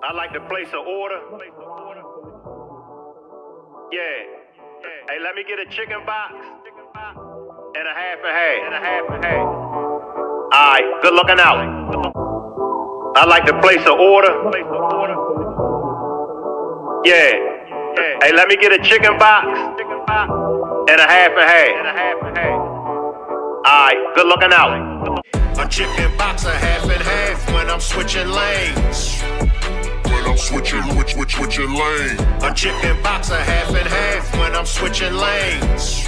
I like to place an order. Yeah. Hey, let me get a chicken box and a half and half. Alright, good looking out. I like to place an order. Yeah. Hey, let me get a chicken box and a half. Alright, good looking out. A chicken box, a half and half when I'm switching lanes. When I'm switching lanes. A chicken box, a half and half when I'm switching lanes.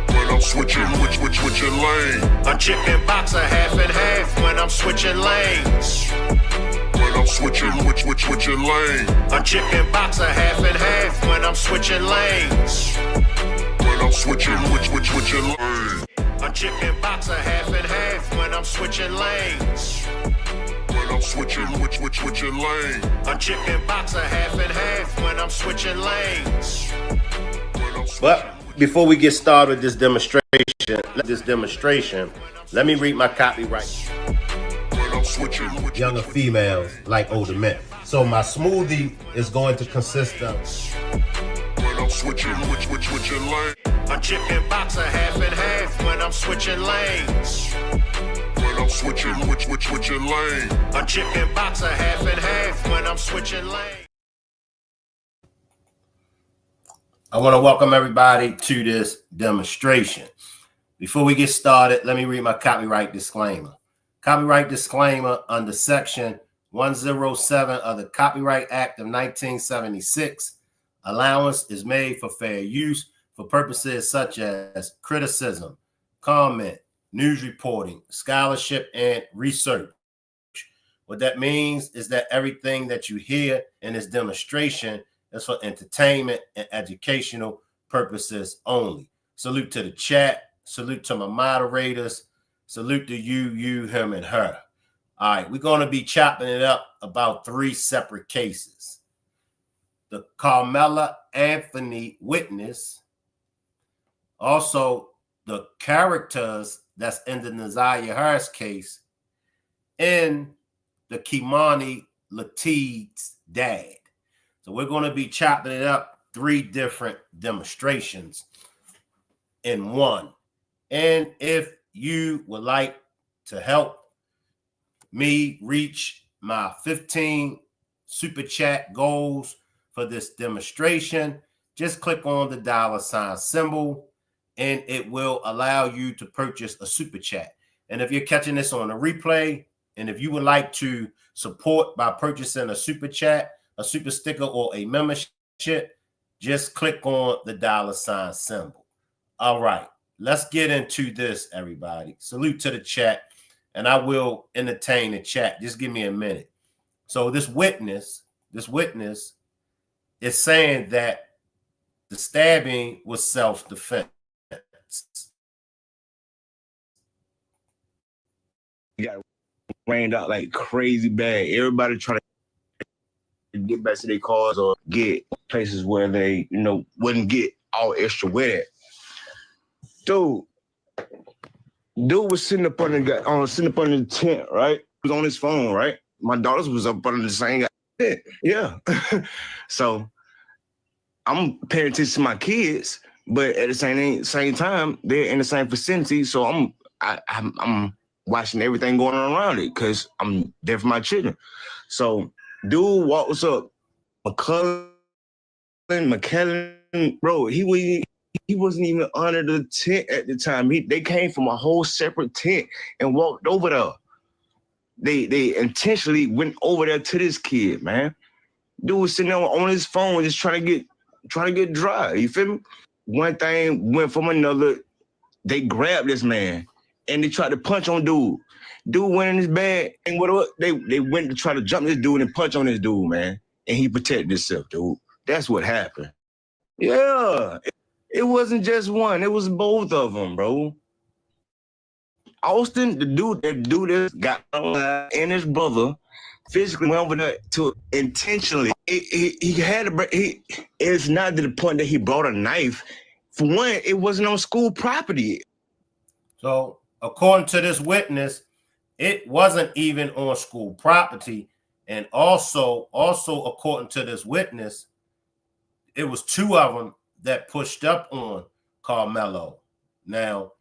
When I'm switching lanes. A chicken box, a half and half when I'm switching lanes. When I'm switching lanes. A chicken box, a half and half when I'm switching lanes. When I'm switching lanes. A chicken box, a half and half when I'm switching lanes. When I'm switching lanes. A chicken box, a half and half when I'm switching lanes. But before we get started with this demonstration, let me read my copyright. Younger females like older men. So my smoothie is going to consist of switching lanes. A chicken box, a half and half when I'm switching lanes. When I'm switching lanes. A chicken box, a half and half when I'm switching lanes. I want to welcome everybody to this demonstration. Before we get started, let me read my copyright disclaimer. Copyright disclaimer under Section 107 of the Copyright Act of 1976. Allowance is made for fair use for purposes such as criticism, comment, news reporting, scholarship, and research. What that means is that everything that you hear in this demonstration is for entertainment and educational purposes only. Salute to the chat. Salute to my moderators. Salute to you, him, and her. All right, we're going to be chopping it up about 3 separate cases. The Carmelo Anthony witness, also the characters that's in the Naziah Harris case, and the Kimani Latigue's dad. So we're going to be chopping it up 3 different demonstrations in one. And if you would like to help me reach my 15 super chat goals for this demonstration, just click on the $ symbol and it will allow you to purchase a super chat. And if you're catching this on a replay, and if you would like to support by purchasing a super chat, a super sticker, or a membership, just click on the $ symbol. All right, let's get into this, everybody. Salute to the chat, and I will entertain the chat. Just give me a minute. So this witness is saying that the stabbing was self-defense. Got rained out like crazy bad. Everybody trying to get back to their cars or get places where they, wouldn't get all extra wet. Dude was sitting up on the tent, right? He was on his phone, right? My daughters was up under the same tent. Yeah. So I'm paying attention to my kids, but at the same time, they're in the same vicinity. So I'm watching everything going on around it because I'm there for my children. So dude walks up, McKellen, bro, he wasn't even under the tent at the time. They came from a whole separate tent and walked over there. They intentionally went over there to this kid, man. Dude was sitting there on his phone just trying to get dry. You feel me? One thing went from another. They grabbed this man and they tried to punch on dude. Dude went in his bag and they went to try to jump this dude and punch on this dude, man. And he protected himself, dude. That's what happened. Yeah. It wasn't just one. It was both of them, bro. Austin, the dude that got and his brother physically went over there to intentionally. It's not to the point that he brought a knife. For one, it wasn't on school property. So according to this witness, it wasn't even on school property. And also according to this witness, it was two of them that pushed up on Karmelo. Now,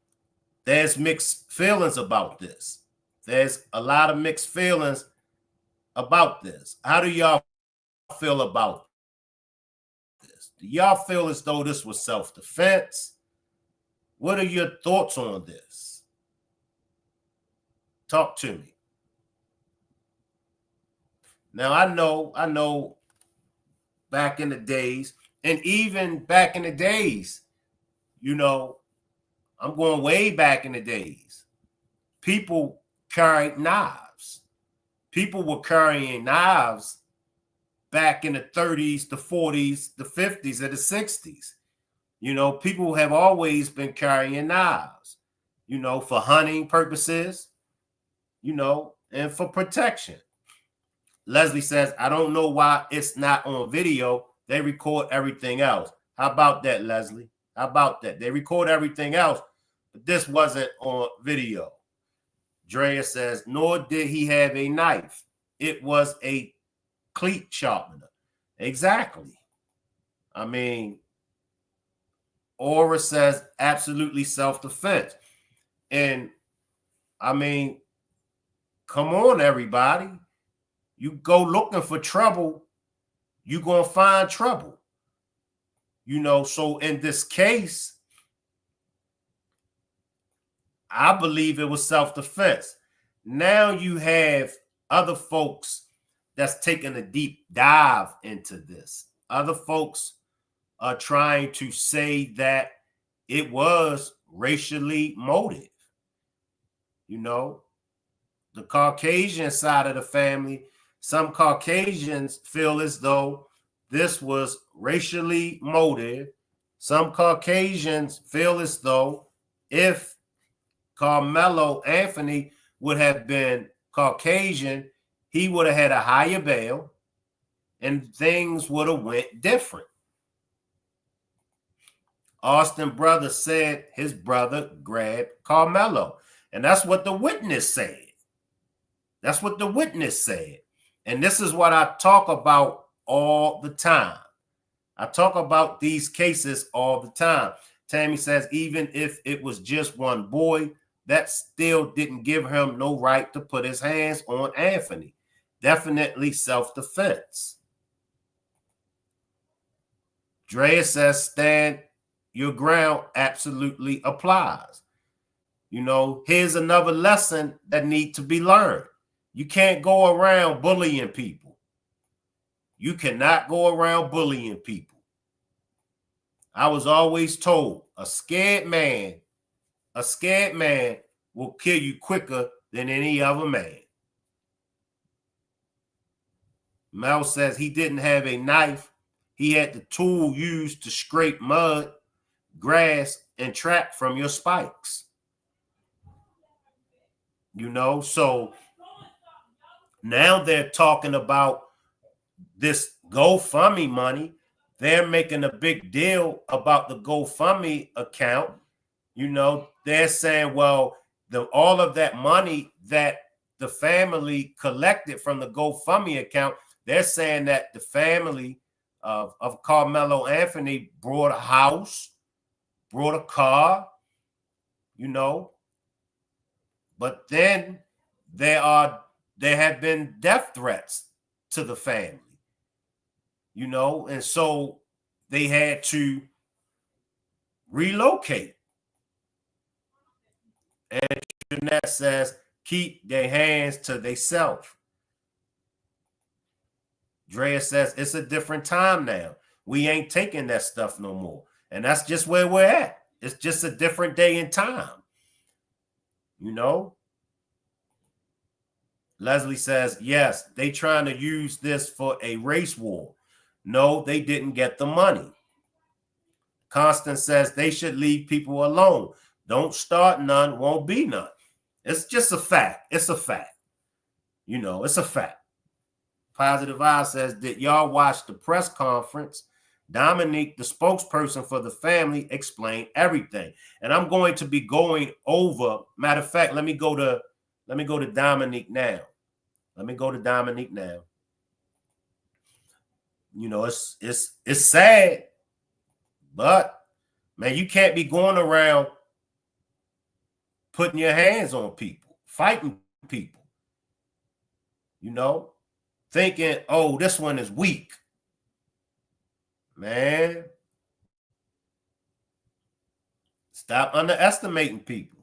there's mixed feelings about this. There's a lot of mixed feelings about this. How do y'all feel about this? Do y'all feel as though this was self-defense? What are your thoughts on this? Talk to me. Now, I know back in the days, and even back in the days, you know, I'm going way back in the days, people carried knives. People were carrying knives back in the 30s, the 40s, the 50s, and the 60s. You know, people have always been carrying knives, you know, for hunting purposes, you know, and for protection. Leslie says, I don't know why it's not on video. They record everything else. How about that, Leslie? How about that? They record everything else, but this wasn't on video. Drea says, nor did he have a knife. It was a cleat sharpener. Exactly. I mean, Aura says absolutely self-defense. And I mean, come on, everybody. You go looking for trouble, you're going to find trouble. You know, so in this case, I believe it was self-defense. Now you have other folks that's taking a deep dive into this. Other folks are trying to say that it was racially motive. You know, the Caucasian side of the family, some Caucasians feel as though this was racially motive. Some Caucasians feel as though if Carmelo Anthony would have been Caucasian, he would have had a higher bail and things would have went different. Austin brother said his brother grabbed Carmelo. And that's what the witness said. That's what the witness said. And this is what I talk about all the time. I talk about these cases all the time. Tammy says, even if it was just one boy, that still didn't give him no right to put his hands on Anthony. Definitely self-defense. Drea says, stand your ground absolutely applies. You know, here's another lesson that needs to be learned. You can't go around bullying people. You cannot go around bullying people. I was always told a scared man will kill you quicker than any other man. Mel says he didn't have a knife. He had the tool used to scrape mud, grass, and track from your spikes. You know, so now they're talking about this GoFundMe money. They're making a big deal about the GoFundMe account. You know, they're saying, well, all of that money that the family collected from the GoFundMe account, they're saying that the family of Carmelo Anthony brought a house, brought a car, you know. But then there have been death threats to the family, you know, and so they had to relocate. And Jeanette says, keep their hands to themselves. Drea says, it's a different time now. We ain't taking that stuff no more. And that's just where we're at. It's just a different day and time. You know? Leslie says, yes, they trying to use this for a race war. No, they didn't get the money. Constance says they should leave people alone. Don't start none, won't be none. It's just a fact. It's a fact. You know, it's a fact. Positive Eye says, did y'all watch the press conference? Dominique, the spokesperson for the family, explained everything. And I'm going to be going over, matter of fact, let me go to Dominique now. Let me go to Dominique now. You know, it's sad, but man, you can't be going around putting your hands on people, fighting people, you know, thinking, oh, this one is weak. Man, stop underestimating people.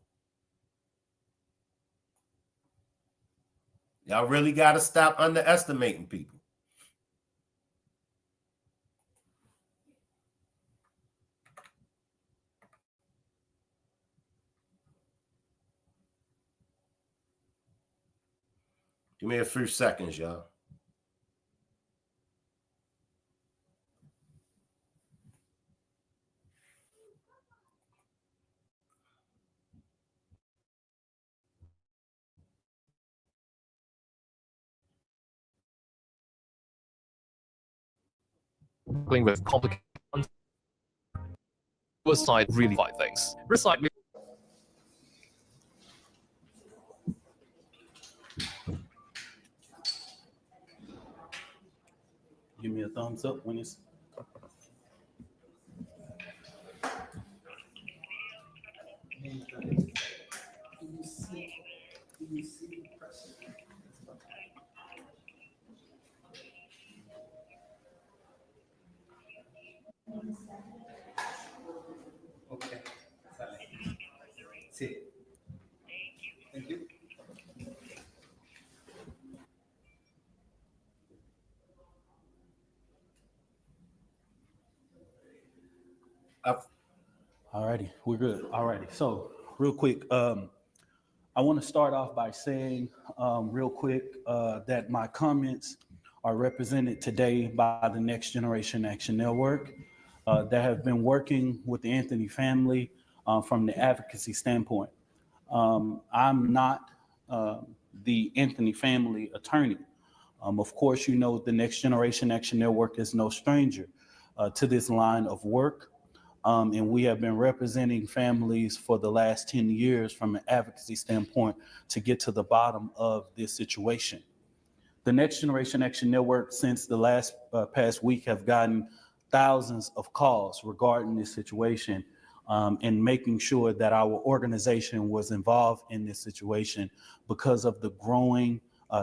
Y'all really got to stop underestimating people. Give me a few seconds, y'all. With complicated side really fight things. Recite me. Give me a thumbs up when it's. Okay. Sí. Thank you. Alrighty, we're good. Alrighty, so real quick, I want to start off by saying real quick that my comments are represented today by the Next Generation Action Network that have been working with the Anthony family from the advocacy standpoint. I'm not the Anthony family attorney. Of course, you know the Next Generation Action Network is no stranger to this line of work. And we have been representing families for the last 10 years from an advocacy standpoint to get to the bottom of this situation. The Next Generation Action Network, since the last past week, have gotten thousands of calls regarding this situation and making sure that our organization was involved in this situation because of the growing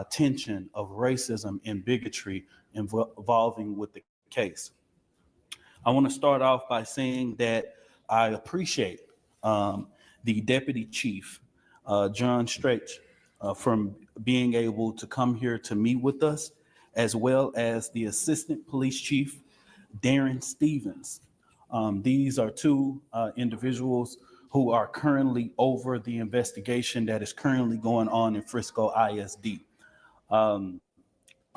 tension of racism and bigotry involving with the case. I want to start off by saying that I appreciate the Deputy Chief, John Stretch, from being able to come here to meet with us, as well as the Assistant Police Chief, Darren Stevens. These are two individuals who are currently over the investigation that is currently going on in Frisco ISD.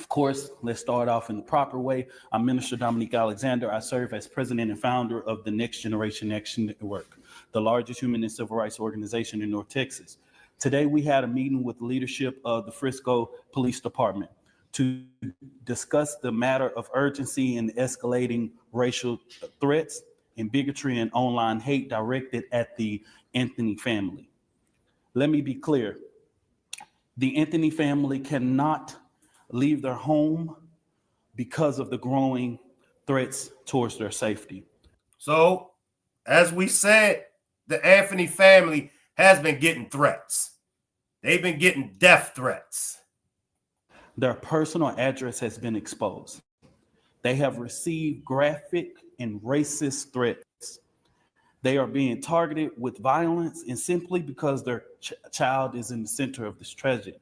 Of course, let's start off in the proper way. I'm Minister Dominique Alexander. I serve as president and founder of the Next Generation Action Network, the largest human and civil rights organization in North Texas. Today, we had a meeting with the leadership of the Frisco Police Department to discuss the matter of urgency in escalating racial threats and bigotry and online hate directed at the Anthony family. Let me be clear. The Anthony family cannot leave their home because of the growing threats towards their safety. So, as we said, the Anthony family has been getting threats. They've been getting death threats. Their personal address has been exposed. They have received graphic and racist threats. They are being targeted with violence and simply because their child is in the center of this tragedy.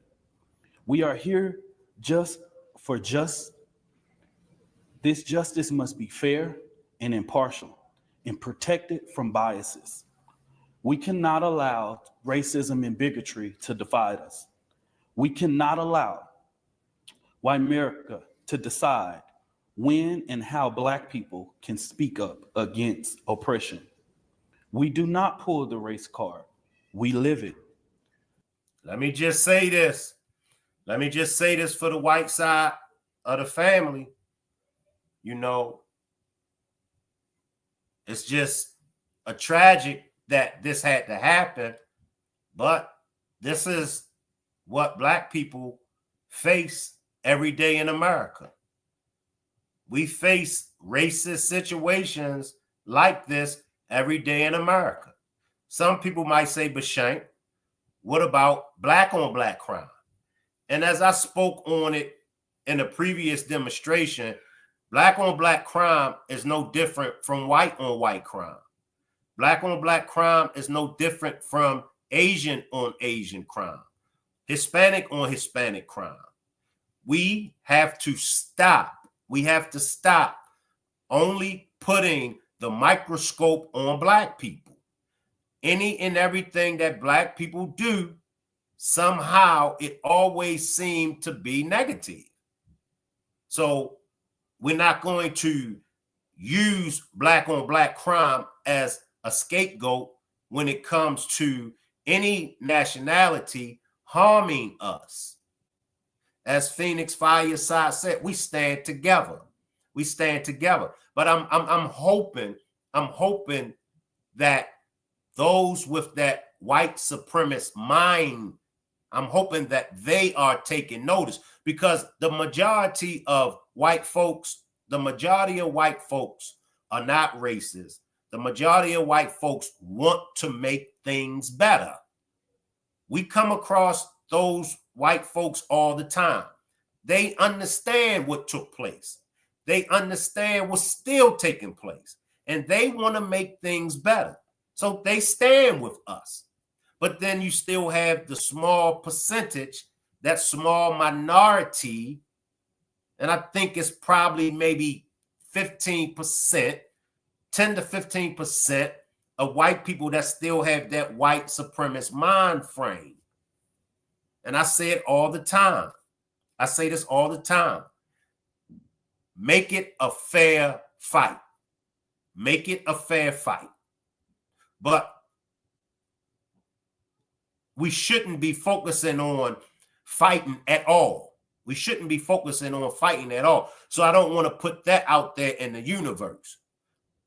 We are here just for just. This justice must be fair and impartial and protected from biases. We cannot allow racism and bigotry to divide us. We cannot allow white America to decide when and how Black people can speak up against oppression. We do not pull the race card. We live it. Let me just say this. Let me just say this for the white side of the family. You know, it's just a tragic that this had to happen, but this is what Black people face every day in America. We face racist situations like this every day in America. Some people might say, but Shank, what about black on black crime? And as I spoke on it in a previous demonstration, black on black crime is no different from white on white crime. Black on black crime is no different from Asian on Asian crime, Hispanic on Hispanic crime. We have to stop. We have to stop only putting the microscope on black people. Any and everything that black people do, somehow it always seemed to be negative. So we're not going to use black on black crime as a scapegoat when it comes to any nationality harming us. As Phoenix Fireside said, we stand together. We stand together. But I'm hoping that those with that white supremacist mind, I'm hoping that they are taking notice, because the majority of white folks are not racist. The majority of white folks want to make things better. We come across those white folks all the time. They understand what took place. They understand what's still taking place, and they want to make things better. So they stand with us. But then you still have the small percentage, that small minority, and I think it's probably maybe 15%, 10 to 15% of white people that still have that white supremacist mind frame. And I say it all the time. I say this all the time. Make it a fair fight. Make it a fair fight. But we shouldn't be focusing on fighting at all. We shouldn't be focusing on fighting at all. So I don't want to put that out there in the universe.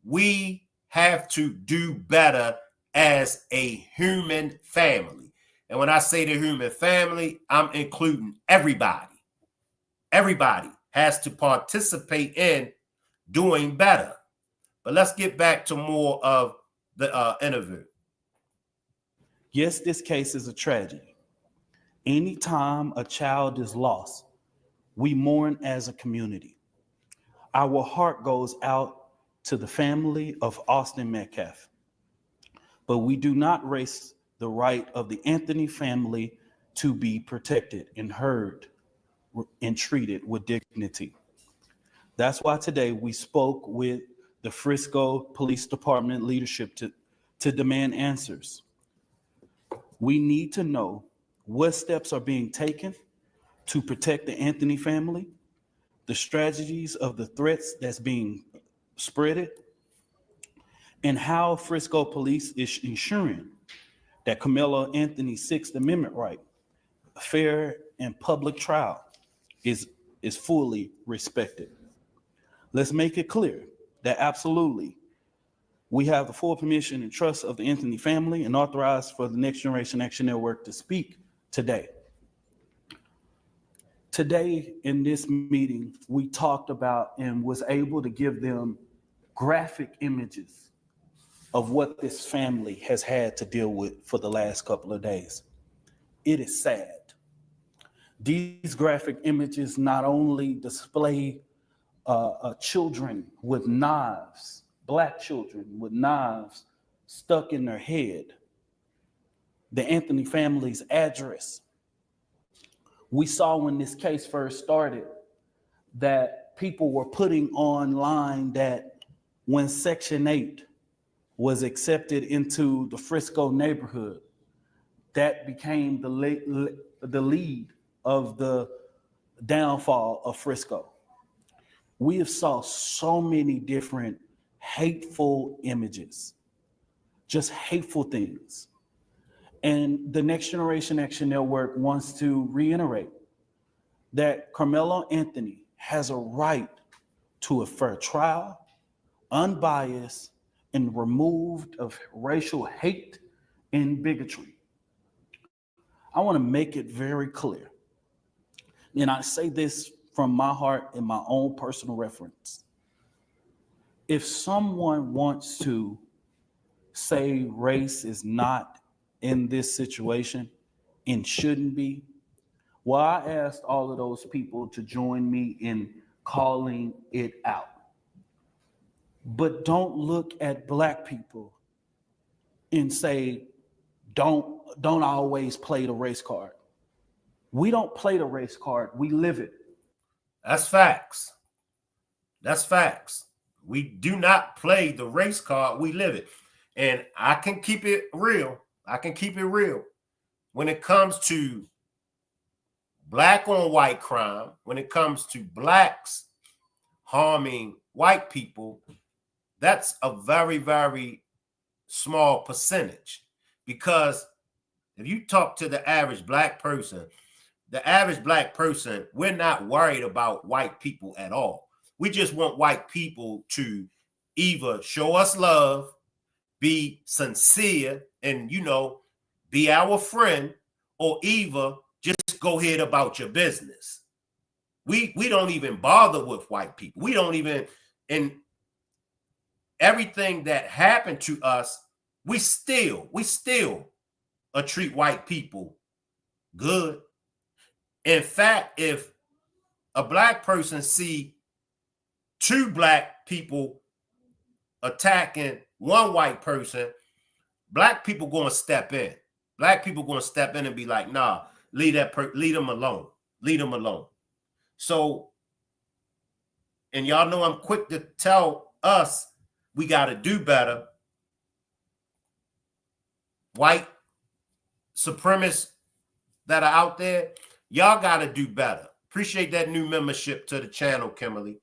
We have to do better as a human family. And when I say the human family, I'm including everybody. Everybody has to participate in doing better. But let's get back to more of the interview. Yes, this case is a tragedy. Anytime a child is lost, we mourn as a community. Our heart goes out to the family of Austin Metcalf. But we do not erase the right of the Anthony family to be protected and heard and treated with dignity. That's why today we spoke with the Frisco Police Department leadership to demand answers. We need to know what steps are being taken to protect the Anthony family, the strategies of the threats that's being spreaded, and how Frisco Police is ensuring that Carmelo Anthony's Sixth Amendment right, a fair and public trial, is fully respected. Let's make it clear that absolutely we have the full permission and trust of the Anthony family and authorized for the Next Generation Action Network to speak today. Today in this meeting, we talked about and was able to give them graphic images of what this family has had to deal with for the last couple of days. It is sad. These graphic images not only display children with knives, Black children with knives stuck in their head, the Anthony family's address. We saw when this case first started that people were putting online that when Section 8 was accepted into the Frisco neighborhood, that became the lead of the downfall of Frisco. We have saw so many different hateful images, just hateful things. And the Next Generation Action Network wants to reiterate that Carmelo Anthony has a right to a fair trial, unbiased, and removed of racial hate and bigotry. I want to make it very clear, and I say this from my heart and my own personal reference. If someone wants to say race is not in this situation and shouldn't be, well, I asked all of those people to join me in calling it out. But don't look at Black people and say, don't always play the race card. We don't play the race card, we live it. That's facts. That's facts. We do not play the race card, we live it. And I can keep it real. I can keep it real. When it comes to Black on white crime, when it comes to Blacks harming white people, that's a very, very small percentage. Because if you talk to the average Black person, we're not worried about white people at all. We just want white people to either show us love, be sincere, and, you know, be our friend, or either just go ahead about your business. We don't even bother with white people. We don't even, and everything that happened to us, we still treat white people good. In fact, if a Black person see two Black people attacking one white person, Black people going to step in. Black people going to step in and be like, nah, leave them alone. Leave them alone. So, and y'all know I'm quick to tell us we got to do better. White supremacists that are out there, y'all got to do better. Appreciate that new membership to the channel, Kimberly.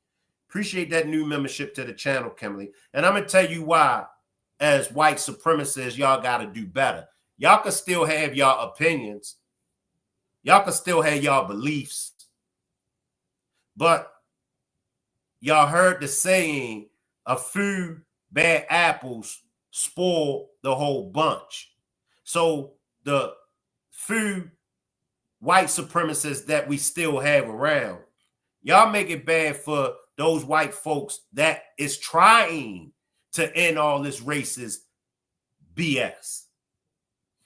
Appreciate that new membership to the channel, Kimberly. And I'm going to tell you why, as white supremacists, y'all got to do better. Y'all can still have y'all opinions. Y'all can still have y'all beliefs. But y'all heard the saying, a few bad apples spoil the whole bunch. So the few white supremacists that we still have around, y'all make it bad for those white folks that is trying to end all this racist BS.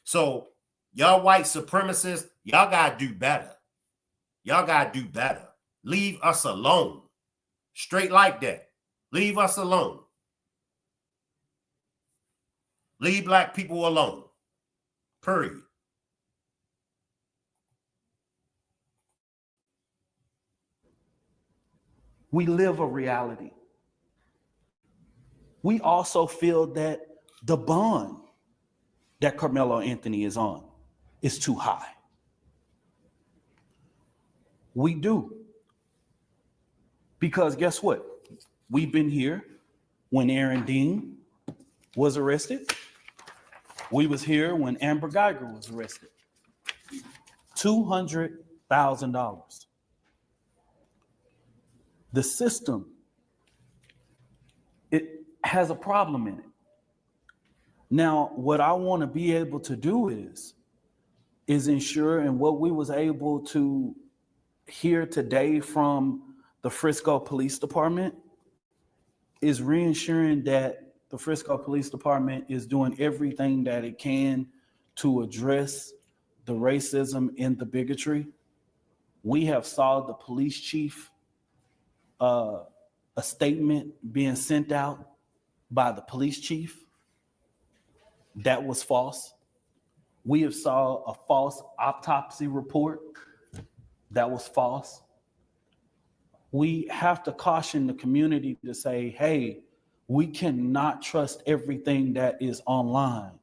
So y'all white supremacists, y'all got to do better. Y'all got to do better. Leave us alone. Straight like that. Leave us alone. Leave Black people alone. Period. We live a reality. We also feel that the bond that Carmelo Anthony is on is too high. We do. Because guess what? We've been here when Aaron Dean was arrested. We was here when Amber Geiger was arrested. $200,000. The system, it has a problem in it. Now, what I want to be able to do is ensure, and what we was able to hear today from the Frisco Police Department is reensuring that the Frisco Police Department is doing everything that it can to address the racism and the bigotry. We have saw the police chief, a statement being sent out by the police chief that was false. We have saw a false autopsy report that was false. We have to caution the community to say, hey, we cannot trust everything that is online.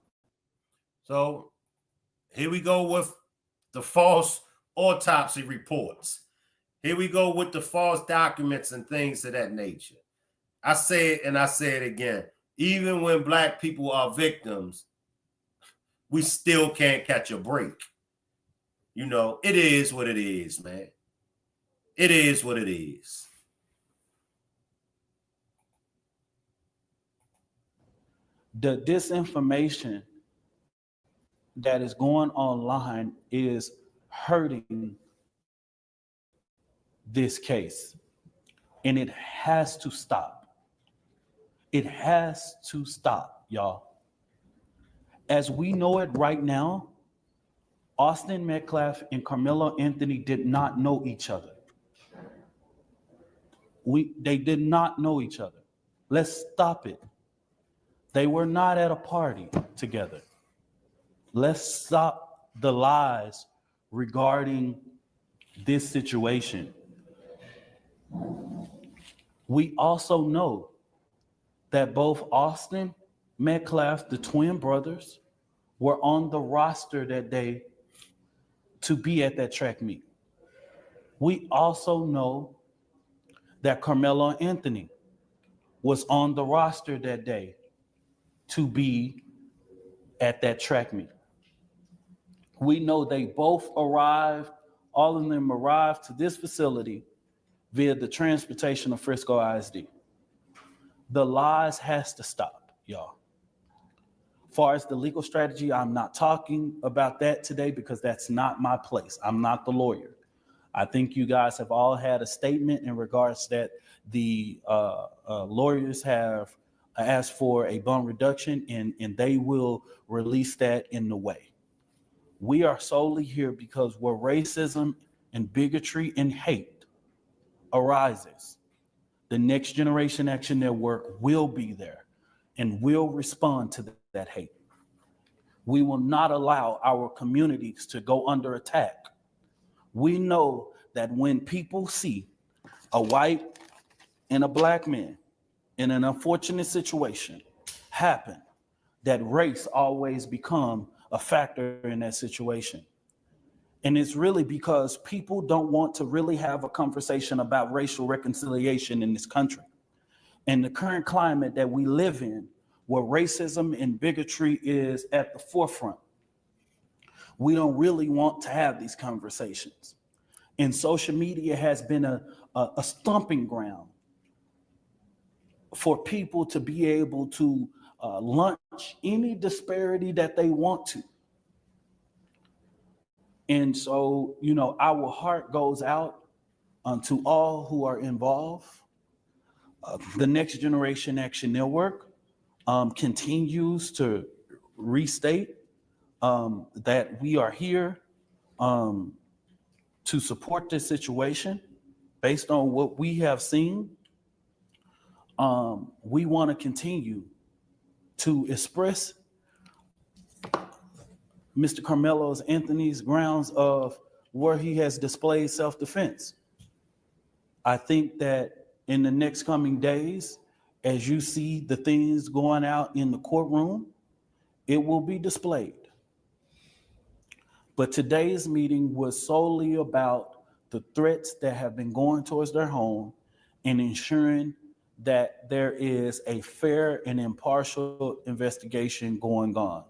So here we go with the false autopsy reports. Here we go with the false documents and things of that nature. I say it and I say it again. Even when Black people are victims, we still can't catch a break. You know, it is what it is, man. It is what it is. The disinformation that is going online is hurting this case. And it has to stop. It has to stop, y'all. As we know it right now, Austin Metcalf and Carmelo Anthony did not know each other. They did not know each other. Let's stop it. They were not at a party together. Let's stop the lies regarding this situation. We also know that both Austin Metcalf, the twin brothers, were on the roster that day to be at that track meet. We also know that Carmelo Anthony was on the roster that day to be at that track meet. We know they both arrived, all of them arrived to this facility via the transportation of Frisco ISD. The lies has to stop, y'all. As far as the legal strategy, I'm not talking about that today because that's not my place. I'm not the lawyer. I think you guys have all had a statement in regards that the lawyers have asked for a bond reduction and they will release that in the way. We are solely here because where racism and bigotry and hate arises, the Next Generation Action Network will be there and will respond to that hate. We will not allow our communities to go under attack. We know that when people see a white and a black man in an unfortunate situation happen, that race always become a factor in that situation. And it's really because people don't want to really have a conversation about racial reconciliation in this country. And the current climate that we live in, where racism and bigotry is at the forefront, we don't really want to have these conversations. And social media has been a stomping ground for people to be able to launch any disparity that they want to. And so, you know, our heart goes out to all who are involved. The Next Generation Action Network continues to restate that we are here to support this situation based on what we have seen. We want to continue to express Mr. Carmelo Anthony's grounds of where he has displayed self-defense. I think that in the next coming days, as you see the things going out in the courtroom, it will be displayed. But today's meeting was solely about the threats that have been going towards their home and ensuring that there is a fair and impartial investigation going on.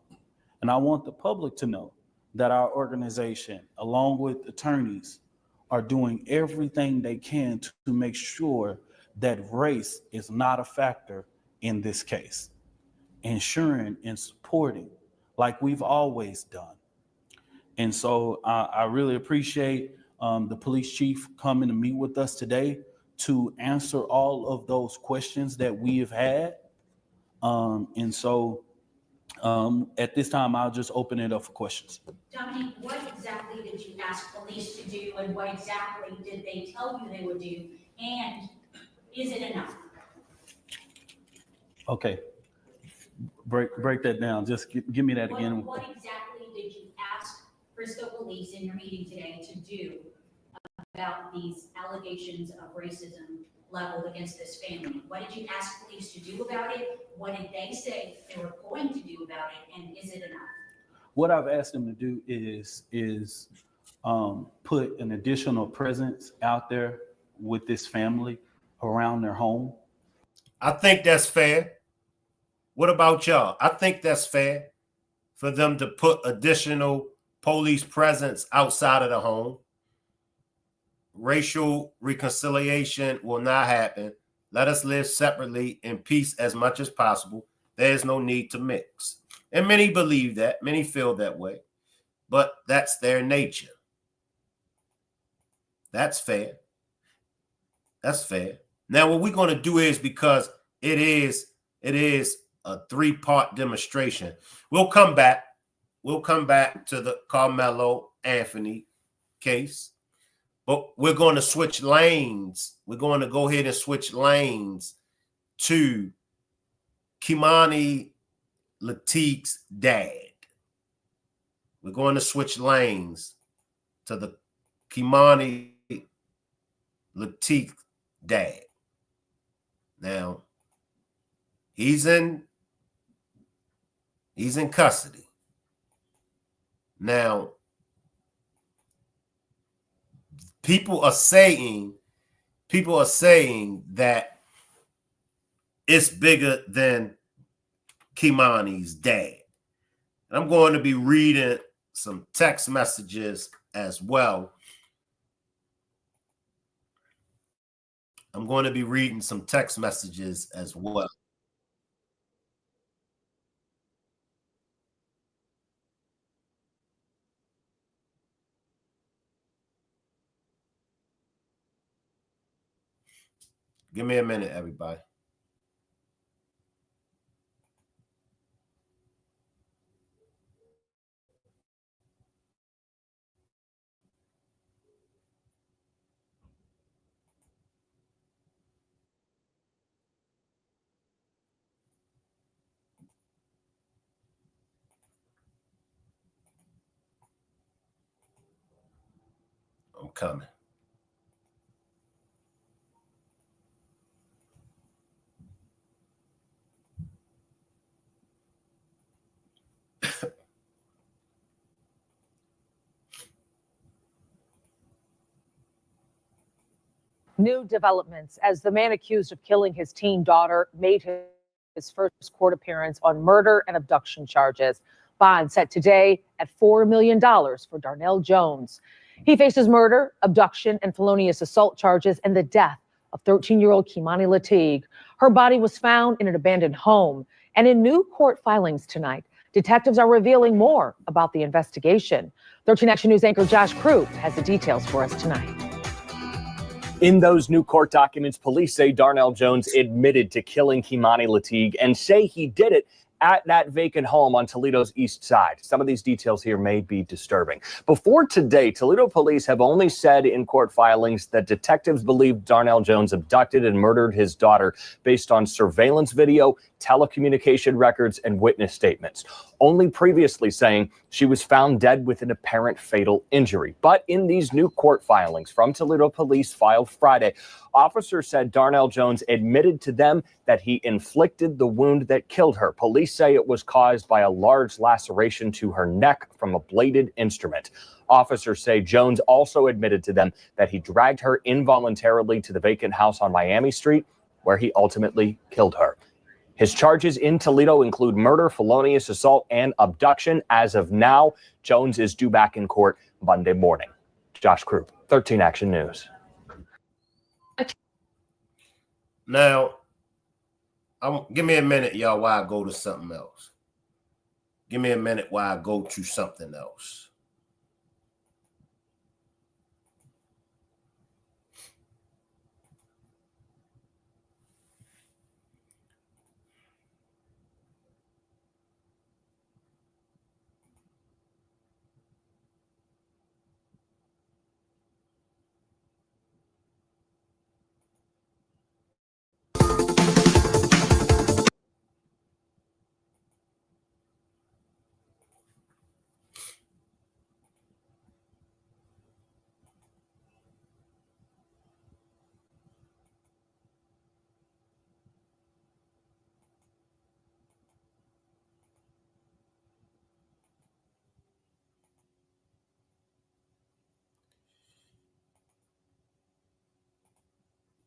And I want the public to know that our organization, along with attorneys, are doing everything they can to make sure that race is not a factor in this case, ensuring and supporting like we've always done. And so I really appreciate the police chief coming to meet with us today to answer all of those questions that we have had. And so at this time, I'll just open it up for questions. Dominique, what exactly did you ask police to do, and what exactly did they tell you they would do, and is it enough? Okay, break that down. Just give me that again. What exactly did you ask Frisco Police in your meeting today to do about these allegations of racism leveled against this family? What did you ask police to do about it? What did they say they were going to do about it? And is it enough? What I've asked them to do is put an additional presence out there with this family around their home. I think that's fair. What about y'all? I think that's fair for them to put additional police presence outside of the home. Racial reconciliation will not happen. Let us live separately in peace as much as possible. There is no need to mix. And many believe that, many feel that way, but that's their nature. That's fair. That's fair. Now, what we're going to do is, because it is a 3-part demonstration, we'll come back. We'll come back to the Carmelo Anthony case, but we're going to switch lanes. We're going to go ahead and switch lanes to Kimani Latigue's dad. We're going to switch lanes to the Kimani Latigue dad. Now, he's in custody. Now, people are saying that it's bigger than Keimani's dad. And I'm going to be reading some text messages as well. Give me a minute, everybody. I'm coming. New developments as the man accused of killing his teen daughter made his first court appearance on murder and abduction charges. Bond set today at $4 million for Darnell Jones. He faces murder, abduction, and felonious assault charges and the death of 13-year-old Kimani Latigue. Her body was found in an abandoned home. And in new court filings tonight, detectives are revealing more about the investigation. 13 Action News anchor Josh Crew has the details for us tonight. In those new court documents, police say Darnell Jones admitted to killing Kimani Latigue and say he did it at that vacant home on Toledo's east side. Some of these details here may be disturbing. Before today, Toledo police have only said in court filings that detectives believe Darnell Jones abducted and murdered his daughter based on surveillance video, telecommunication records, and witness statements, only previously saying she was found dead with an apparent fatal injury. But in these new court filings from Toledo police filed Friday, officers said Darnell Jones admitted to them that he inflicted the wound that killed her. Police say it was caused by a large laceration to her neck from a bladed instrument. Officers say Jones also admitted to them that he dragged her involuntarily to the vacant house on Miami Street, where he ultimately killed her. His charges in Toledo include murder, felonious assault, and abduction. As of now, Jones is due back in court Monday morning. Josh Crew, 13 Action News. Now, give me a minute, y'all, while I go to something else. Give me a minute while I go to something else.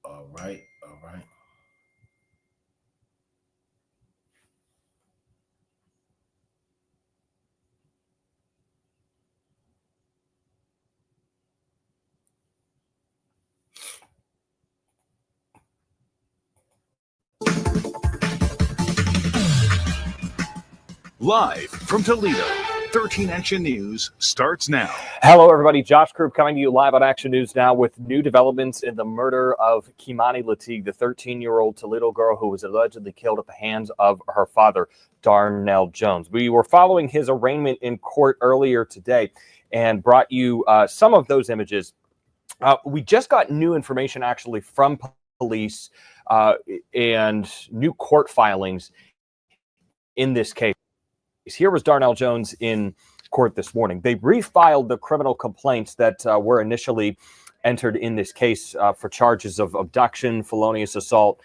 All right. Live from Toledo, 13 Action News starts now. Hello, everybody. Josh Krupp coming to you live on Action News now with new developments in the murder of Kimani Latigue, the 13-year-old Toledo girl who was allegedly killed at the hands of her father, Darnell Jones. We were following his arraignment in court earlier today and brought you some of those images. We just got new information actually from police and new court filings in this case. Here was Darnell Jones in court this morning. They refiled the criminal complaints that were initially entered in this case for charges of abduction, felonious assault,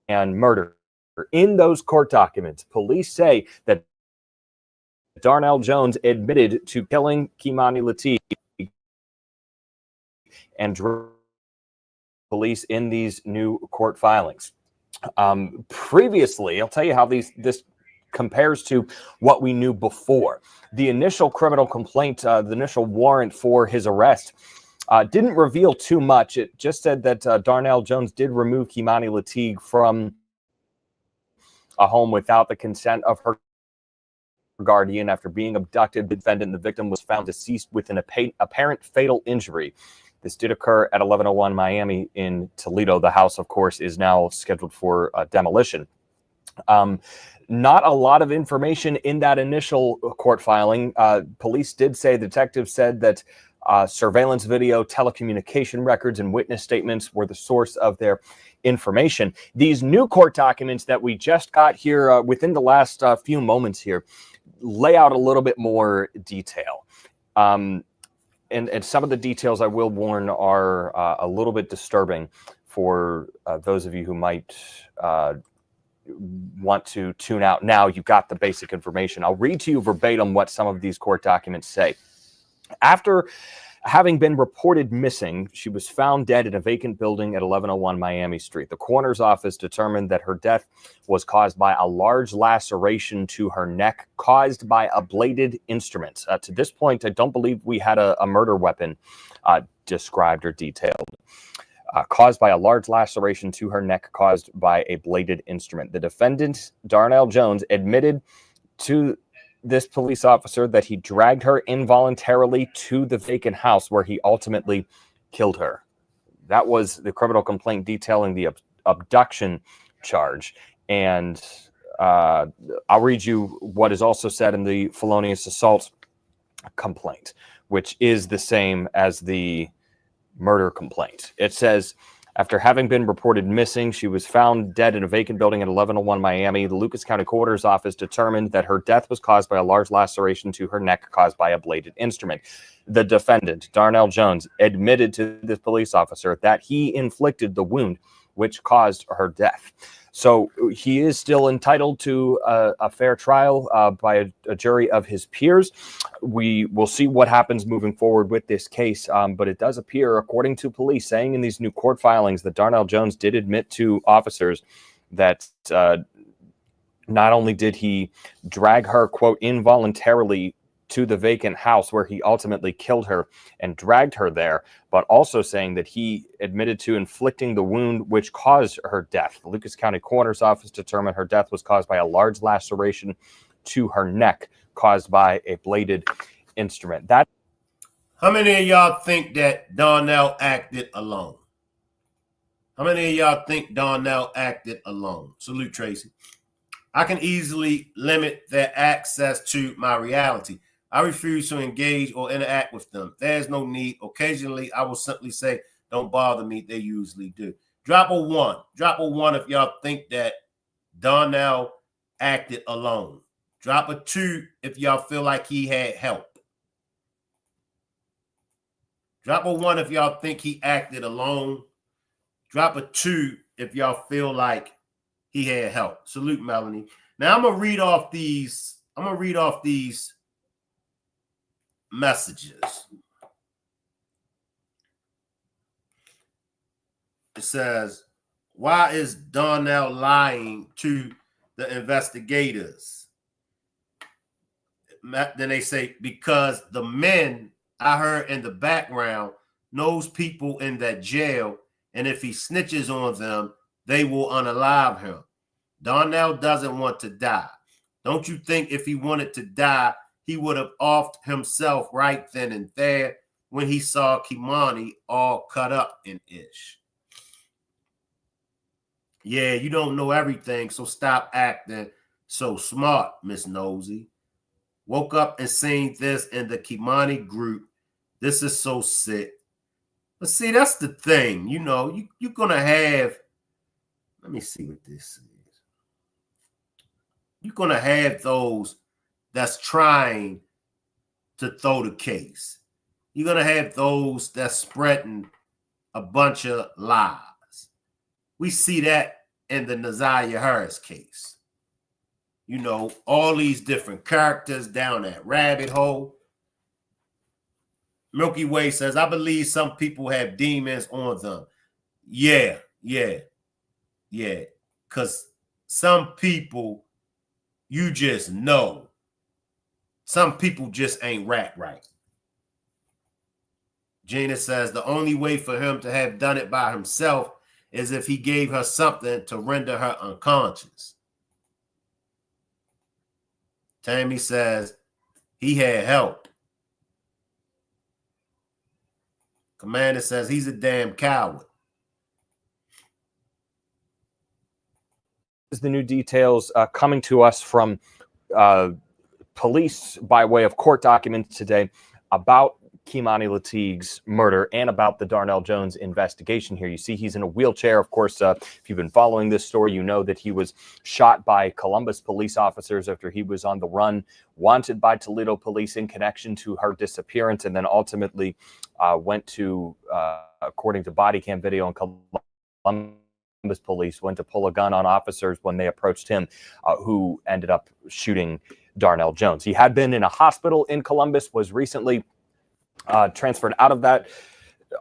and murder. In those court documents, police say that Darnell Jones admitted to killing Kimani Latigue and police in these new court filings. Previously, I'll tell you how this compares to what we knew before. The initial criminal complaint, the initial warrant for his arrest, didn't reveal too much. It just said that Darnell Jones did remove Kimani Latigue from a home without the consent of her guardian after being abducted. The defendant, the victim, was found deceased with an apparent fatal injury. This did occur at 1101 Miami in Toledo. The house, of course, is now scheduled for demolition. Not a lot of information in that initial court filing. Police did say, detectives said that surveillance video, telecommunication records, and witness statements were the source of their information. These new court documents that we just got here within the last few moments here lay out a little bit more detail. And some of the details, I will warn, are a little bit disturbing for those of you who might want to tune out now. You've got the basic information. I'll read to you verbatim what some of these court documents say. After having been reported missing, she was found dead in a vacant building at 1101 Miami Street. The coroner's office determined that her death was caused by a large laceration to her neck caused by a bladed instrument. To this point, I don't believe we had a murder weapon described or detailed. Caused by a large laceration to her neck caused by a bladed instrument. The defendant, Darnell Jones, admitted to this police officer that he dragged her involuntarily to the vacant house where he ultimately killed her. That was the criminal complaint detailing the abduction charge. And I'll read you what is also said in the felonious assault complaint, which is the same as the murder complaint. It says, after having been reported missing, she was found dead in a vacant building at 1101 Miami. The Lucas County Coroner's Office determined that her death was caused by a large laceration to her neck caused by a bladed instrument. The defendant, Darnell Jones, admitted to this police officer that he inflicted the wound which caused her death. So he is still entitled to a fair trial by a jury of his peers. We will see what happens moving forward with this case, but it does appear, according to police, saying in these new court filings, that Darnell Jones did admit to officers that not only did he drag her, quote, involuntarily to the vacant house where he ultimately killed her and dragged her there, but also saying that he admitted to inflicting the wound which caused her death. The Lucas County Coroner's Office determined her death was caused by a large laceration to her neck caused by a bladed instrument. That. How many of y'all think that Darnell acted alone? How many of y'all think Darnell acted alone? Salute, Tracy. I can easily limit their access to my reality. I refuse to engage or interact with them. There's no need. Occasionally, I will simply say, don't bother me. They usually do. Drop a one. Drop a one if y'all think that Darnell acted alone. Drop a two if y'all feel like he had help. Drop a one if y'all think he acted alone. Drop a two if y'all feel like he had help. Salute, Melanie. Now I'm gonna read off these. Messages. It says, why is Darnell lying to the investigators? Then they say, because the men I heard in the background knows people in that jail, and if he snitches on them, they will unalive him. Darnell doesn't want to die. Don't you think if he wanted to die, he would have offed himself right then and there when he saw Kimani all cut up in ish. Yeah, you don't know everything, so stop acting so smart, Miss Nosy. Woke up and seen this in the Keimani group. This is so sick. But see, that's the thing. You know, you're going to have, let me see what this is. You're going to have those that's trying to throw the case. You're going to have those that's spreading a bunch of lies. We see that in the Naziah Harris case. You know, all these different characters down that rabbit hole. Milky Way says, I believe some people have demons on them. Yeah. Because some people, you just know. Some people just ain't rap right. Gina says, the only way for him to have done it by himself is if he gave her something to render her unconscious. Tammy says, he had help. Commander says, he's a damn coward. The new details coming to us from police by way of court documents today about Kimani Latigue's murder and about the Darnell Jones investigation here. You see he's in a wheelchair. Of course, if you've been following this story, you know that he was shot by Columbus police officers after he was on the run, wanted by Toledo police in connection to her disappearance, and then ultimately went to, according to body cam video, and Columbus police went to pull a gun on officers when they approached him, who ended up shooting Darnell Jones. He had been in a hospital in Columbus, was recently transferred out of that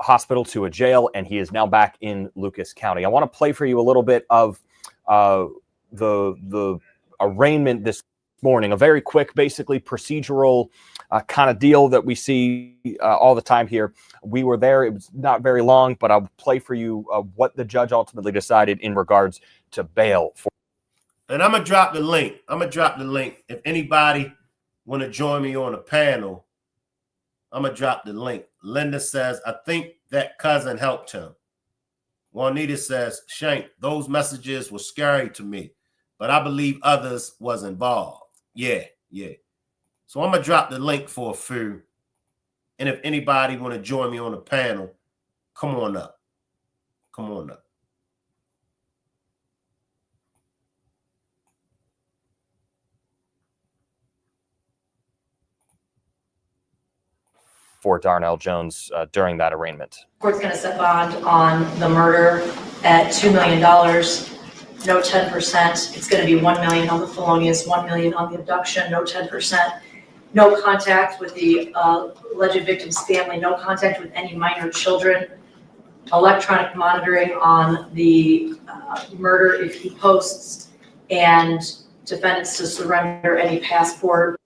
hospital to a jail, and he is now back in Lucas County. I want to play for you a little bit of the arraignment this morning, a very quick, basically procedural kind of deal that we see all the time here. We were there. It was not very long, but I'll play for you what the judge ultimately decided in regards to bail. And I'm going to drop the link. If anybody want to join me on a panel, I'm going to drop the link. Linda says, I think that cousin helped him. Juanita says, Shank, those messages were scary to me, but I believe others was involved. Yeah. So I'm going to drop the link for a few. And if anybody want to join me on a panel, come on up. For Darnell Jones during that arraignment. Court's going to set bond on the murder at $2 million, no 10%. It's going to be $1 million on the felonious, $1 million on the abduction, no 10%. No contact with the alleged victim's family, no contact with any minor children. Electronic monitoring on the murder if he posts, and defendants to surrender any passport.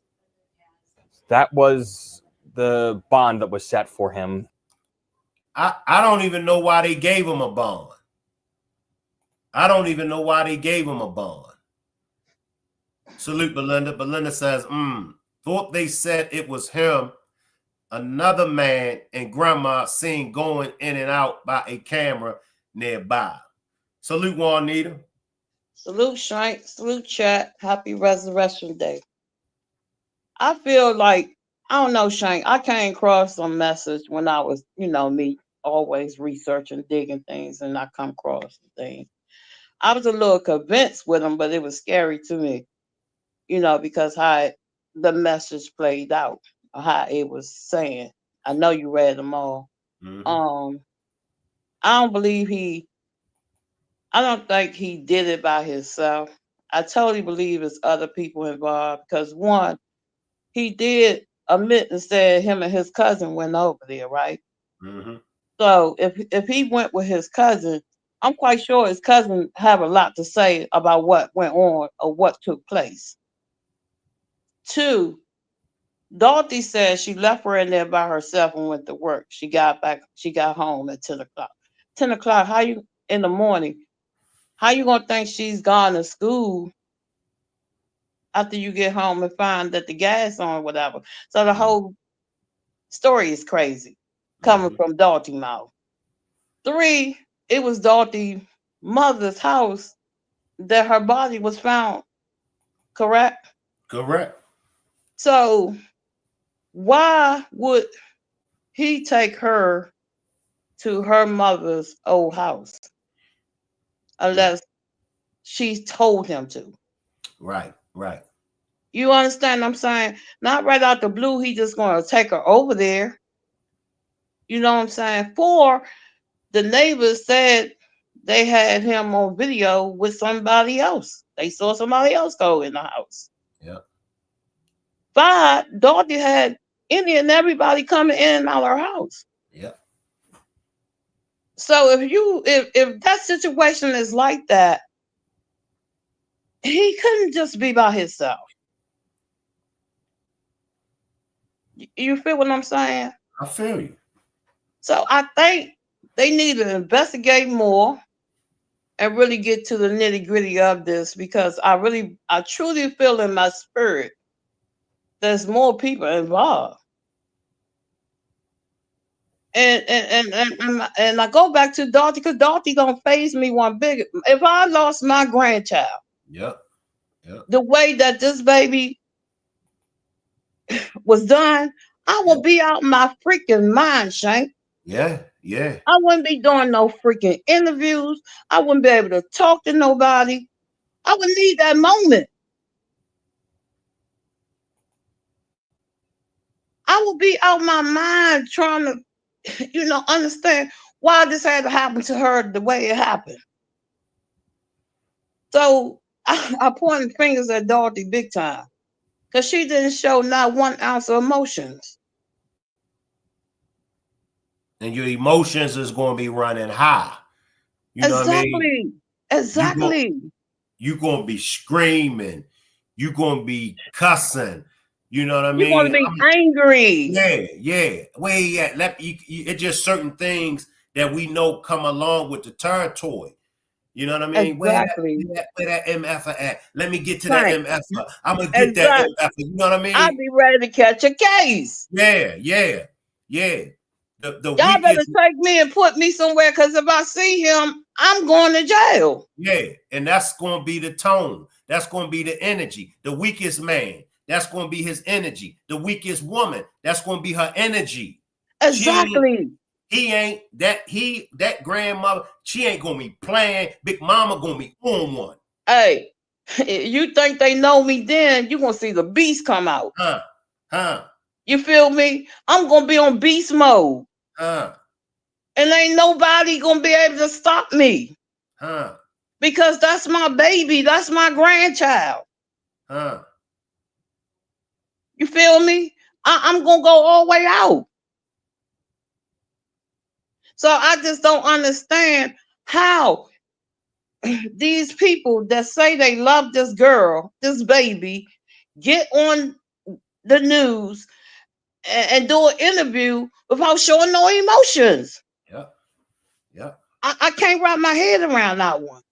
That was the bond that was set for him. I don't even know why they gave him a bond. Salute Belinda. Belinda says, thought they said it was him, another man, and grandma seen going in and out by a camera nearby. Salute Juanita. Salute Shank. Salute chat. Happy Resurrection Day. I feel like, I don't know, Shank, I came across some message when I was, me always researching, digging things, and I come across things. I was a little convinced with them, but it was scary to me, because how the message played out, or how it was saying. I know you read them all. Mm-hmm. I don't think he did it by himself. I totally believe it's other people involved, because one, he did admit and said him and his cousin went over there, right? Mm-hmm. So if he went with his cousin, I'm quite sure his cousin have a lot to say about what went on or what took place. Two, Dorothy said she left her in there by herself and went to work. She got home at 10 o'clock. 10 o'clock, in the morning, how you gonna think she's gone to school? after you get home and find that the gas on or whatever. So the whole story is crazy coming from Doughty mouth. 3, it was Doughty mother's house that her body was found, correct? Correct. So why would he take her to her mother's old house unless she told him to? Right, right. You understand what I'm saying? Not right out the blue, he just gonna take her over there. You know what I'm saying? 4, the neighbors said they had him on video with somebody else. They saw somebody else go in the house. Yeah. 5, Dorothy had any and everybody coming in and out of her house. Yeah. So if that situation is like that, he couldn't just be by himself. You feel what I'm saying? I feel you. So I think they need to investigate more and really get to the nitty-gritty of this, because I truly feel in my spirit there's more people involved. And I go back to Dorothy, because Dorothy don't faze me one bit. If I lost my grandchild, Yep. Yep. the way that this baby was done, I will be out my freaking mind, Shank. Yeah. Yeah. I wouldn't be doing no freaking interviews. I wouldn't be able to talk to nobody. I would need that moment. I would be out my mind trying to, understand why this had to happen to her the way it happened. So I pointed fingers at Dorothy big time, because she didn't show not 1 ounce of emotions. And your emotions is going to be running high. You know what I mean? Exactly. You're going to be screaming. You're going to be cussing. You know what I mean? You're going to be angry. Yeah. It's just certain things that we know come along with the territory. You know what I mean? Exactly. Where that MF at? Let me get to that MF. I'm going to get Exactly. that MF. You know what I mean? I'll be ready to catch a case. Yeah. Y'all better take me and put me somewhere, because if I see him, I'm going to jail. Yeah, and that's going to be the tone. That's going to be the energy. The weakest man, that's going to be his energy. The weakest woman, that's going to be her energy. Exactly. That grandmother, she ain't going to be playing. Big mama going to be on one. Hey, you think they know me then, you're going to see the beast come out. You feel me? I'm going to be on beast mode. And ain't nobody going to be able to stop me. Because that's my baby. That's my grandchild. You feel me? I'm going to go all the way out. So I just don't understand how these people that say they love this girl, this baby, get on the news and do an interview without showing no emotions. Yeah. I can't wrap my head around that one.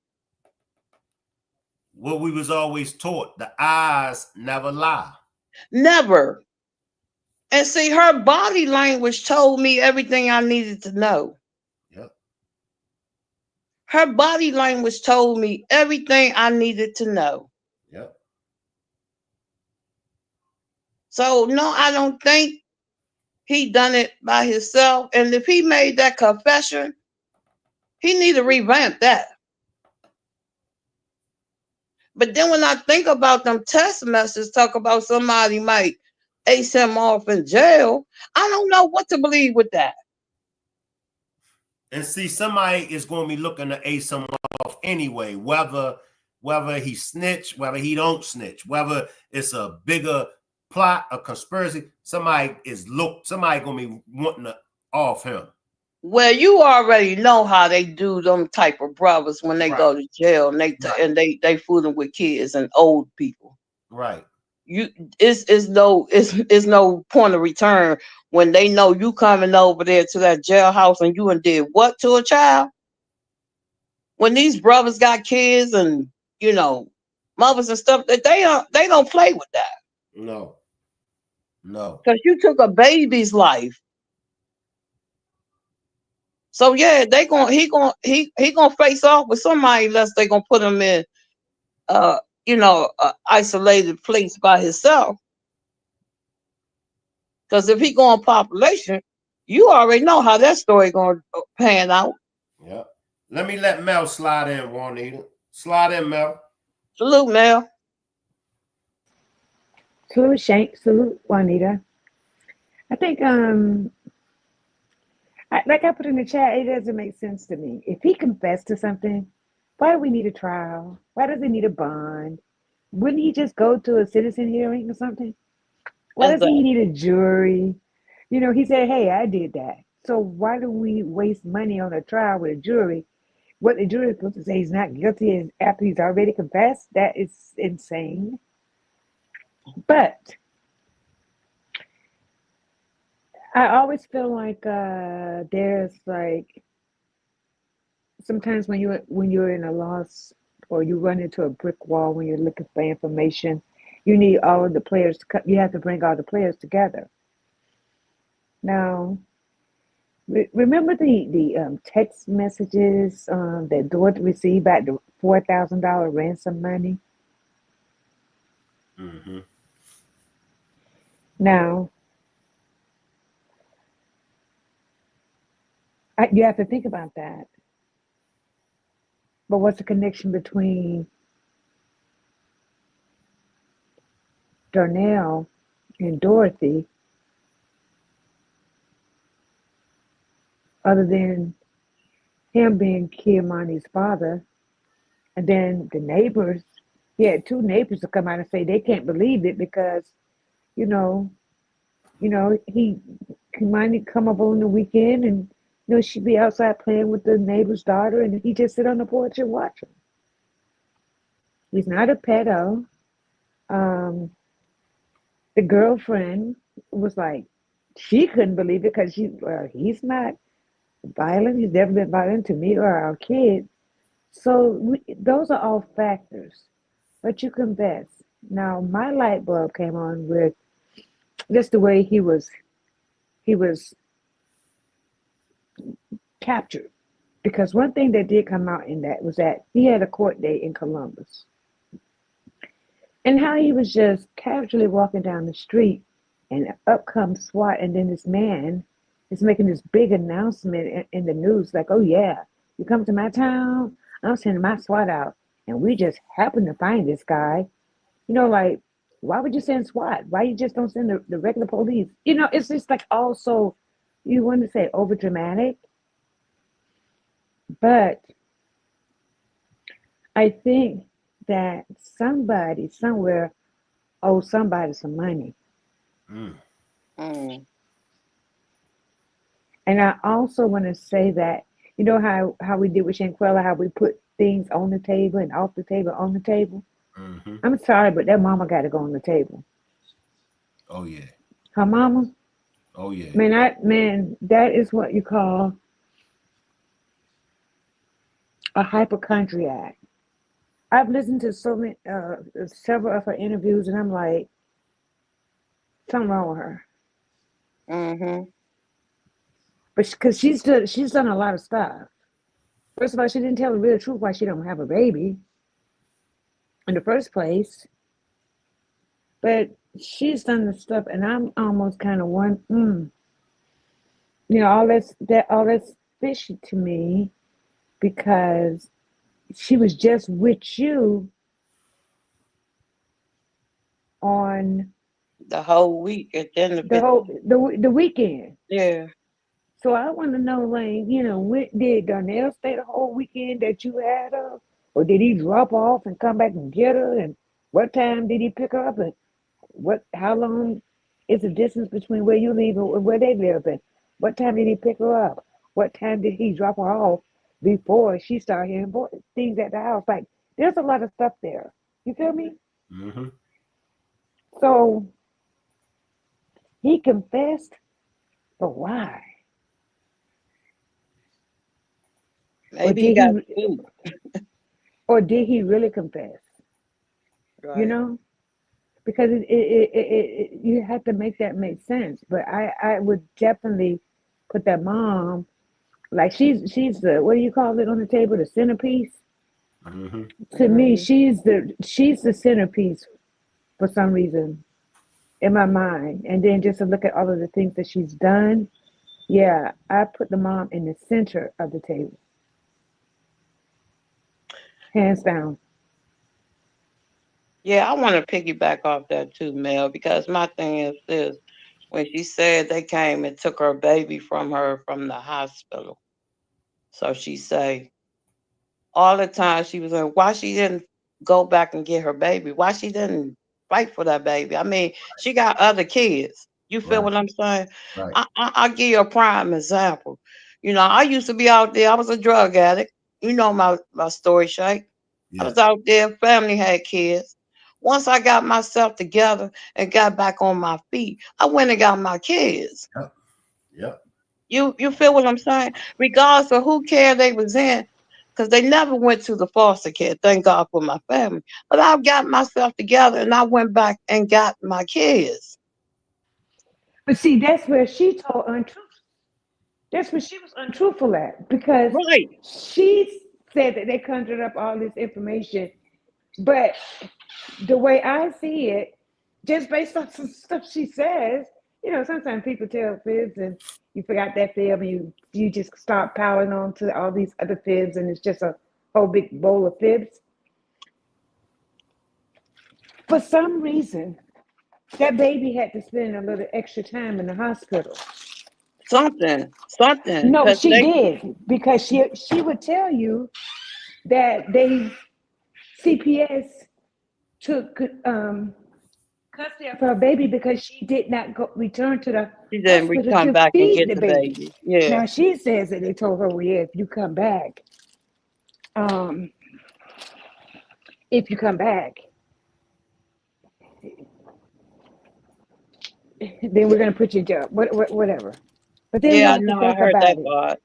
What we was always taught, the eyes never lie. Never. And see, her body language told me everything I needed to know. Yep. Her body language told me everything I needed to know. Yep. So no, I don't think he done it by himself. And if he made that confession, he need to revamp that. But then when I think about them text messages, talk about somebody might ace him off in jail, I don't know what to believe with that. And see, somebody is going to be looking to ace him off anyway, whether he snitch, whether he don't snitch, whether it's a bigger plot, a conspiracy. Somebody going to be wanting to off him. Well, you already know how they do them type of brothers when they go to jail and they fool them with kids and old people. Right. It's no point of return when they know you coming over there to that jailhouse and you did what to a child. When these brothers got kids and mothers and stuff, that they don't play with that. No. No. Because you took a baby's life. So yeah, he gonna face off with somebody unless they gonna put him in isolated place by himself. Because if he go on population, you already know how that story gonna pan out. Yeah. Let Mel slide in, Juanita. Slide in, Mel. Salute, Mel. Salute, Shank. Salute, Juanita. I think, like I put in the chat, it doesn't make sense to me. If he confessed to something, why do we need a trial? Why does he need a bond? Wouldn't he just go to a citizen hearing or something? Why does he need a jury? You know, he said, hey, I did that. So why do we waste money on a trial with a jury? What the jury is supposed to say he's not guilty after he's already confessed? That is insane. But I always feel like there's like sometimes when you're in a loss or you run into a brick wall when you're looking for information, you need all of the players to you have to bring all the players together. Now, remember the text messages that Dorothy received about the $4,000 ransom money? Mm-hmm. Now, you have to think about that. But what's the connection between Darnell and Dorothy other than him being Keimani's father? And then the neighbors, he had two neighbors to come out and say they can't believe it because, Keimani come up on the weekend and she'd be outside playing with the neighbor's daughter and he just sit on the porch and watch her. He's not a pedo. The girlfriend was like, she couldn't believe it because he's not violent. He's never been violent to me or our kids. So those are all factors. But you confess. Now my light bulb came on with just the way he was captured. Because one thing that did come out in that was that he had a court date in Columbus. And how he was just casually walking down the street and up comes SWAT, and then this man is making this big announcement in the news like, oh yeah, you come to my town, I'm sending my SWAT out. And we just happened to find this guy. Like, why would you send SWAT? Why you just don't send the regular police? It's just like also, you want to say over dramatic, but I think that somebody somewhere owes somebody some money. Mm. And I also want to say that, how we did with Shanquella, how we put things on the table and off the table, on the table. Mm-hmm. I'm sorry, but that mama got to go on the table. Oh yeah. Her mama. Oh yeah. Man, that is what you call a hypochondriac. I've listened to several of her interviews, and I'm like, something wrong with her. Mm-hmm. But because she's done a lot of stuff. First of all, she didn't tell the real truth why she don't have a baby in the first place. But she's done the stuff, and I'm almost kind of all that's fishy to me because she was just with you on the whole week and then the weekend. Yeah. So I want to know, like, did Darnell stay the whole weekend that you had her, or did he drop off and come back and get her? And what time did he pick her up? And how long is the distance between where you live and where they live? And what time did he pick her up? What time did he drop her off before she started hearing things at the house? Like, there's a lot of stuff there. You feel me? Mm-hmm. So he confessed, but why? Maybe he got food. Or did he really confess? you Right. know, because you have to make that make sense. But I would definitely put that mom, like she's the, what do you call it on the table, the centerpiece. Mm-hmm. To me, Hmm. she's the centerpiece for some reason in my mind. And then just to look at all of the things that she's done, yeah, I put the mom in the center of the table, hands down. Yeah, I want to piggyback off that too, Mel, because my thing is this: when she said they came and took her baby from her from the hospital, so she say all the time she was like, why she didn't go back and get her baby? Why she didn't fight for that baby? I mean, she got other kids. You feel Right. what I'm saying? Right. I give you a prime example. You know, I used to be out there. I was a drug addict. You know my story, Shay. I Yeah. was out there. Family had kids. Once I got myself together and got back on my feet, I went and got my kids. Yep. Yep. You feel what I'm saying? Regardless of who care they was in, because they never went to the foster care. Thank God for my family. But I got myself together and I went back and got my kids. But see, that's where she told untruth. That's where she was untruthful at, because Right. she said that they conjured up all this information. But the way I see it, just based on some stuff she says, sometimes people tell fibs and you forgot that fib and you just start piling on to all these other fibs and it's just a whole big bowl of fibs. For some reason, that baby had to spend a little extra time in the hospital. Something. No, Because she they, did, because she would tell you that they CPS took custody of her baby because she did not go return to the she didn't hospital come to back and feed get the the baby. baby. Yeah. Now she says that they told her, well, yeah, um, if you come back, then we're gonna put you in jail. Whatever. But they Yeah, I wanted to know I think heard that about it. part.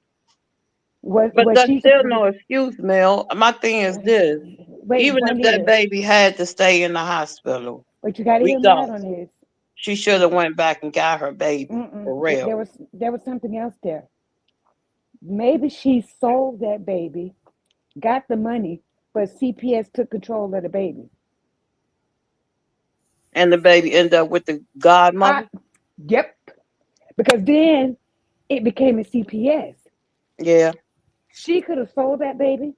What But what that's she still no excuse, Mel. My thing is this. wait, Even if that Juanita, baby had to stay in the hospital, but you gotta hear me out on regardless, this. she should have went back and got her baby Mm-mm. for real. There was something else there. Maybe she sold that baby, got the money, but CPS took control of the baby. And the baby ended up with the godmother. I, yep, because then it became a CPS. Yeah. She could have sold that baby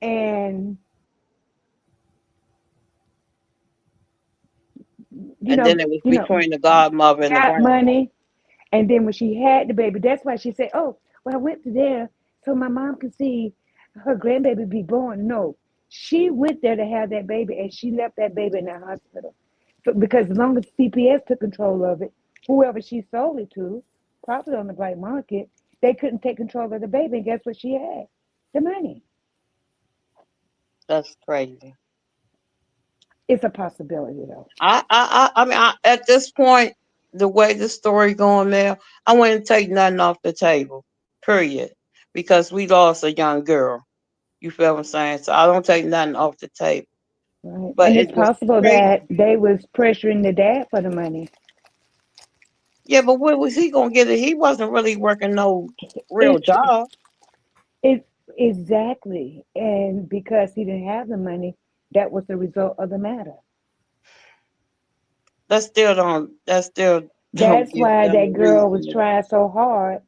and you And know, then it was you know, between the godmother and the got grandmother. money. And then when she had the baby, that's why she said, "Oh, well, I went to there so my mom could see her grandbaby be born." No, she went there to have that baby, and she left that baby in the hospital. So, because as long as CPS took control of it, whoever she sold it to, probably on the black market, they couldn't take control of the baby. And guess what she had? The money. That's crazy. It's a possibility, though. At this point, the way the story going now, I wouldn't take nothing off the table. Period. Because we lost a young girl. You feel what I'm saying? So I don't take nothing off the table. Right. But And it's it's just possible that crazy. they was pressuring the dad for the money. Yeah, but where was he gonna get it? He wasn't really working no real It job. it exactly. And because he didn't have the money, that was the result of the matter. That still don't That's give why them that a girl was reason. trying so hard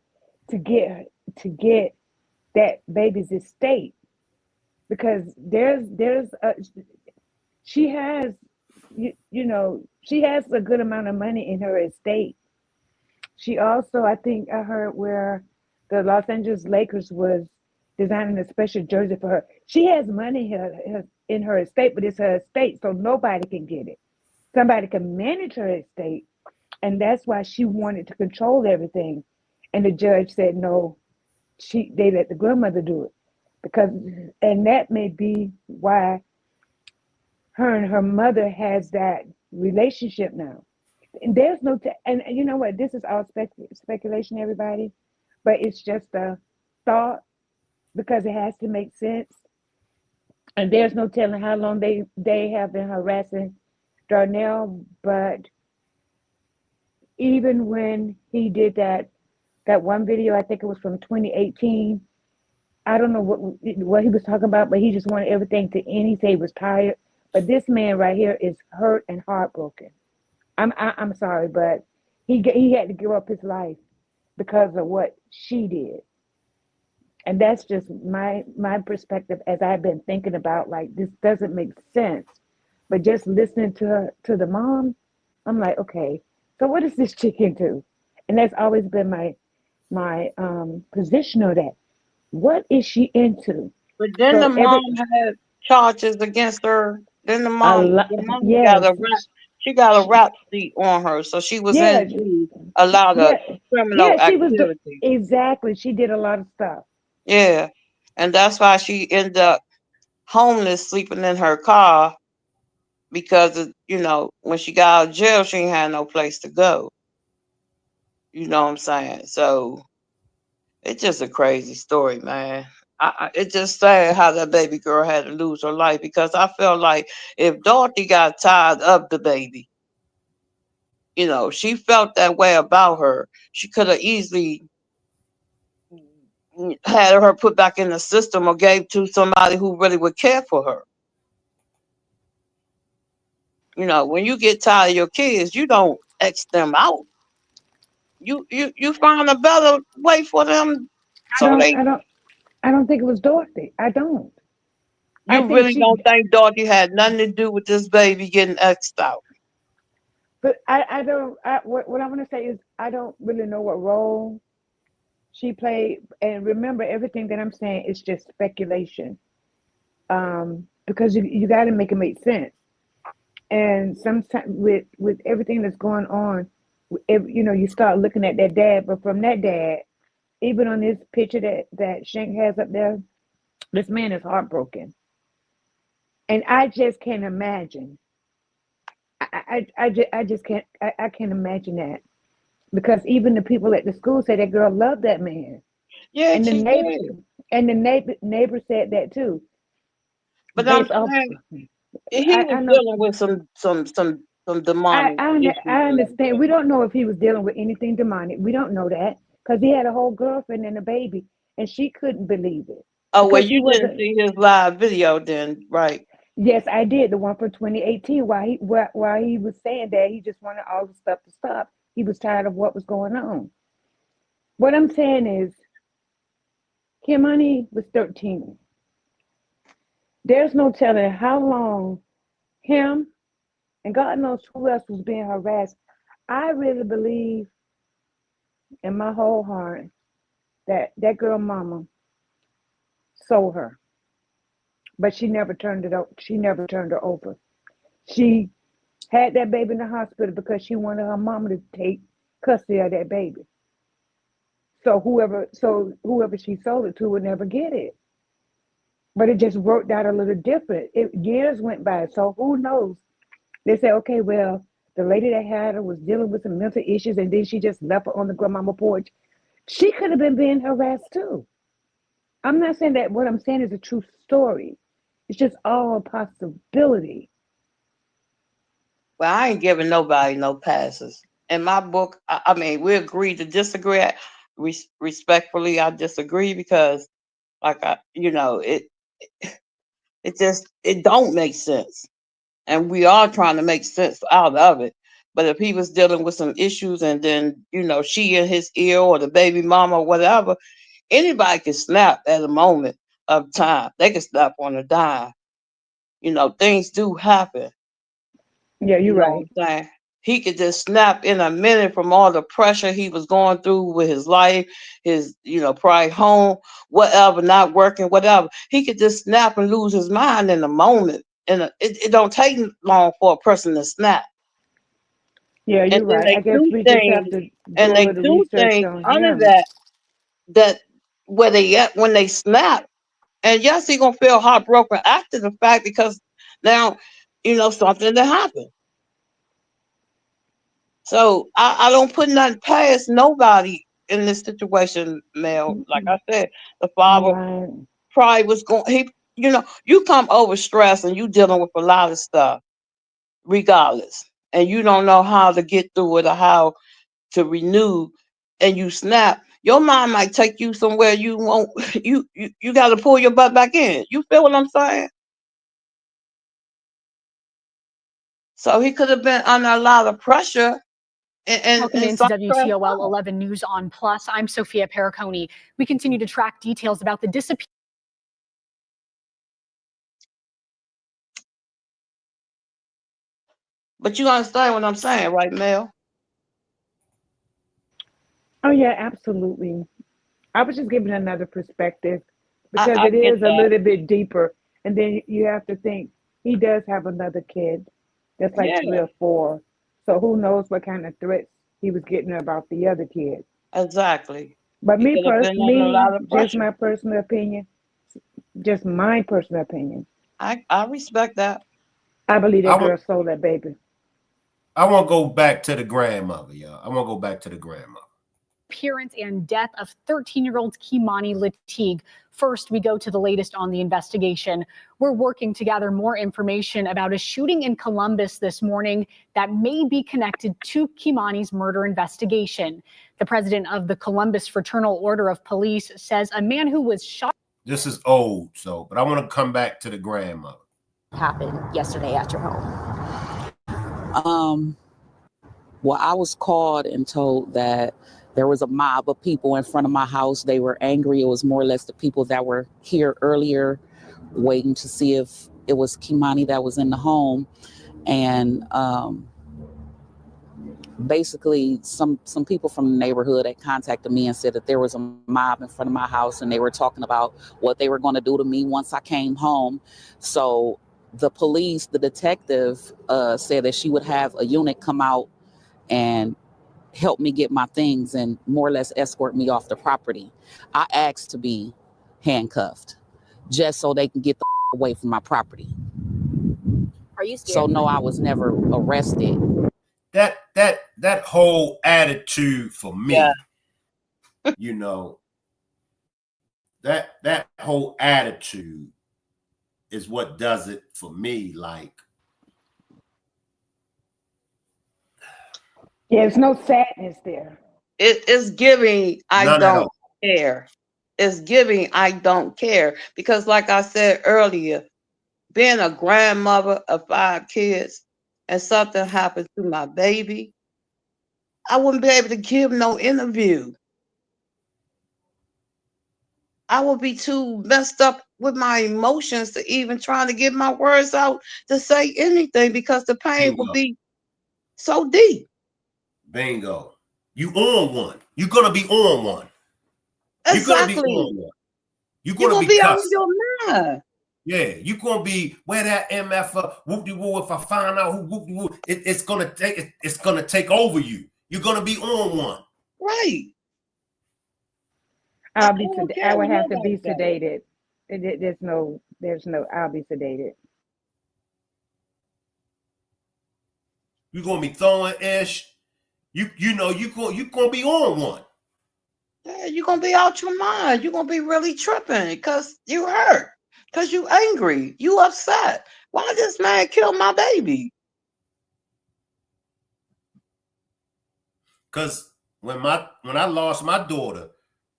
to get that baby's estate, because there's she has she has a good amount of money in her estate. She also, I think I heard where the Los Angeles Lakers was designing a special jersey for her. She has money in her estate, but it's her estate, so nobody can get it. Somebody can manage her estate, and that's why she wanted to control everything. And the judge said no. They let the grandmother do it, because, and that may be why her and her mother has that relationship now. And there's no, and you know what? This is all speculation, everybody, but it's just a thought, because it has to make sense. And there's no telling how long they have been harassing Darnell. But even when he did that one video, I think it was from 2018. I don't know what he was talking about, but he just wanted everything to end. He said he was tired. But this man right here is hurt and heartbroken. I'm sorry, but he had to give up his life because of what she did. And that's just my perspective as I've been thinking about, like, this doesn't make sense. But just listening to the mom, I'm like, okay, so what is this chick into? And that's always been my position on that. What is she into? But then the So mom had charges against her. Then the a mom, lot, the mom got yes, a rap. She got a rap sheet on her, so she was yeah, into a lot of yeah, criminal yeah. She was activity. exactly. She did a lot of stuff. Yeah, and that's why she ended up homeless, sleeping in her car because of, when she got out of jail, she ain't had no place to go. You know what I'm saying? So it's just a crazy story, man. It's just sad how that baby girl had to lose her life because I felt like if Dorothy got tired of the baby, she felt that way about her. She could have easily had her put back in the system or gave to somebody who really would care for her. When you get tired of your kids, you don't X them out. You find a better way for them I so don't, they I don't, I don't think it was Dorothy. I don't. I you think really she, don't think Dorothy had nothing to do with this baby getting X'd out. but I don't. What I want to say is I don't really know what role she played. And remember, everything that I'm saying is just speculation. Because you got to make it make sense. And sometimes with everything that's going on, you start looking at that dad. But from that dad, even on this picture that Shank has up there, this man is heartbroken, and I just can't imagine. I can't imagine that because even the people at the school say that girl loved that man, Yeah, and the she neighbor did. and the neighbor said that too. But I'm Based off, saying he was I know. dealing with some demonic I issues like understand. that. We don't know if he was dealing with anything demonic. We don't know that because he had a whole girlfriend and a baby, and she couldn't believe it Oh well, because he you didn't wasn't. see his live video then, right? Yes, I did the one from 2018. While he was saying that he just wanted all the stuff to stop. He was tired of what was going on. What I'm saying is, Kimani was 13. There's no telling how long him and God knows who else was being harassed. I really believe in my whole heart that that girl mama sold her, but she never turned it up. She never turned her over. She had that baby in the hospital because she wanted her mama to take custody of that baby. So whoever she sold it to would never get it. But it just worked out a little different. Years went by, so who knows? They say, okay, well, the lady that had her was dealing with some mental issues, and then she just left her on the grandmama porch. She could have been being harassed too. I'm not saying that what I'm saying is a true story. It's just all a possibility. Well, I ain't giving nobody no passes. In my book, I mean, we agree to disagree. Respectfully, I disagree because, like, it just it don't make sense, and we are trying to make sense out of it. But if he was dealing with some issues, and then she in his ear or the baby mama or whatever, anybody can snap at a moment of time. They can snap on a dime. Things do happen. Yeah, You you're know right. what I'm saying? He could just snap in a minute from all the pressure he was going through with his life, his, probably home, whatever, not working, whatever. He could just snap and lose his mind in a moment. And it don't take long for a person to snap. Yeah, And you're then right. they I guess do we just have things, to and do a they little do research things on under him. that where they at when they snap. And yes, he gonna feel heartbroken after the fact because now, something that happened. So I don't put nothing past nobody in this situation, Mel. Like I said, the father Right. probably was going. you know, you come over stress and you dealing with a lot of stuff, regardless, and you don't know how to get through it or how to renew, and you snap. Your mind might take you somewhere you won't. You got to pull your butt back in. You feel what I'm saying? So he could have been under a lot of pressure Welcome and into some stress WTOL out. 11 News on Plus. I'm Sophia Pericone. We continue to track details about the disappearance. But you understand what I'm saying, right, Mel? Oh yeah, absolutely. I was just giving another perspective because I it get is a that. little bit deeper. And then you have to think he does have another kid that's like Yeah, 3 or 4. So who knows what kind of threats he was getting about the other kid. exactly. But He could have been under a lot of just pressure. my personal opinion, just my personal opinion. I respect that. I believe I that want girl sold that baby. I want to go back to the grandmother, y'all. I want to go back to the grandmother. Appearance and death of 13-year-old Kimani Latigue. First, we go to the latest on the investigation. We're working to gather more information about a shooting in Columbus this morning that may be connected to Kimani's murder investigation. The president of the Columbus Fraternal Order of Police says a man who was shot. This is old, but I want to come back to the grandmother. Happened yesterday at your home? Well, I was called and told that there was a mob of people in front of my house. They were angry. It was more or less the people that were here earlier waiting to see if it was Keimani that was in the home. And basically some people from the neighborhood had contacted me and said that there was a mob in front of my house and they were talking about what they were going to do to me once I came home. So the police, the detective said that she would have a unit come out and help me get my things and more or less escort me off the property. I asked to be handcuffed just so they can get the away from my property. Are you scared? So no, I was never arrested. That whole attitude for me, Yeah. you know, that whole attitude is what does it for me. Like, Yeah, there's no sadness there. It's giving I none at don't all. care. It's giving I don't care. Because like I said earlier, being a grandmother of 5 kids and something happened to my baby, I wouldn't be able to give no interview. I would be too messed up with my emotions to even try to get my words out to say anything because the pain would Bingo. be so deep. Bingo. You on one. You're gonna be on one. You're gonna be Exactly. on one. You're You're gonna gonna be be out of cussing. your mind. Yeah, you're gonna be where that MF whoop de woo. If I find out who whoop de woo, it's gonna take over you. You're gonna be on one. Right. I I don't care would what have to nobody be says. sedated. There's no, I'll be sedated. You're gonna be throwing ish. You know you gonna be on one. Yeah, you're gonna be out your mind. You're gonna be really tripping because you hurt, because you angry, you upset. Why this man kill my baby? Cause when I lost my daughter,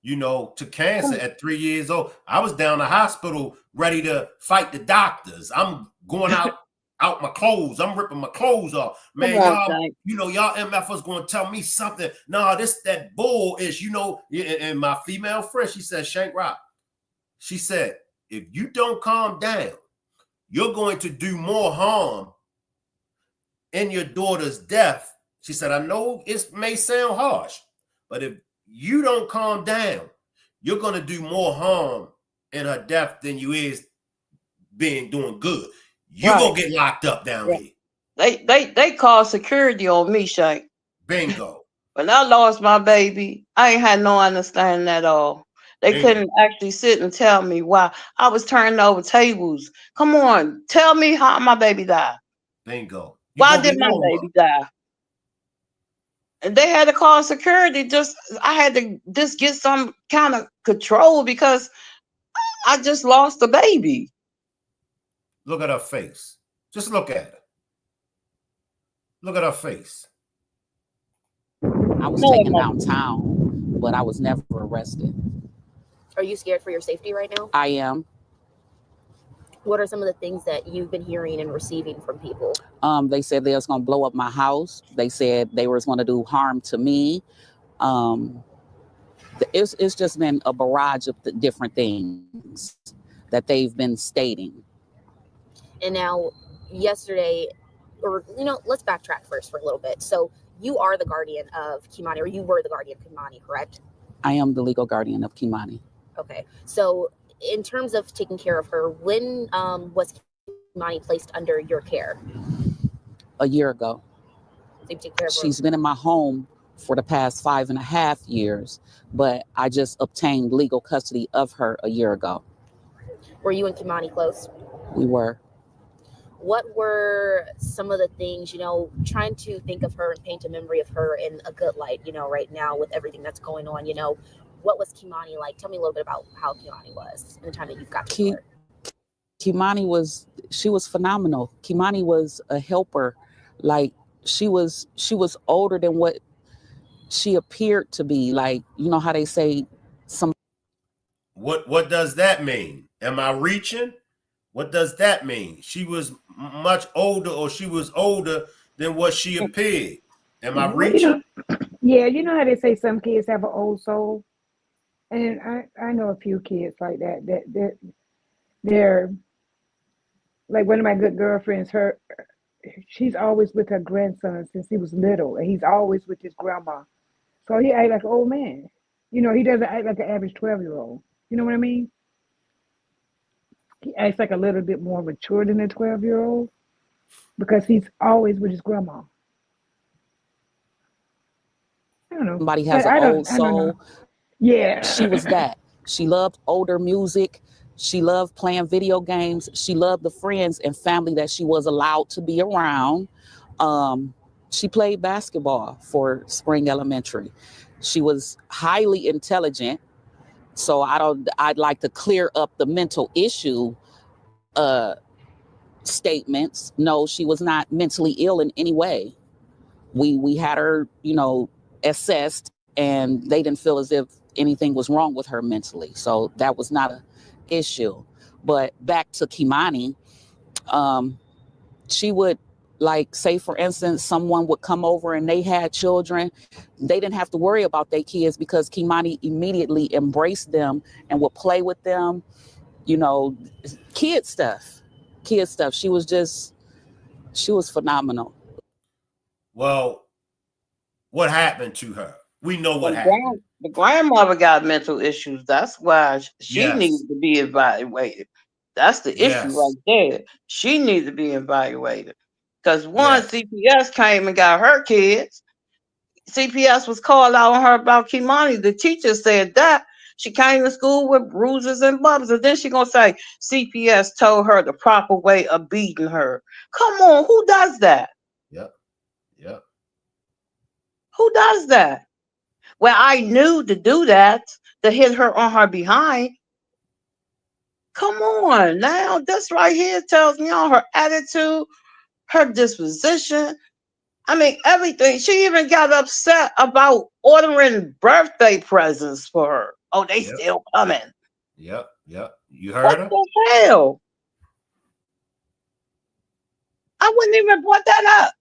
you know, to cancer at 3 years old, I was down the hospital ready to fight the doctors. I'm going out my clothes. I'm ripping my clothes off. Come Man, on, y'all, Shank. you know, y'all MFers gonna tell me something. Nah, that bull is, you know, and my female friend, she said, Shank Rock, she said, if you don't calm down, you're going to do more harm in your daughter's death. She said, I know it may sound harsh, but if you don't calm down, you're going to do more harm in her death than you is doing good. You're going to get locked up down here. They called security on me, Shank. Bingo. When I lost my baby, I ain't had no understanding at all. They Bingo. couldn't actually sit and tell me why I was turning over tables. Come on, tell me how my baby died. Bingo. Why did my baby die? And they had to call security. I had to just get some kind of control because I just lost the baby. Look at her face. Just look at her. Look at her face. I was taken downtown, but I was never arrested. Are you scared for your safety right now? I am. What are some of the things that you've been hearing and receiving from people? They said they was going to blow up my house. They said they was going to do harm to me. It's just been a barrage of the different things that they've been stating. And now, yesterday, or let's backtrack first for a little bit. So you are the guardian of Keimani, or you were the guardian of Keimani, correct? I am the legal guardian of Keimani. Okay. So in terms of taking care of her, when was Keimani placed under your care? A year ago. So you take care of her. She's been in my home for the past 5.5 years, but I just obtained legal custody of her a year ago. Were you and Keimani close? We were. What were some of the things, trying to think of her and paint a memory of her in a good light, right now with everything that's going on, what was Keimani like? Tell me a little bit about how Keimani was in the time that you've got to know her. Keimani was phenomenal. Keimani was a helper. Like she was older than what she appeared to be. Like, you know how they say some. What does that mean? Am I reaching? What does that mean? She was much older, or she was older than what she appeared. Am I reaching? Yeah, you know how they say some kids have an old soul? And I know a few kids like that they're like one of my good girlfriends, she's always with her grandson since he was little, and he's always with his grandma. So he acts like an old man. He doesn't act like an average 12-year-old. You know what I mean? He acts like a little bit more mature than a 12-year-old because he's always with his grandma. I don't know. Somebody has an old soul. Yeah. She was that. She loved older music. She loved playing video games. She loved the friends and family that she was allowed to be around. She played basketball for Spring Elementary. She was highly intelligent. So I'd like to clear up the mental issue statements. No, she was not mentally ill in any way. We had her, assessed, and they didn't feel as if anything was wrong with her mentally. So that was not an issue. But back to Keimani, she would, like, say, for instance, someone would come over and they had children. They didn't have to worry about their kids because Keimani immediately embraced them and would play with them, kid stuff. She was phenomenal. Well, what happened to her? We know what happened. The grandmother got mental issues. That's why she needs to be evaluated. That's the issue right there. She needs to be evaluated. Because CPS came and got her kids. CPS was called out on her about Keimani. The teacher said that. She came to school with bruises and bumps. And then she going to say CPS told her the proper way of beating her. Come on, who does that? Yep. Who does that? Well, I knew to do that, to hit her on her behind. Come on, now this right here tells me on her attitude, her disposition. I mean, everything. She even got upset about ordering birthday presents for her. Oh, they still coming. Yep. You heard her? What the hell? I wouldn't even brought that up.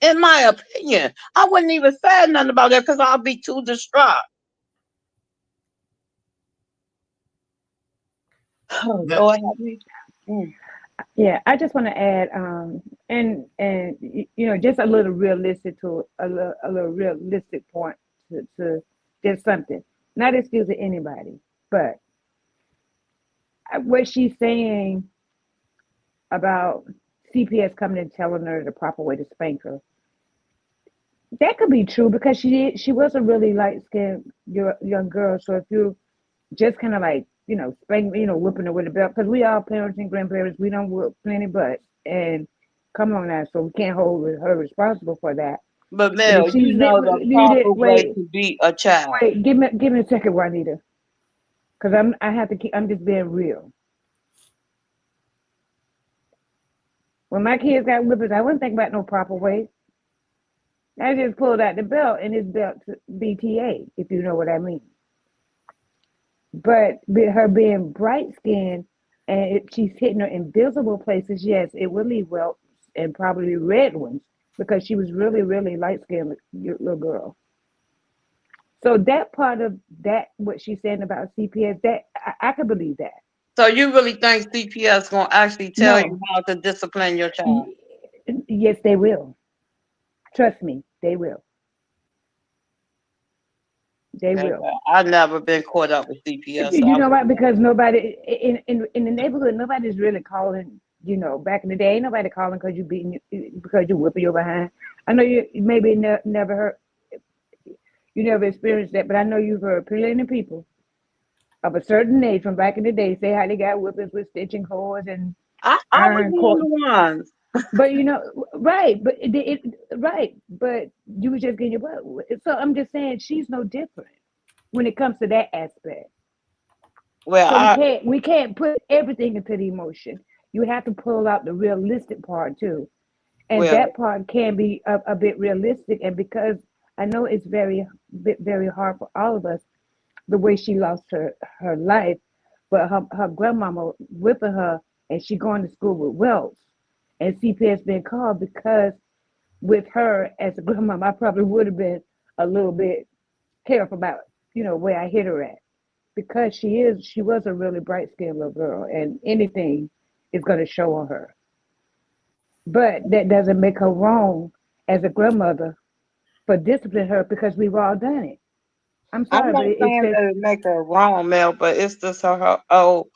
In my opinion, I wouldn't even say nothing about that because I'll be too distraught. Go ahead. Yeah, I just want to add, and just a little realistic to a little realistic point to just something. Not excusing anybody, but what she's saying about CPS coming and telling her the proper way to spank her. That could be true because she was a really light-skinned young girl. So if you just kind of like, spank, whipping her with a belt, because we all parents and grandparents, we don't whip plenty butts. And come on now, so we can't hold her responsible for that. But Mel, you know the proper way to beat a child. Wait, give me a second, Juanita, because I'm just being real. When my kids got whippers, I wasn't thinking about no proper way. I just pulled out the belt and it's belt to BTA, if you know what I mean. But her being bright skinned and she's hitting her invisible places, yes, it will leave welts and probably red ones because she was really, really light skinned little girl. So that part of that, what she's saying about CPS, that I could believe that. So you really think CPS gonna actually tell you No, how to discipline your child? yes, they will. Trust me, they will. They Okay, will. well, I've never been caught up with CPS, so You I know what? wouldn't Because know. nobody in the neighborhood, nobody's really calling. You know, back in the day, ain't nobody calling because you beating because you whipping your behind. I know you maybe never heard, you never experienced that, but I know you've heard plenty of people of a certain age from back in the day say how they got whippings with stitching cords and I was iron one cord. of the ones. But you know, right? But right? But you was just getting your butt. So I'm just saying she's no different when it comes to that aspect. Well, So we can't put everything into the emotion. You have to pull out the realistic part too, and well, that part can be a bit realistic. And because I know it's very hard for all of us the way she lost her life, but her grandmama whipping her and she going to school with welts, and CPS being called because with her as a grandmama, I probably would have been a little bit careful about where I hit her at because she was a really bright skinned little girl and anything is going to show on her. But that doesn't make her wrong as a grandmother for disciplining her because we've all done it. I'm I'm sorry, but not it's saying just that it make her wrong, Mel, but it's just her whole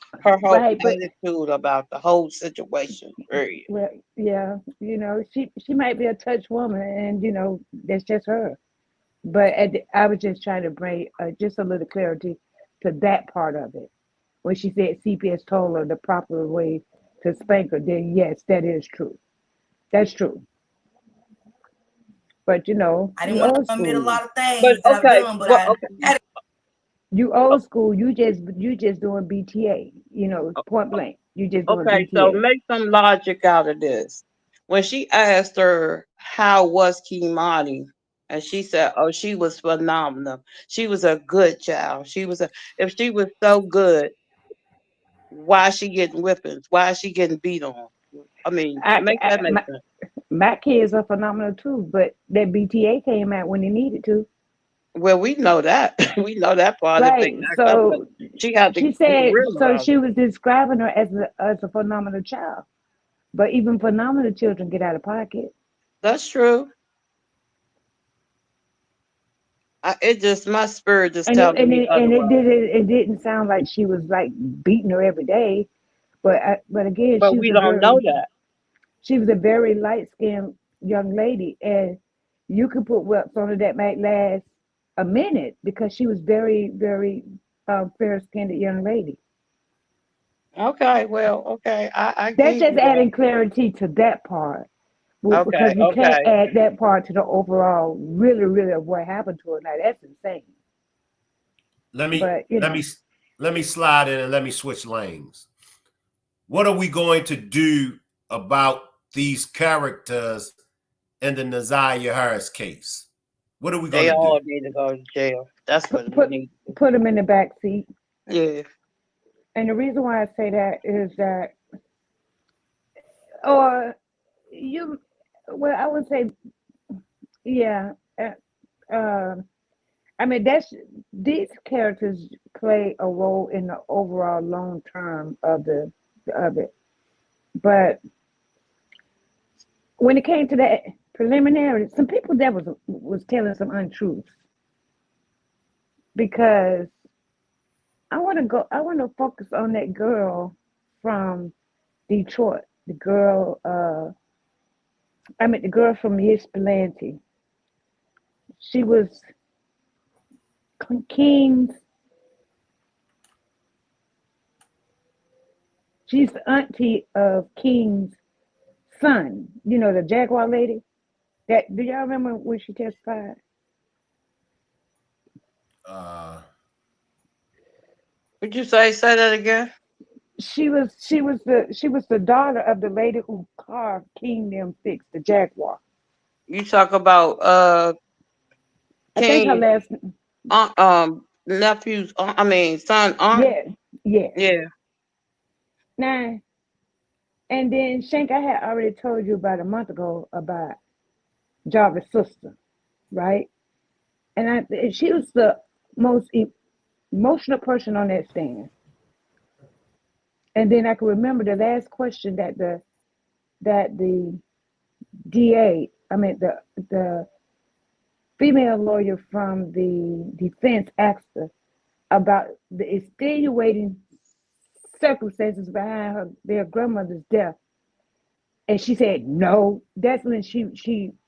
right. But attitude about the whole situation. Period. well, yeah, she might be a touch woman, and that's just her. But I was just trying to bring just a little clarity to that part of it. When she said CPS told her the proper way to spank her, then yes, that is true. That's true. But I didn't you want old to admit a school. lot of things But that I've okay, done, but well, I had You old school. You just doing BTA. Point blank. You just doing okay, so BTA. make some logic out of this. When she asked her how was Kimani, and she said, "Oh, she was phenomenal. She was a good child. If she was so good, why is she getting whippings? Why is she getting beat on? I mean, I, make I that make sense." my kids are phenomenal too, but that BTA came out when they needed to. Well, we know that. We know that part if they Right. act up, but So she had to she be said. real So about she it. was describing her as a phenomenal child. But even phenomenal children get out of pocket. That's true. It just my spirit just And it, telling and me it, and it otherwise. didn't sound like she was like beating her every day. But again, But we don't know that. she was a very light skinned young lady, and you could put whelps on her that might last a minute because she was very very fair skinned young lady. Okay, well, okay, I That's give just you that. adding clarity to that part. Because Okay, you can't okay. add that part to the overall really really of what happened to her. Now that's insane. Let me But let me let me slide in and let me switch lanes. What are we going to do about these characters in the Naziah Harris case? What are we going They to do? all need to go to jail. That's what put we put need to put them in the back seat. do. Yeah. And the reason why I say that is that, or you, well, I would say, yeah. Uh, I mean, these characters play a role in the overall long term of it. But when it came to that preliminary, some people that was telling some untruths because I want to focus on that girl from Detroit, the girl from Ypsilanti. She was King's. She's the auntie of King's son. The Jaguar lady. That do y'all remember when she testified? Uh, Would you say that again? she was the daughter of the lady who car King them fixed the Jaguar. You talk about I think her King last nephew's I mean son aunt. yeah, yeah. Yeah. Now and then Shank, I had already told you about a month ago about Jarvis' sister, right? And she was the most emotional person on that stand. And then I can remember the last question that the DA, I mean the female lawyer from the defense asked her about the extenuating circumstances behind their grandmother's death, and she said no. That's when she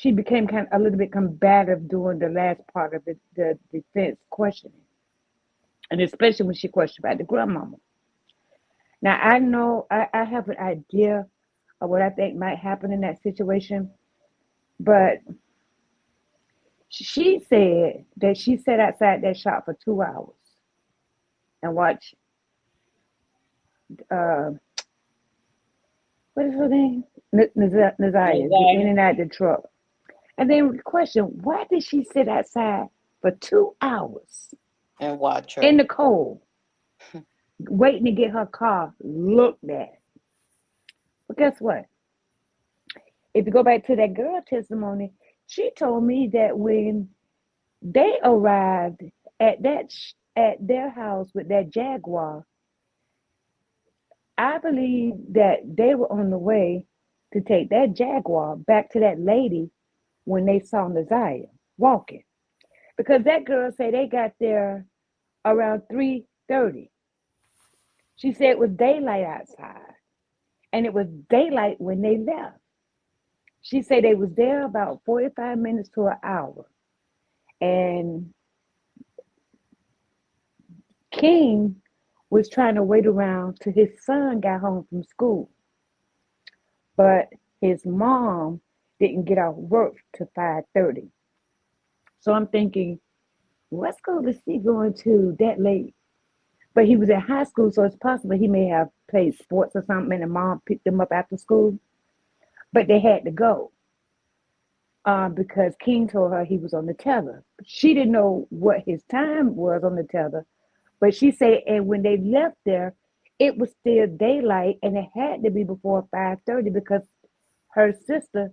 became kind of a little bit combative during the last part of the defense questioning, and especially when she questioned about the grandmama. Now I know I have an idea of what I think might happen in that situation, but she said that she sat outside that shop for 2 hours and watched uh, what is her name? Naziah get in Naziah. and out the truck. And then question, why did she sit outside for 2 hours And watch her. in the cold, waiting to get her car looked at? But guess what? If you go back to that girl testimony, she told me that when they arrived at at their house with that Jaguar, I believe that they were on the way to take that Jaguar back to that lady when they saw Naziah walking. Because that girl said they got there around 3:30. She said it was daylight outside, and it was daylight when they left. She said they was there about 45 minutes to an hour. And King was trying to wait around till his son got home from school. But his mom didn't get off work till 5:30. So I'm thinking, what's going to see going to that late? But he was in high school, so it's possible he may have played sports or something, and the mom picked him up after school. But they had to go because King told her he was on the tether. She didn't know what his time was on the tether, but she said, and when they left there, it was still daylight, and it had to be before 5:30 because her sister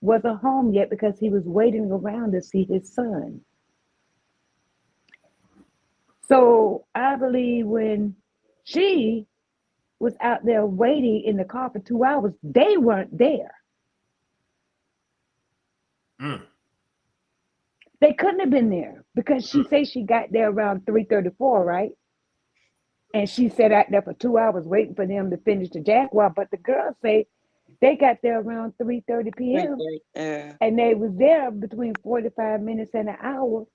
wasn't home yet because he was waiting around to see his son. So I believe when she was out there waiting in the car for 2 hours, they weren't there. They couldn't have been there because she said she got there around 3:34, right? And she sat out there for 2 hours waiting for them to finish the Jaguar. But the girls say they got there around 3:30 p.m. Yeah. and they was there between 45 minutes and an hour.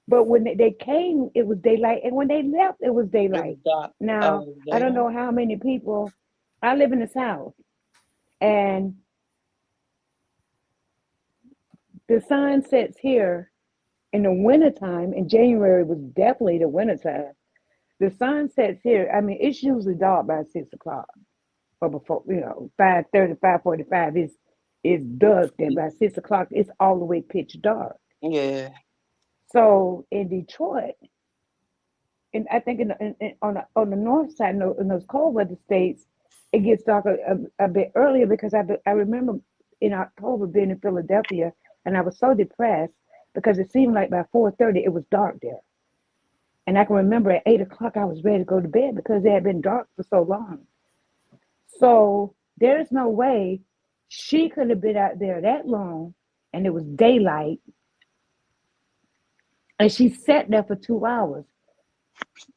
But when they came, it was daylight, and when they left, it was daylight. Now, I don't know how many people. I live in the South, and the sun sets here in the wintertime. In January was definitely the wintertime. The sun sets here. I mean, it's usually dark by 6 o'clock, or before 5:30, 5:45. It's dusk, and by 6 o'clock, it's all the way pitch dark. Yeah. So in Detroit, and I think on the north side, in those cold weather states, it gets dark a bit earlier because I remember in October being in Philadelphia, and I was so depressed because it seemed like by 4:30 it was dark there. And I can remember at 8 o'clock I was ready to go to bed because it had been dark for so long. So there's no way she could have been out there that long and it was daylight. And she sat there for 2 hours.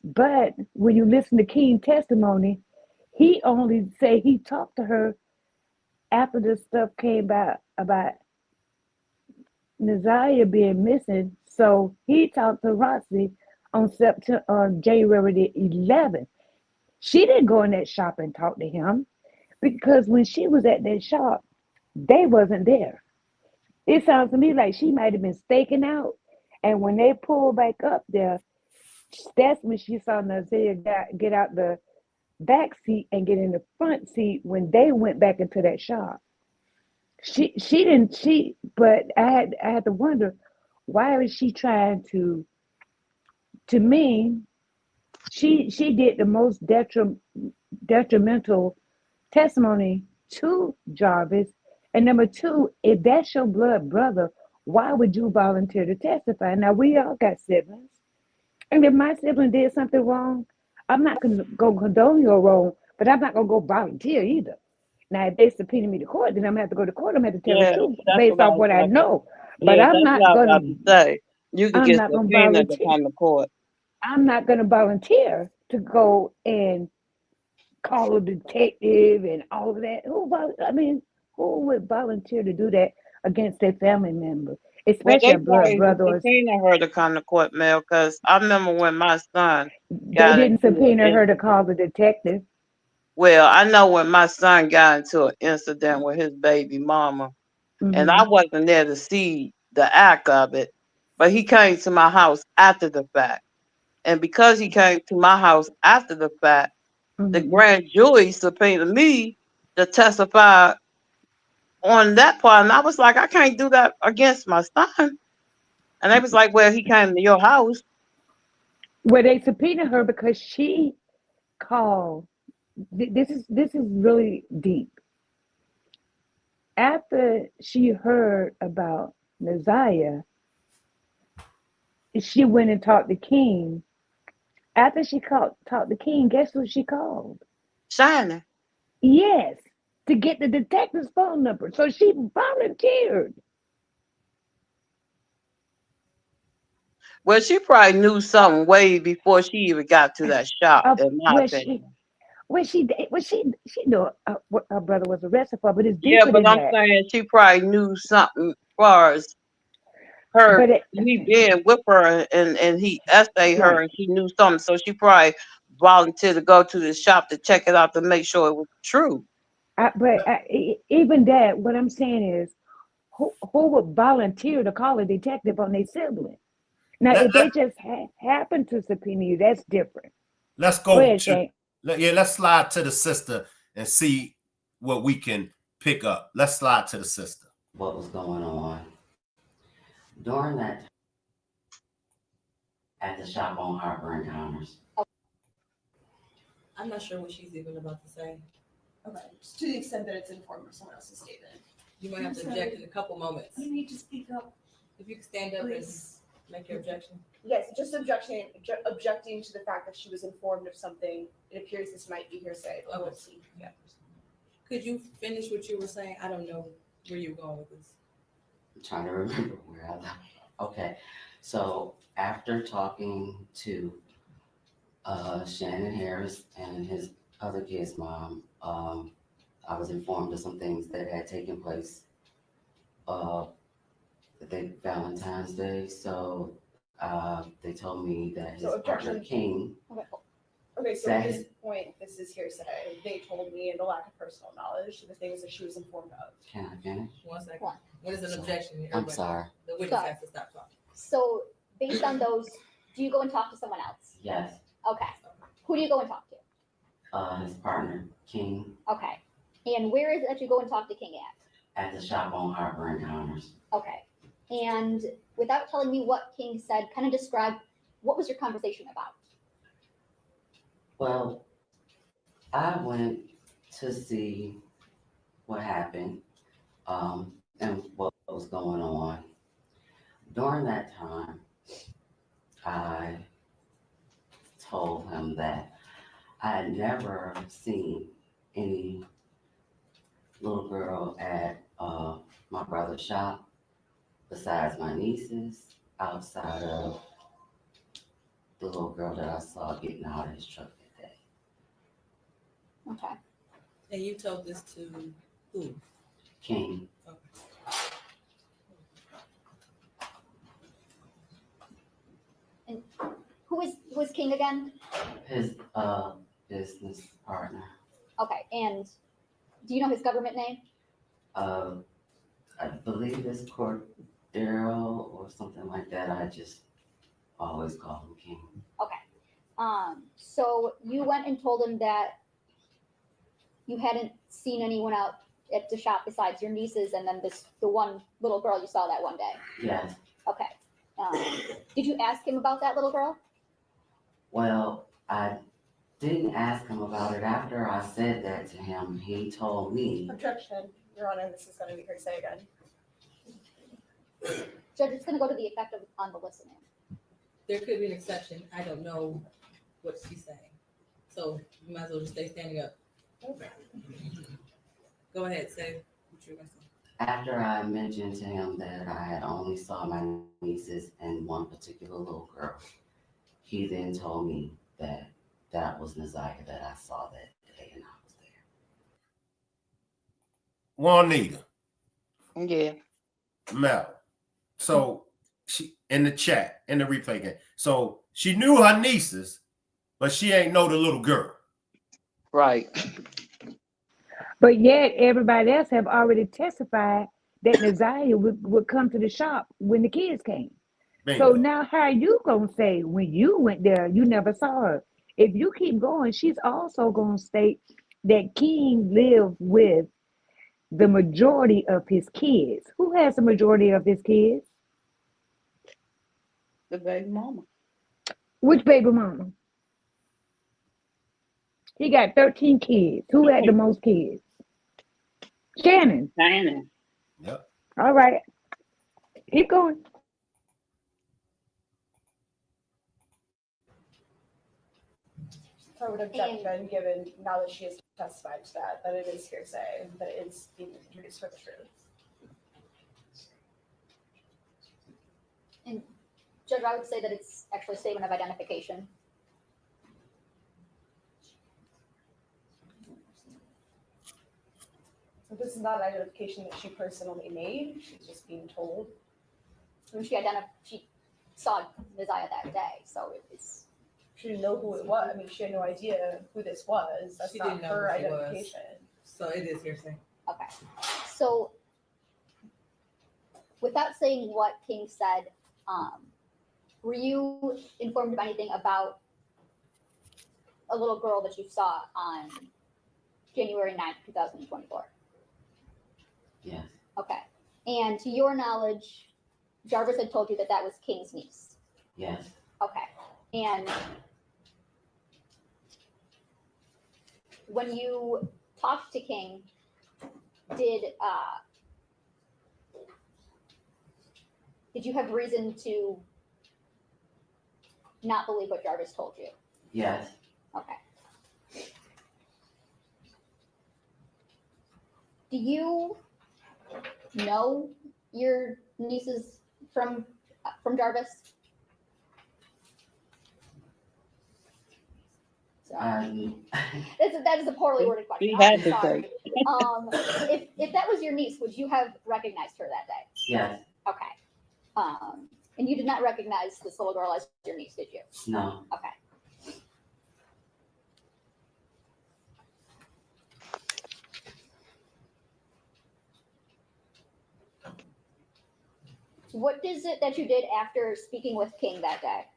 But when you listen to King's testimony, he only say he talked to her after the stuff came about Naziah being missing. So he talked to Roxy on January the 11th. She didn't go in that shop and talk to him because when she was at that shop, they wasn't there. It sounds to me like she might have been staking out. And when they pulled back up there, that's when she saw Naziah get out the back seat and get in the front seat when they went back into that shop. She didn't but I had to wonder, why was she trying to me, she did the most detrimental testimony to Jarvis. And number two, if that's your blood brother, why would you volunteer to testify? Now we all got siblings. And if my sibling did something wrong, I'm not gonna go condone your wrong, but I'm not gonna go volunteer either. Now, if they subpoena me to court, then I'm gonna have to go to court. I'm gonna have to tell the Yeah, truth that's based what I off was what I about to. know. But Yeah, that's what I was about to say. You can I'm get not gonna subpoenaed to volunteer. come to court. I'm not gonna volunteer to go and call a detective and all of that. Who would volunteer to do that against their family member, Well, especially they a blood tried to brother? subpoena her to come to court, Mel, because I remember when my son They got didn't into subpoena an her to call the detective. well, I know when my son got into an incident with his baby mama, and I Mm-hmm. wasn't there to see the act of it, but he came to my house after the fact. And because he came to my house after the fact, the Mm-hmm. grand jury subpoenaed me to testify on that part. And I was like, I can't do that against my son. And they was like, well, he came to your house. Well, they subpoenaed her because she called. This is really deep. After she heard about Naziah, she went and talked to King. After she talked to King, guess who she called? Shining. Yes, to get the detective's phone number. So she volunteered. Well, she probably knew something way before she even got to that shop, Of in my where opinion. she knew what her brother was arrested for, but it's Yeah, deeper but than I'm that. saying she probably knew something as far as her But it, he being with her and he essayed her right. and she knew something. So she probably volunteered to go to the shop to check it out to make sure it was true. Even that, what I'm saying is, who would volunteer to call a detective on their sibling? Now, Let, if they let, just happen to subpoena you, that's different. let's Go go ahead, to Shane. let's slide to the sister and see what we can pick up. Let's slide to the sister. What was going on during that time at the shop on Harbor Encounters? I'm not sure what she's even about to say. Okay, just to the extent that it's informed of someone else's statement. You might have to object in a couple moments. You need to speak up. If you could stand up and make your objection. Yes, just objecting to the fact that she was informed of something. It appears this might be hearsay. But we'll see. Yeah. Could you finish what you were saying? I don't know where you were going with this. I'm trying to remember where I left. Okay, so after talking to Shannon Harris and his other kid's mom, I was informed of some things that had taken place Valentine's Day. So they told me that his partner King. Okay, so at this point, this is hearsay. They told me, and the lack of personal knowledge, the things that she was informed of. Can I finish? 1 second. What is an objection? I'm Everybody- sorry. The witness has to stop talking. So based on those, do you go and talk to someone else? Yes. Okay. Who do you go and talk to? His partner King Okay. And where is it that you go and talk to King at? at the shop on Harbor Encounters. Okay. And without telling me what King said, kind of describe what was your conversation about? Well, I went to see what happened and what was going on. During that time, I told him that I had never seen any little girl at my brother's shop besides my nieces, outside of the little girl that I saw getting out of his truck that day. Okay. And you told this to who? King. Okay. And who is King again? His business partner. Okay. And do you know his government name? I believe it's Cordero or something like that. I just always call him King. Okay. So you went and told him that you hadn't seen anyone out at the shop besides your nieces and then the one little girl you saw that one day? Yes. Okay. Did you ask him about that little girl? Well, I didn't ask him about it. After I said that to him, he told me. Objection, Your Honor, this is going to be hearsay again. Judge, it's going to go to the effect of on the listening. There could be an exception. I don't know what she's saying. So you might as well just stay standing up. Go ahead, say what you're going to say. After I mentioned to him that I had only saw my nieces and one particular little girl, he then told me that that was Naziah that I saw that day and I was there. Juanita. Yeah. Mel. So she in the chat, in the replay game. So she knew her nieces, but she ain't know the little girl. Right. But yet everybody else have already testified that Naziah would come to the shop when the kids came. Bingo. So now how are you gonna say when you went there you never saw her? If you keep going, she's also gonna state that King lived with the majority of his kids. Who has the majority of his kids? The baby mama. Which baby mama? He got 13 kids. Who had the most kids? Shannon. Shannon. Yep. All right. Keep going. So I would object then, given now that she has testified to that it is hearsay, that it is being introduced for the truth. And Judge, I would say that it's actually a statement of identification. So this is not an identification that she personally made, she's just being told. I mean, she saw Naziah that day, so it's. She didn't know who it was. I mean, she had no idea who this was. That's She not didn't know her who it was. identification. So it is hearsay. Okay. So without saying what King said, were you informed of anything about a little girl that you saw on January 9th, 2024? Yes. Okay. And to your knowledge, Jarvis had told you that that was King's niece. Yes. Okay. And when you talked to King, did you have reason to not believe what Jarvis told you? Yes. Okay. Do you know your nieces from Jarvis? Sorry. That is a poorly worded question. I'm sorry. If that was your niece, would you have recognized her that day? Yes. Okay. And you did not recognize this little girl as your niece, did you? No. Okay. What is it that you did after speaking with King that day?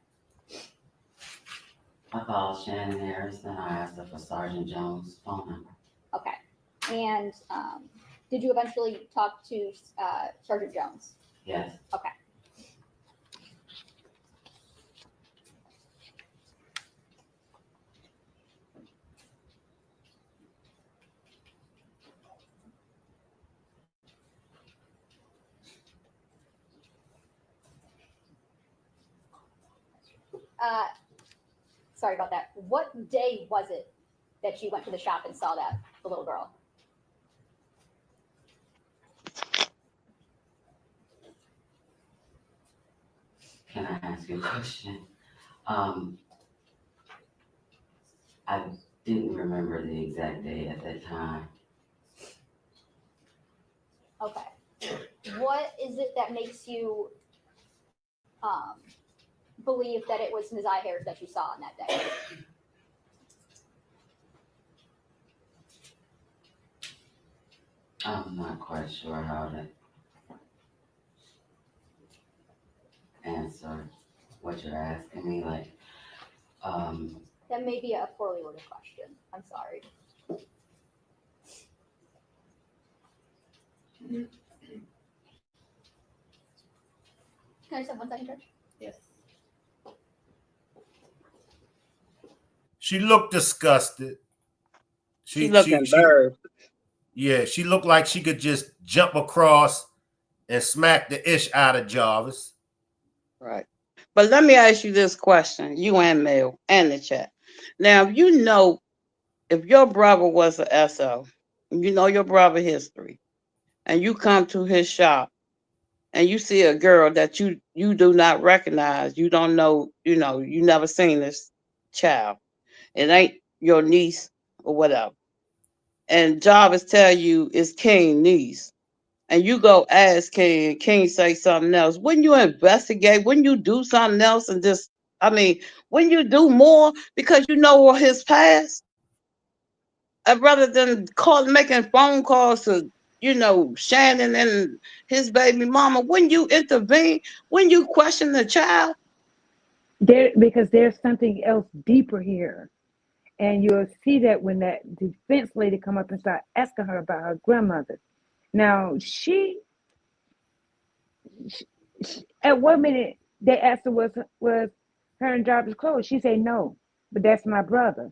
I called Shannon Harris and I asked her for Sergeant Jones' phone number. Okay. And did you eventually talk to Sergeant Jones? Yes. Okay. Sorry about that. What day was it that you went to the shop and saw the little girl? Can I ask you a question? I didn't remember the exact day at that time. Okay. What is it that makes you believe that it was Naziah Harris that you saw on that day? I'm not quite sure how to answer what you're asking me. Like, That may be a poorly worded question. I'm sorry. Can I just have 1 second, Judge? Yes. She looked disgusted. She looked embarrassed. Yeah, she looked like she could just jump across and smack the ish out of Jarvis. Right. But let me ask you this question, you and Mel and the chat. Now, if your brother was an SO, and you know your brother history, and you come to his shop and you see a girl that you do not recognize, you don't know, you never seen this child. It ain't your niece or whatever. And Jarvis tell you it's King's niece. And you go ask King, and King say something else. Wouldn't you investigate? Wouldn't you do something else and just, wouldn't you do more because you know his past? Rather than making phone calls to, Shannon and his baby mama, wouldn't you intervene? Wouldn't you question the child? Because there's something else deeper here. And you'll see that when that defense lady come up and start asking her about her grandmother. Now, she at 1 minute, they asked her was her and Jarvis close. She said no, but that's my brother.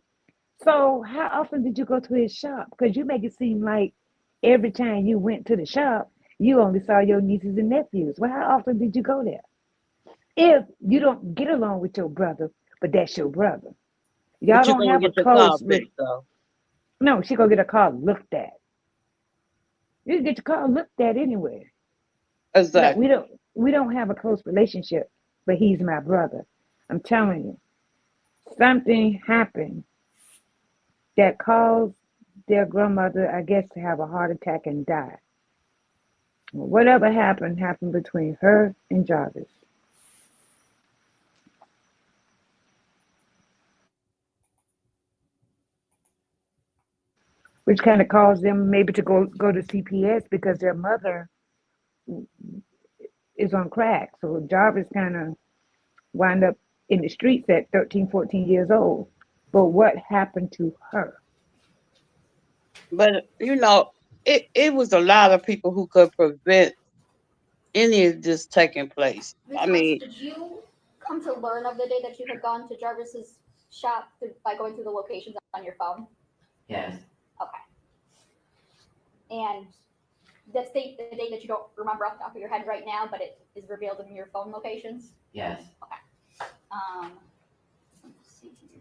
So how often did you go to his shop? Because you make it seem like every time you went to the shop, you only saw your nieces and nephews. Well, how often did you go there? If you don't get along with your brother, but that's your brother. Y'all don't have a close. No, she gonna get a car looked at. You can get your car looked at anywhere. Exactly. Like we don't have a close relationship, but he's my brother. I'm telling you, something happened that caused their grandmother, I guess, to have a heart attack and die. Whatever happened between her and Jarvis. Which kind of caused them maybe to go to CPS because their mother is on crack. So Jarvis kind of wound up in the streets at 13, 14 years old. But what happened to her? But, it was a lot of people who could prevent any of this taking place. Did you come to learn of the day that you had gone to Jarvis's shop by going through the locations on your phone? Yes. Okay. And that's the day that you don't remember off the top of your head right now, but it is revealed in your phone locations? Yes. Okay. Let's see here.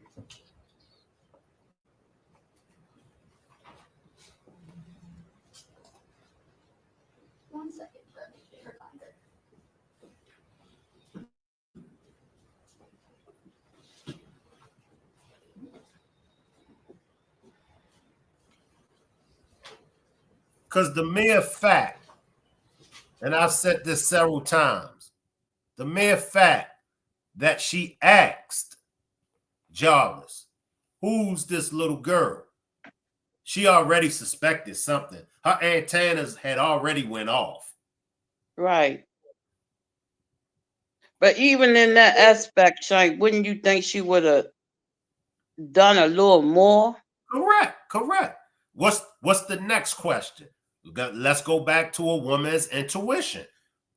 One second. Because the mere fact, and I've said this several times, the mere fact that she asked Jarvis, who's this little girl? She already suspected something. Her antennas had already went off. Right. But even in that aspect, Shank, wouldn't you think she would have done a little more? Correct. What's the next question? Let's go back to a woman's intuition.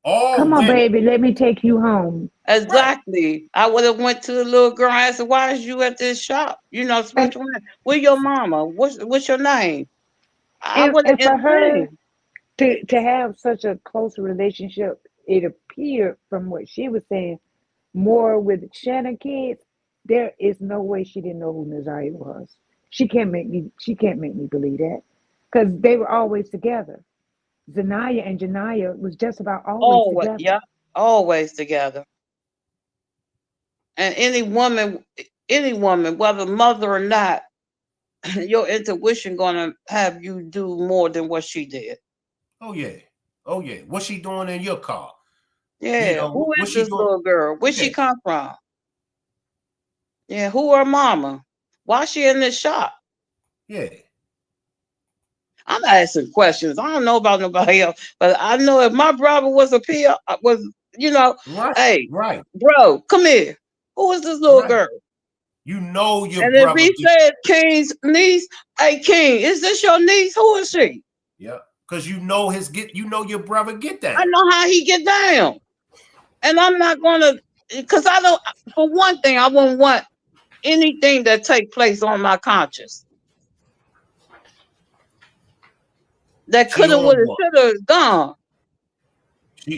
Come on, baby, let me take you home. Exactly. I would have went to the little girl and said, "Why is you at this shop? Special. Where your mama? What's your name?" I would have And for her intervened. to have such a close relationship, it appeared from what she was saying, more with Shannon kids, there is no way she didn't know who Naziah was. She can't make me believe that. Because they were always together. Zanaya and Janaya was just about always together. Yeah, always together. And any woman, whether mother or not, your intuition gonna have you do more than what she did. Oh yeah. What's she doing in your car? Yeah. Who is this little girl? Where she come from? Yeah. Who her mama? Why she in this shop? Yeah. I'm asking questions. I don't know about nobody else, but I know if my brother was a peer, hey, bro, come here. Who is this little girl? You know your and brother. And if he said King's niece, hey, King, is this your niece? Who is she? Yep. Because you know your brother get that. I know how he get down. And I'm not gonna, because I don't, for one thing, I wouldn't want anything that take place on my conscience. That coulda, woulda, shoulda gone.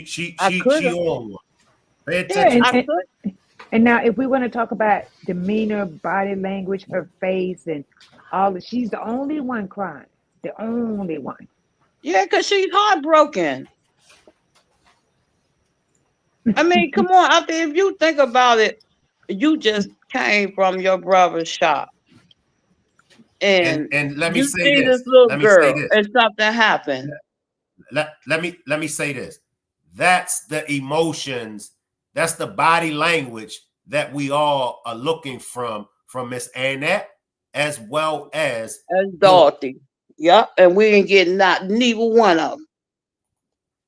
She coulda. on one. Pay Yeah, attention. and now if we want to talk about demeanor, body language, her face, and all that, she's the only one crying. The only one. Yeah, because she's heartbroken. I mean, come on, out there, if you think about it, you just came from your brother's shop. And let me you say see this. this little Let me say girl this. and something happened. Let me say this. That's the emotions. That's the body language that we all are looking from Miss Annette as well as Dorothy. Yep, and we ain't getting neither one of them.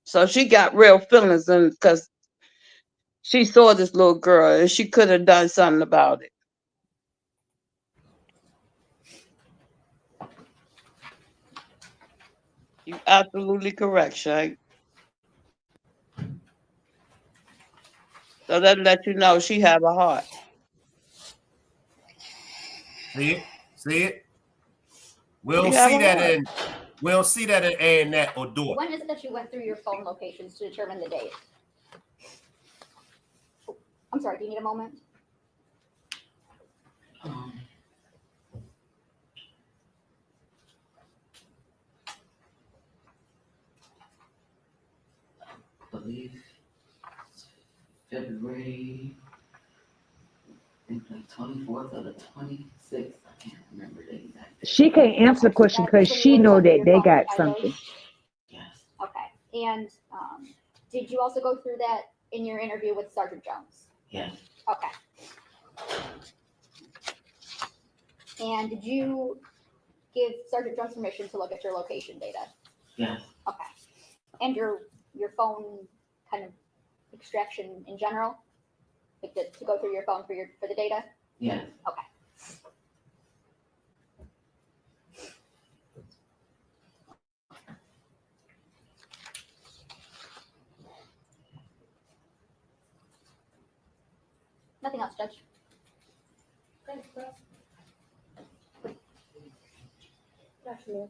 So she got real feelings, and because she saw this little girl and she could have done something about it. You absolutely correct, Shay. So that let you know she have a heart. See it. We don't see that in Annette or Dorothy. When is it that you went through your phone locations to determine the date? Oh, I'm sorry, do you need a moment? I believe February, I think the 24th or the 26th. I can't remember the exact date. She can't answer the question because she know that they got something. Yes. Okay, and did you also go through that in your interview with Sergeant Jones? Yes. Okay. And did you give Sergeant Jones permission to look at your location data? Yes. Okay. And your phone kind of extraction in general? Like to go through your phone for the data? Yes. Okay. Nothing else, Judge. Thanks, Chris. Good afternoon.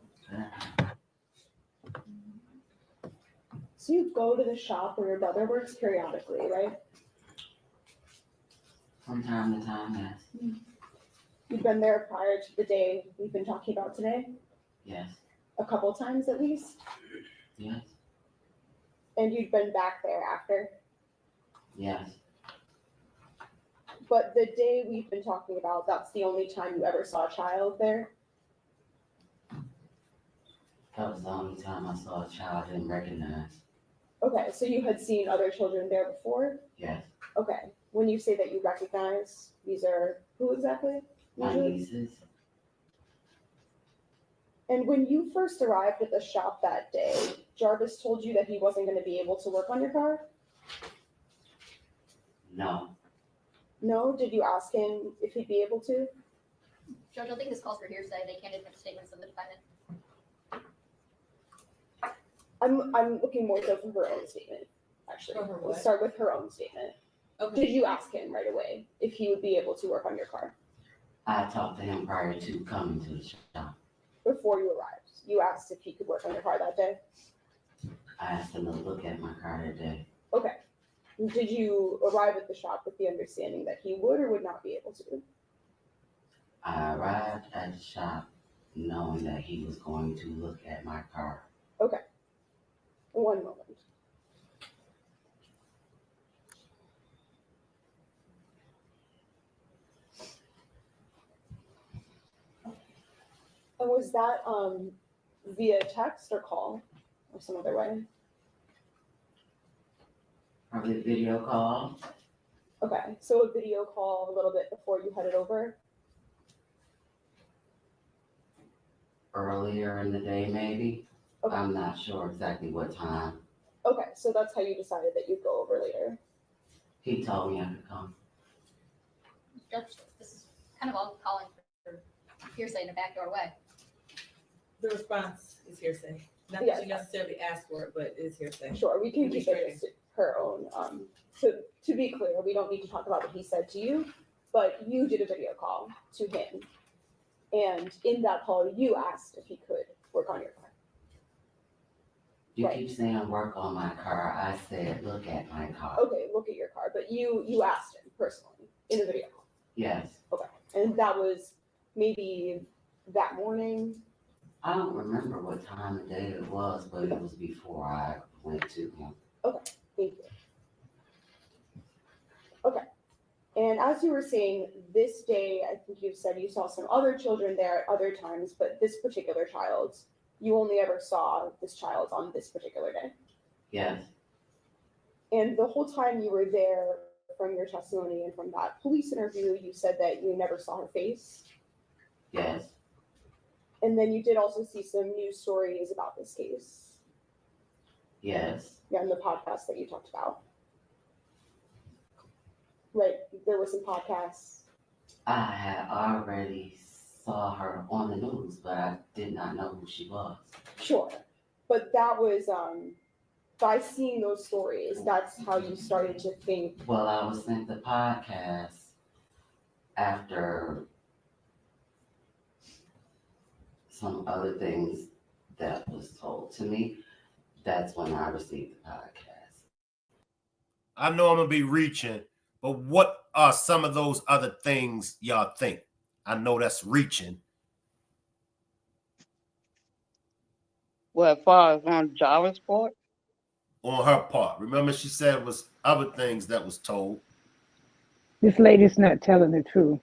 So you go to the shop where your brother works periodically, right? From time to time, yes. You've been there prior to the day we've been talking about today? Yes. A couple times at least? Yes. And you'd been back there after? Yes. But the day we've been talking about, that's the only time you ever saw a child there? That was the only time I saw a child I didn't recognize. Okay, so you had seen other children there before? Yes. Okay, when you say that you recognize, these are who exactly? My nieces. And when you first arrived at the shop that day, Jarvis told you that he wasn't going to be able to work on your car? No. No? Did you ask him if he'd be able to? Judge, I think this calls for hearsay. They can't admit statements of the defendant. I'm looking more so from her own statement, actually. From her Let's what? start with her own statement. Okay. Did you ask him right away if he would be able to work on your car I talked to him prior to coming to the shop. before you arrived? You asked if he could work on your car that day? I asked him to look at my car that day. Okay. Did you arrive at the shop with the understanding that he would or would not be able to? I arrived at the shop knowing that he was going to look at my car. Okay. One moment. And was that via text or call or some other way? Probably video call. Okay, so a video call a little bit before you headed over? Earlier in the day, maybe. Okay. I'm not sure exactly what time. Okay, so that's how you decided that you'd go over later? He told me I could come. Judge, this is kind of all calling for hearsay in a backdoor way. The response is hearsay. Not that she necessarily asked for it, but it's hearsay. Sure, we can keep it Administrative. as her own. So to be clear, we don't need to talk about what he said to you, but you did a video call to him. And in that call, you asked if he could work on your car. You keep saying work on my car. I said look at my car. Okay, look at your car, but you asked him personally in the video call. Yes. Okay, and that was maybe that morning. I don't remember what time of day it was, but it was before I went to him. Okay, thank you. Okay, and as you were saying, this day, I think you said you saw some other children there at other times, but this particular child, you only ever saw this child on this particular day. Yes. And the whole time you were there, from your testimony and from that police interview, you said that you never saw her face. Yes. And then you did also see some news stories about this case. Yes. Yeah, in the podcast that you talked about. Right, there were some podcasts. I had already saw her on the news, but I did not know who she was. Sure, but that was by seeing those stories, that's how you started to think. Well, I was sent the podcast after some other things that was told to me. That's when I received the podcast. I know I'm gonna be reaching, but what are some of those other things y'all think? I know that's reaching. Well, as far as on Java's part? On her part. Remember, she said it was other things that was told. This lady's not telling the truth,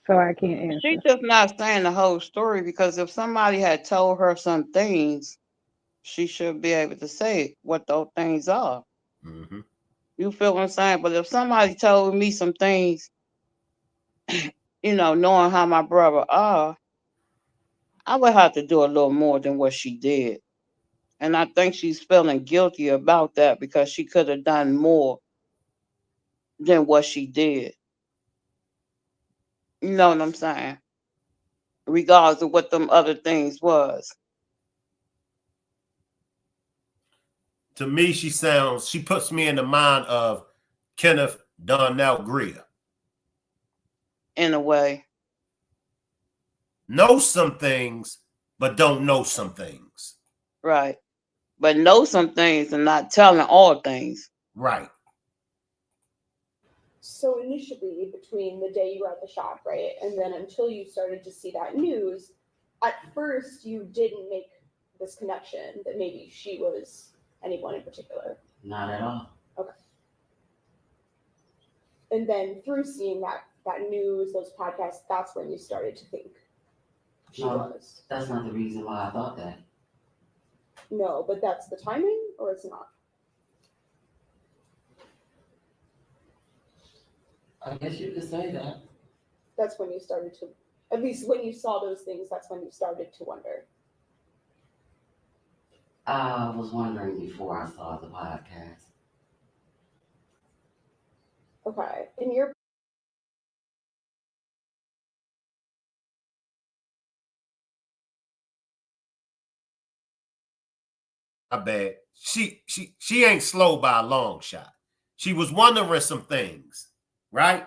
so I can't answer. She's just not saying the whole story, because if somebody had told her some things, she should be able to say what those things are. Mm-hmm. You feel what I'm saying? But if somebody told me some things, knowing how my brother are, I would have to do a little more than what she did. And I think she's feeling guilty about that, because she could have done more than what she did. You know what I'm saying? Regardless of what them other things was. To me, she puts me in the mind of Kenneth Donnell Greer. In a way. Know some things, but don't know some things. Right. But know some things and not telling all things. Right. So initially, between the day you were at the shop, right, and then until you started to see that news, at first you didn't make this connection that maybe she was anyone in particular. Not at all. Okay. And then through seeing that news, those podcasts, that's when you started to think she was. That's not the reason why I thought that. No, but that's the timing, or it's not? I guess you could say that. That's when you started to, at least when you saw those things, that's when you started to wonder. I was wondering before I saw the podcast. Okay. In your I bet she ain't slow by a long shot. She was wondering some things, right?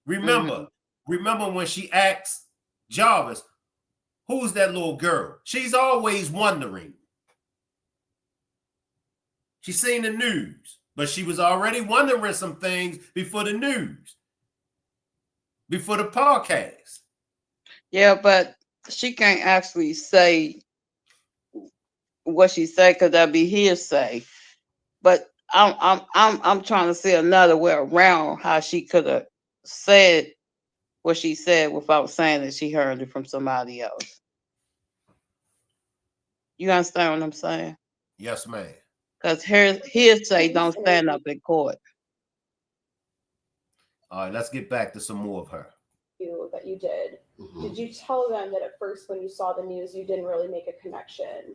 Remember when she asked Jarvis, who's that little girl? She's always wondering. She's seen the news, but she was already wondering some things before the news, before the podcast. Yeah, but she can't actually say what she said, because that'd be hearsay. But I'm trying to see another way around how she could have said what she said without saying that she heard it from somebody else. You understand what I'm saying? Yes, ma'am. Because hearsay don't stand up in court. All right, let's get back to some more of her. That you did. Did you tell them that at first when you saw the news, you didn't really make a connection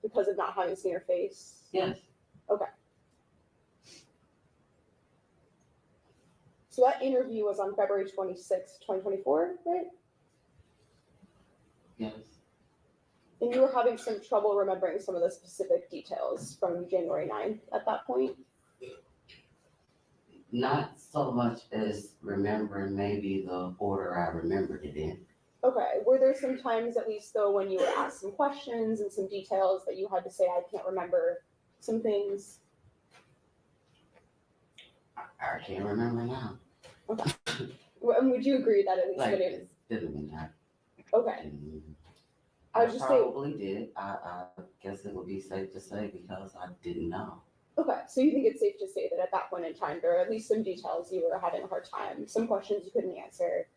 because of not having seen her face? Yes. Okay. So that interview was on February 26th, 2024, right? Yes. And you were having some trouble remembering some of the specific details from January 9th at that point? Not so much as remembering maybe the order I remembered it in. Okay, were there some times at least though when you were asked some questions and some details that you had to say, I can't remember some things? I can't remember now. Okay. And would you agree that at least Like, when it didn't mean that. okay. I was just saying, probably did. I guess it would be safe to say because I didn't know. okay, so you think it's safe to say that at that point in time, there are at least some details you were having a hard time, some questions you couldn't answer.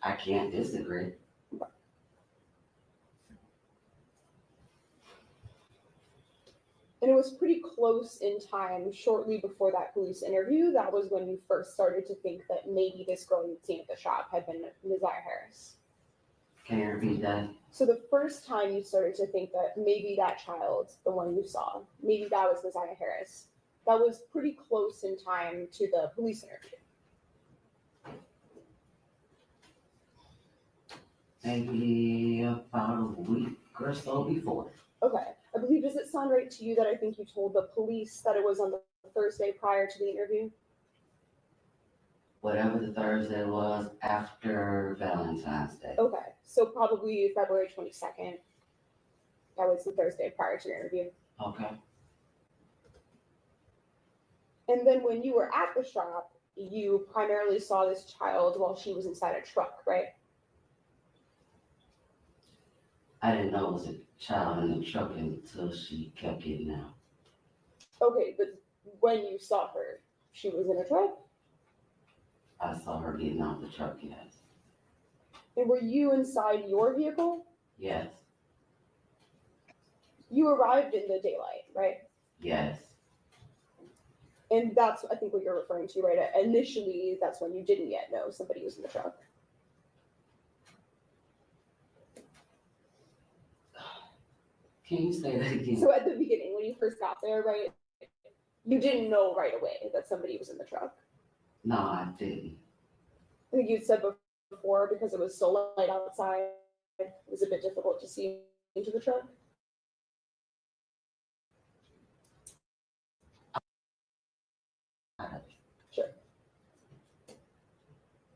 I can't disagree. And it was pretty close in time, shortly before that police interview, that was when you first started to think that maybe this girl you'd seen at the shop had been Naziah Harris. Can you repeat that? So the first time you started to think that maybe that child, the one you saw, maybe that was Naziah Harris, that was pretty close in time to the police interview. Maybe about a week or so before. Okay. I believe, does it sound right to you that I think you told the police that it was on the Thursday prior to the interview? Whatever the Thursday was after Valentine's Day. Okay. So probably February 22nd. That was the Thursday prior to your interview. Okay. And then when you were at the shop, you primarily saw this child while she was inside a truck, right? I didn't know it was a child in the truck until she kept getting out. Okay, but when you saw her, she was in a truck? I saw her getting out the truck, yes. And were you inside your vehicle? Yes. You arrived in the daylight, right? Yes. And that's, I think, what you're referring to, right? Initially, that's when you didn't yet know somebody was in the truck. Can you say that again? So at the beginning, when you first got there, right, you didn't know right away that somebody was in the truck. No, I didn't. I think you'd said before, because it was so light outside, it was a bit difficult to see into the truck. Sure.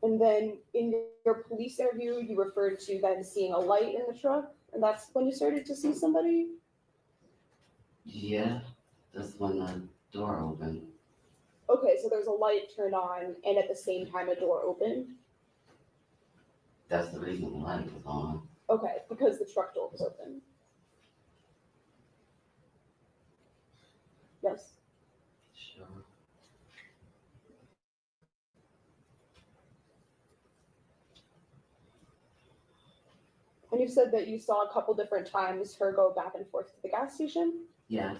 And then in your police interview, you referred to then seeing a light in the truck, and that's when you started to see somebody? Yeah, that's when the door opened. Okay, so there's a light turned on, and at the same time, a door opened? That's the reason the light was on. Okay, because the truck door was open. Yes? Sure. And you said that you saw a couple different times her go back and forth to the gas station? Yes.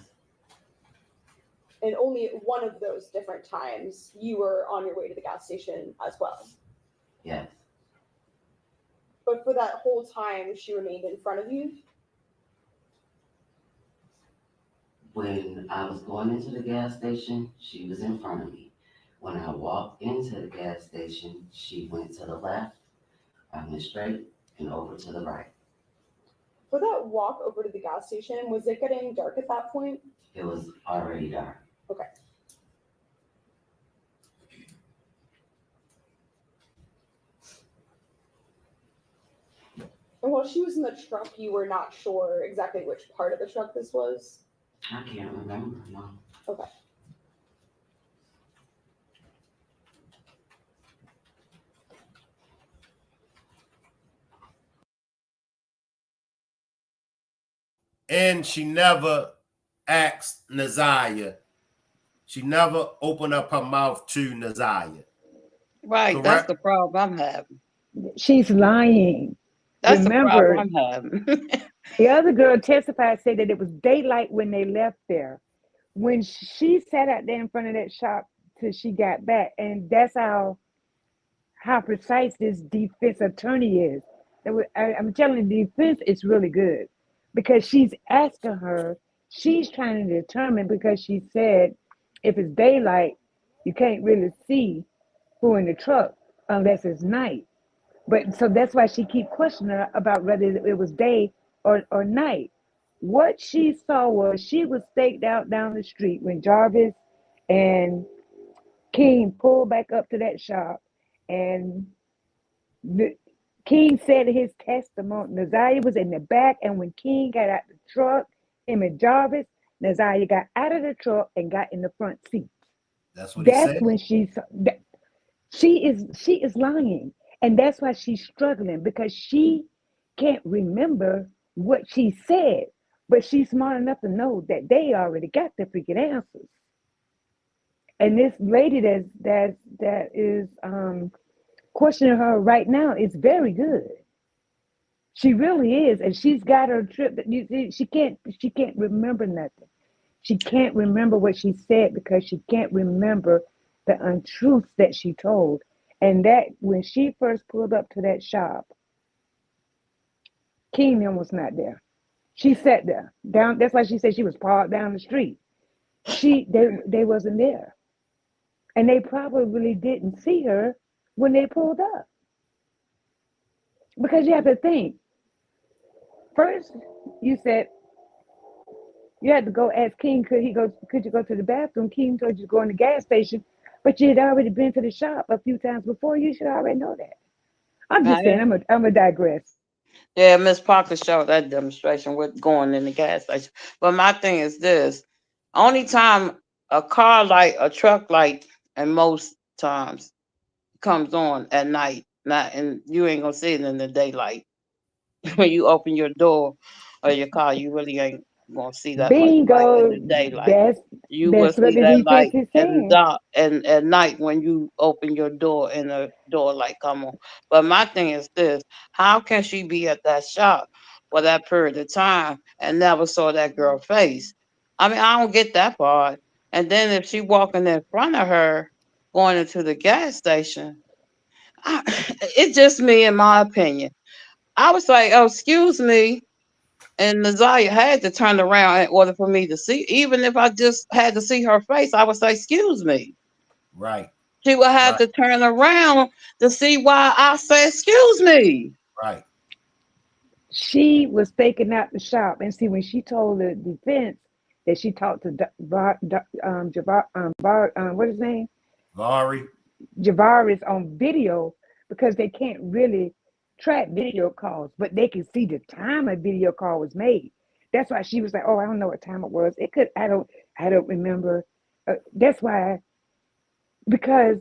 And only at one of those different times, you were on your way to the gas station as well? Yes. But for that whole time, she remained in front of you? When I was going into the gas station, she was in front of me. When I walked into the gas station, she went to the left, I went straight, and over to the right. For that walk over to the gas station, was it getting dark at that point? It was already dark. Okay. And while she was in the truck, you were not sure exactly which part of the truck this was? I can't remember, no. Okay. And she never asked Naziah. She never opened up her mouth to Naziah. Right, Correct? that's the problem I'm having. She's lying. That's Remember, the problem I'm having. the other girl testified, said that it was daylight when they left there. When she sat out there in front of that shop till she got back, and that's how precise this defense attorney is. I'm telling you, the defense is really good because she's asking her, she's trying to determine, because she said if it's daylight, you can't really see who in the truck unless it's night. But so that's why she keep questioning her about whether it was day or night. What she saw was she was staked out down the street when Jarvis and King pulled back up to that shop, and King said in his testimony, Naziah was in the back, and when King got out the truck, him and Jarvis, Naziah got out of the truck and got in the front seat. That's what he said. That's when she is lying, and that's why she's struggling, because she can't remember what she said, but she's smart enough to know that they already got the freaking answers. And this lady that is questioning her right now is very good. She really is, and she's got her trip. That you see, she can't remember nothing. She can't remember what she said because she can't remember the untruths that she told. And that when she first pulled up to that shop, Keenan was not there. She sat there down. That's why she said she was parked down the street. They wasn't there, and they probably really didn't see her when they pulled up. Because you have to think. First, you said you had to go ask King, could you go to the bathroom? King told you to go in the gas station, but you had already been to the shop a few times before. You should already know that. I'm just saying, I'm a digress. Yeah, Miss Parker showed that demonstration with going in the gas station. But my thing is this: only time a car light, a truck light, and most times comes on at night. Not, and you ain't gonna see it in the daylight. When you open your door of your car, you really ain't gonna see that much light in the Bingo. daylight. You will That's what see the that defense light is in saying. dark and at night when you open your door and the door light come on. But my thing is this: how can she be at that shop for that period of time and never saw that girl face? I mean, I don't get that part. And then if she walking in front of her going into the gas station, it's just me in my opinion. I was like, oh, excuse me. And Naziah had to turn around in order for me to see. Even if I just had to see her face, I would say, excuse me. Right. She would have to turn around to see why I said, excuse me. Right. She was staking out the shop, and see when she told the defense that she talked to what is his name? Vari. Javaris on video, because they can't really track video calls, but they can see the time a video call was made. That's why she was like, "Oh, I don't know what time it was. It could. I don't remember." That's why, because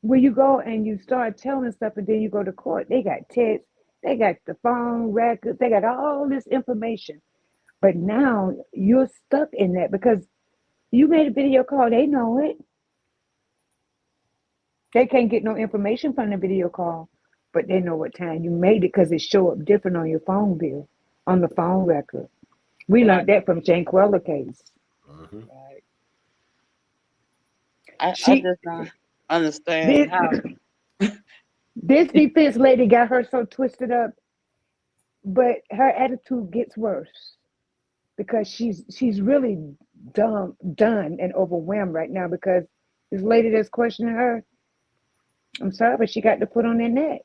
when you go and you start telling stuff, and then you go to court, they got texts, they got the phone records, they got all this information. But now you're stuck in that because you made a video call. They know it. They can't get no information from the video call, but they know what time you made it because it show up different on your phone bill, on the phone record. We learned that from Janquella case. I just don't understand how. This defense lady got her so twisted up, but her attitude gets worse because she's really done and overwhelmed right now because this lady that's questioning her, I'm sorry, but she got to put on their neck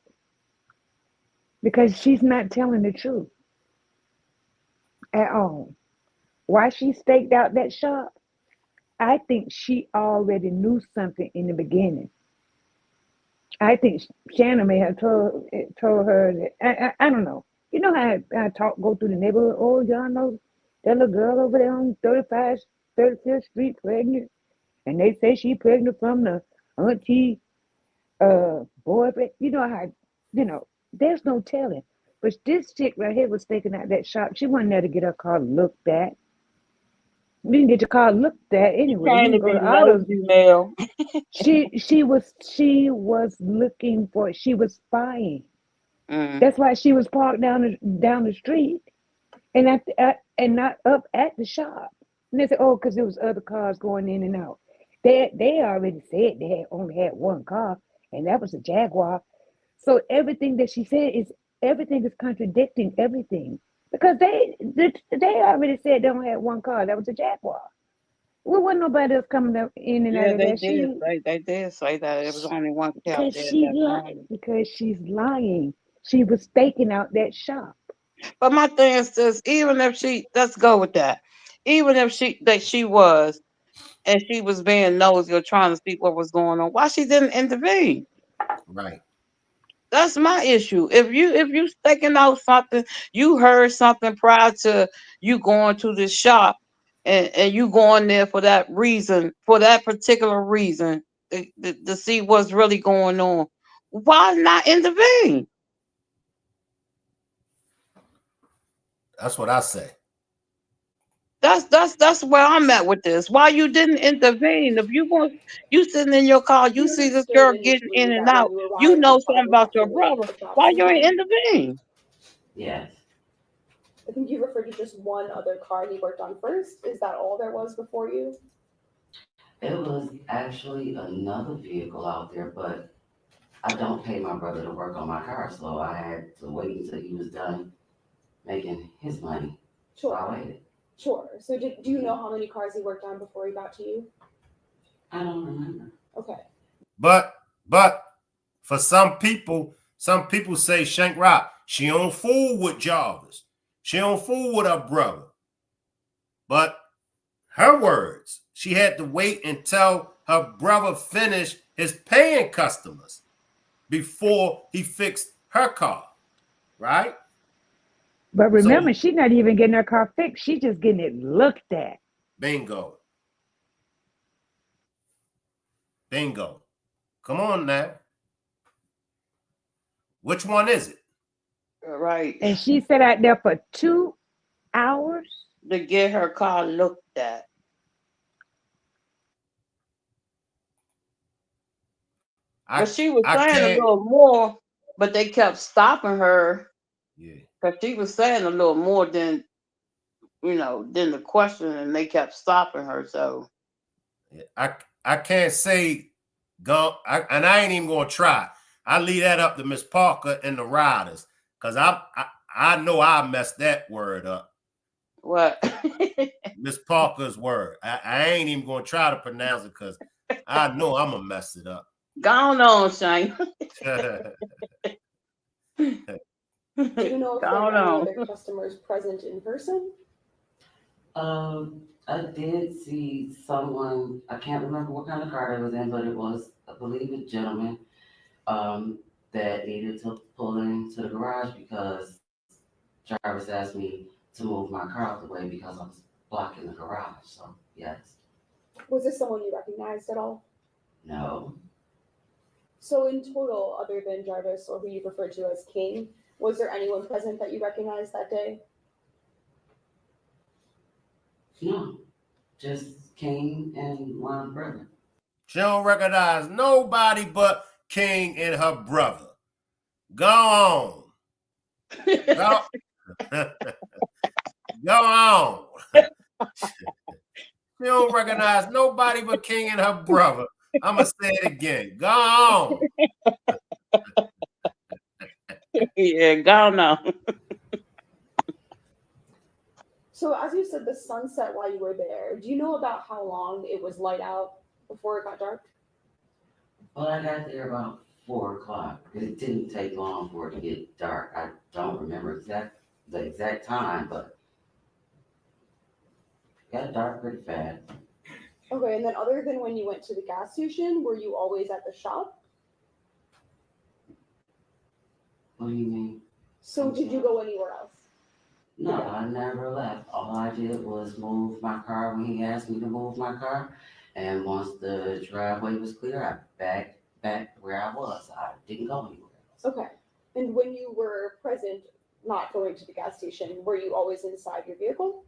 because she's not telling the truth at all. Why she staked out that shop, I think she already knew something in the beginning. I think Shannon may have told her that, I don't know. You know how I go through the neighborhood, oh, y'all know that little girl over there on 35th Street pregnant, and they say she pregnant from the auntie boyfriend. You know how, there's no telling. But this chick right here was staking out that shop. She wasn't there to get her car looked at. You didn't get your car looked at anyway. Trying You to can go be to autos. nosy, Mel. She was looking for. She was spying. Mm. That's why she was parked down the street, and and not up at the shop. And they said, oh, because there was other cars going in and out. They already said they only had one car, and that was a Jaguar. So everything that she said is contradicting everything because they already said they only had one car. That was a Jaguar. Well, wasn't nobody else coming up in and out Yeah, of they that. did She, say that it was only one couch because there at she that lied. time. Because she's lying. She was staking out that shop. But my thing is this: even if let's go with that. Even if she was and she was being nosy or trying to see what was going on, why she didn't intervene? Right. That's my issue. If you staking out something, you heard something prior to you going to this shop, and you going there for that reason, for that particular reason, to see what's really going on. Why not intervene? That's what I say. That's where I'm at with this. Why you didn't intervene? If you sitting in your car, you see this girl getting in and out. You know something about your brother. Why you ain't intervene? Yes. I think you referred to just one other car he worked on first. Is that all there was before you? It was actually another vehicle out there, but I don't pay my brother to work on my car, so I had to wait until he was done making his money. So I waited. Sure. So do you know how many cars he worked on before he got to you? I don't remember. Okay. But for some people say Shank Rock, she don't fool with Jarvis. She don't fool with her brother. But her words, she had to wait until her brother finished his paying customers before he fixed her car, right? But remember, she's not even getting her car fixed. She's just getting it looked at. Bingo. Bingo. Come on now. Which one is it? Right. And she sat out there for 2 hours to get her car looked at. But she was saying a little more, but they kept stopping her. Yeah. Because she was saying a little more than the question, and they kept stopping her. So I can't say go, and I ain't even gonna try. I leave that up to Miss Parker and the riders, because I know I messed that word up. What? Miss Parker's word. I ain't even gonna try to pronounce it because I know I'm gonna mess it up. Go on, Shane. Do you know if there were any other customers present in person? I did see someone, I can't remember what kind of car it was in, but it was, I believe, a gentleman that needed to pull into the garage because Jarvis asked me to move my car out the way because I was blocking the garage. So, yes. Was this someone you recognized at all? No. So in total, other than Jarvis, or who you referred to as King, was there anyone present that you recognized that day? No, just King and my brother. She don't recognize nobody but King and her brother. Go on. Go, go on. She don't recognize nobody but King and her brother. I'm going to say it again. Go on. Yeah, go now. So as you said, the sun set while you were there. Do you know about how long it was light out before it got dark? Well, I got there about 4 o'clock. It didn't take long for it to get dark. I don't remember the exact time, but it got dark pretty fast. Okay, and then other than when you went to the gas station, were you always at the shop? What do you mean? So did you go anywhere else? No, I never left. All I did was move my car when he asked me to move my car. And once the driveway was clear, I back where I was. I didn't go anywhere else. Okay. And when you were present, not going to the gas station, were you always inside your vehicle?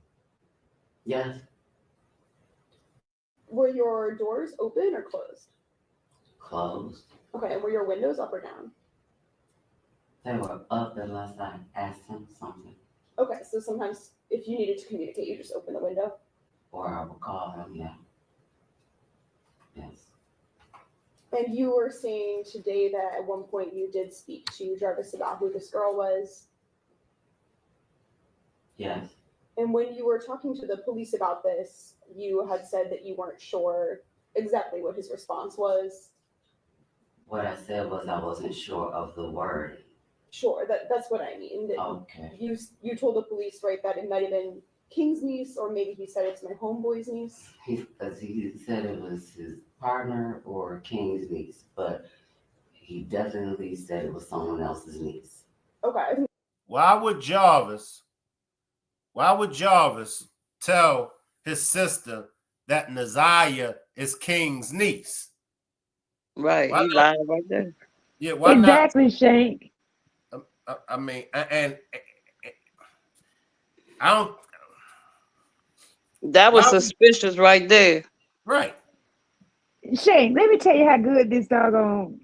Yes. Were your doors open or closed? Closed. Okay, and were your windows up or down? They were up unless I asked him something. Okay, so sometimes if you needed to communicate, you just open the window? Or I would call him, yeah. Yes. And you were saying today that at one point you did speak to Jarvis about who this girl was? Yes. And when you were talking to the police about this, you had said that you weren't sure exactly what his response was. What I said was I wasn't sure of the word. Sure, that's what I mean. That Okay. You told the police, right, that it might have been King's niece, or maybe he said it's my homeboy's niece. He said it was his partner or King's niece, but he definitely said it was someone else's niece. Okay. Why would Jarvis tell his sister that Naziah is King's niece? Right, Why he not? lied right there. Yeah, why Exactly, Shank. not? I mean, and I don't. That was suspicious right there. Right. Shank, let me tell you how good this doggone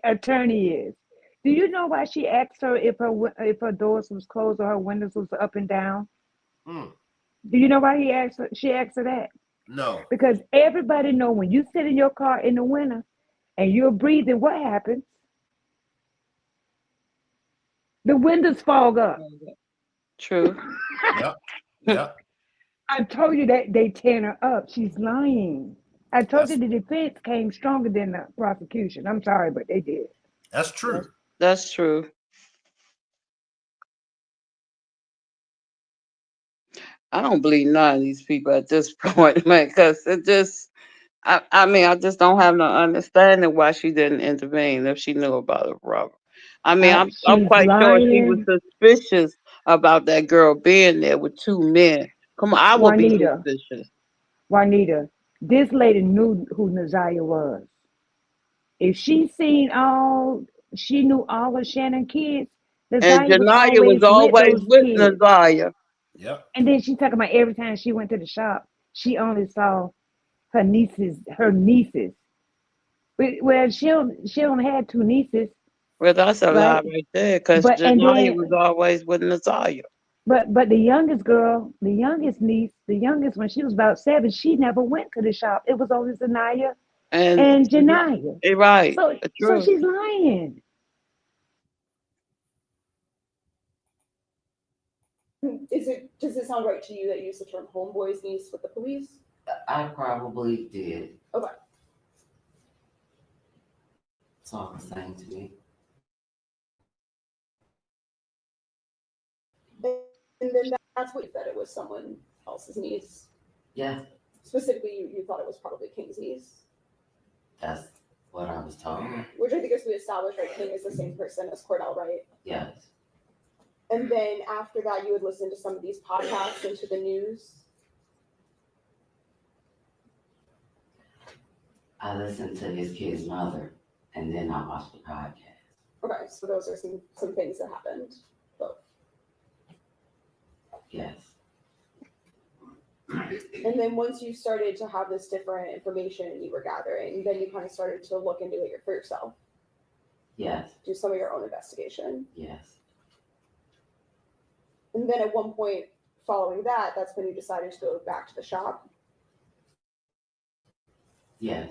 attorney is. Do you know why she asked her if her doors was closed or her windows was up and down? Mm. Do you know why she asked her that? No. Because everybody know when you sit in your car in the winter and you're breathing, what happens? The windows fog up. True. Yep. Yep. I told you that they tearing her up. She's lying. I told you the defense came stronger than the prosecution. I'm sorry, but they did. That's true. That's true. I don't believe none of these people at this point, man, because it just, I mean, I just don't have no understanding why she didn't intervene if she knew about her brother. I mean, I'm She's quite sure she was lying. suspicious about that girl being there with two men. Come on, I would be suspicious. Juanita, this lady knew who Naziah was. If she knew all of Shannon kids, And Naziah was Janaya was always with always those with kids. Naziah. Yep. And then she talking about every time she went to the shop, she only saw her nieces. Well, she only had two nieces, Well, that's a lie right? right there, because But and Janaya then was always with Naziah. but the youngest girl, the youngest niece, the youngest when she was about 7, she never went to the shop. It was only Zanaya And and Janaya. right, So true. she's lying. Does it sound right to you that you used the term homeboy's niece with the police? I probably did. Okay. It's all the same to me. And then that's what you said, it was someone else's niece. Yeah, Specifically, you thought it was probably King's niece, that's what I was told. which I think as we established, right, King is the same person as Cordell, right? Yes. And then after that, you would listen to some of these podcasts and to the news. I listened to his kid's mother, and then I watched the podcast. Okay, so those are some things that happened. Both. Yes. And then once you started to have this different information you were gathering, then you kind of started to look into it for yourself. Yes. Do some of your own investigation. Yes. And then at one point following that, that's when you decided to go back to the shop. Yes.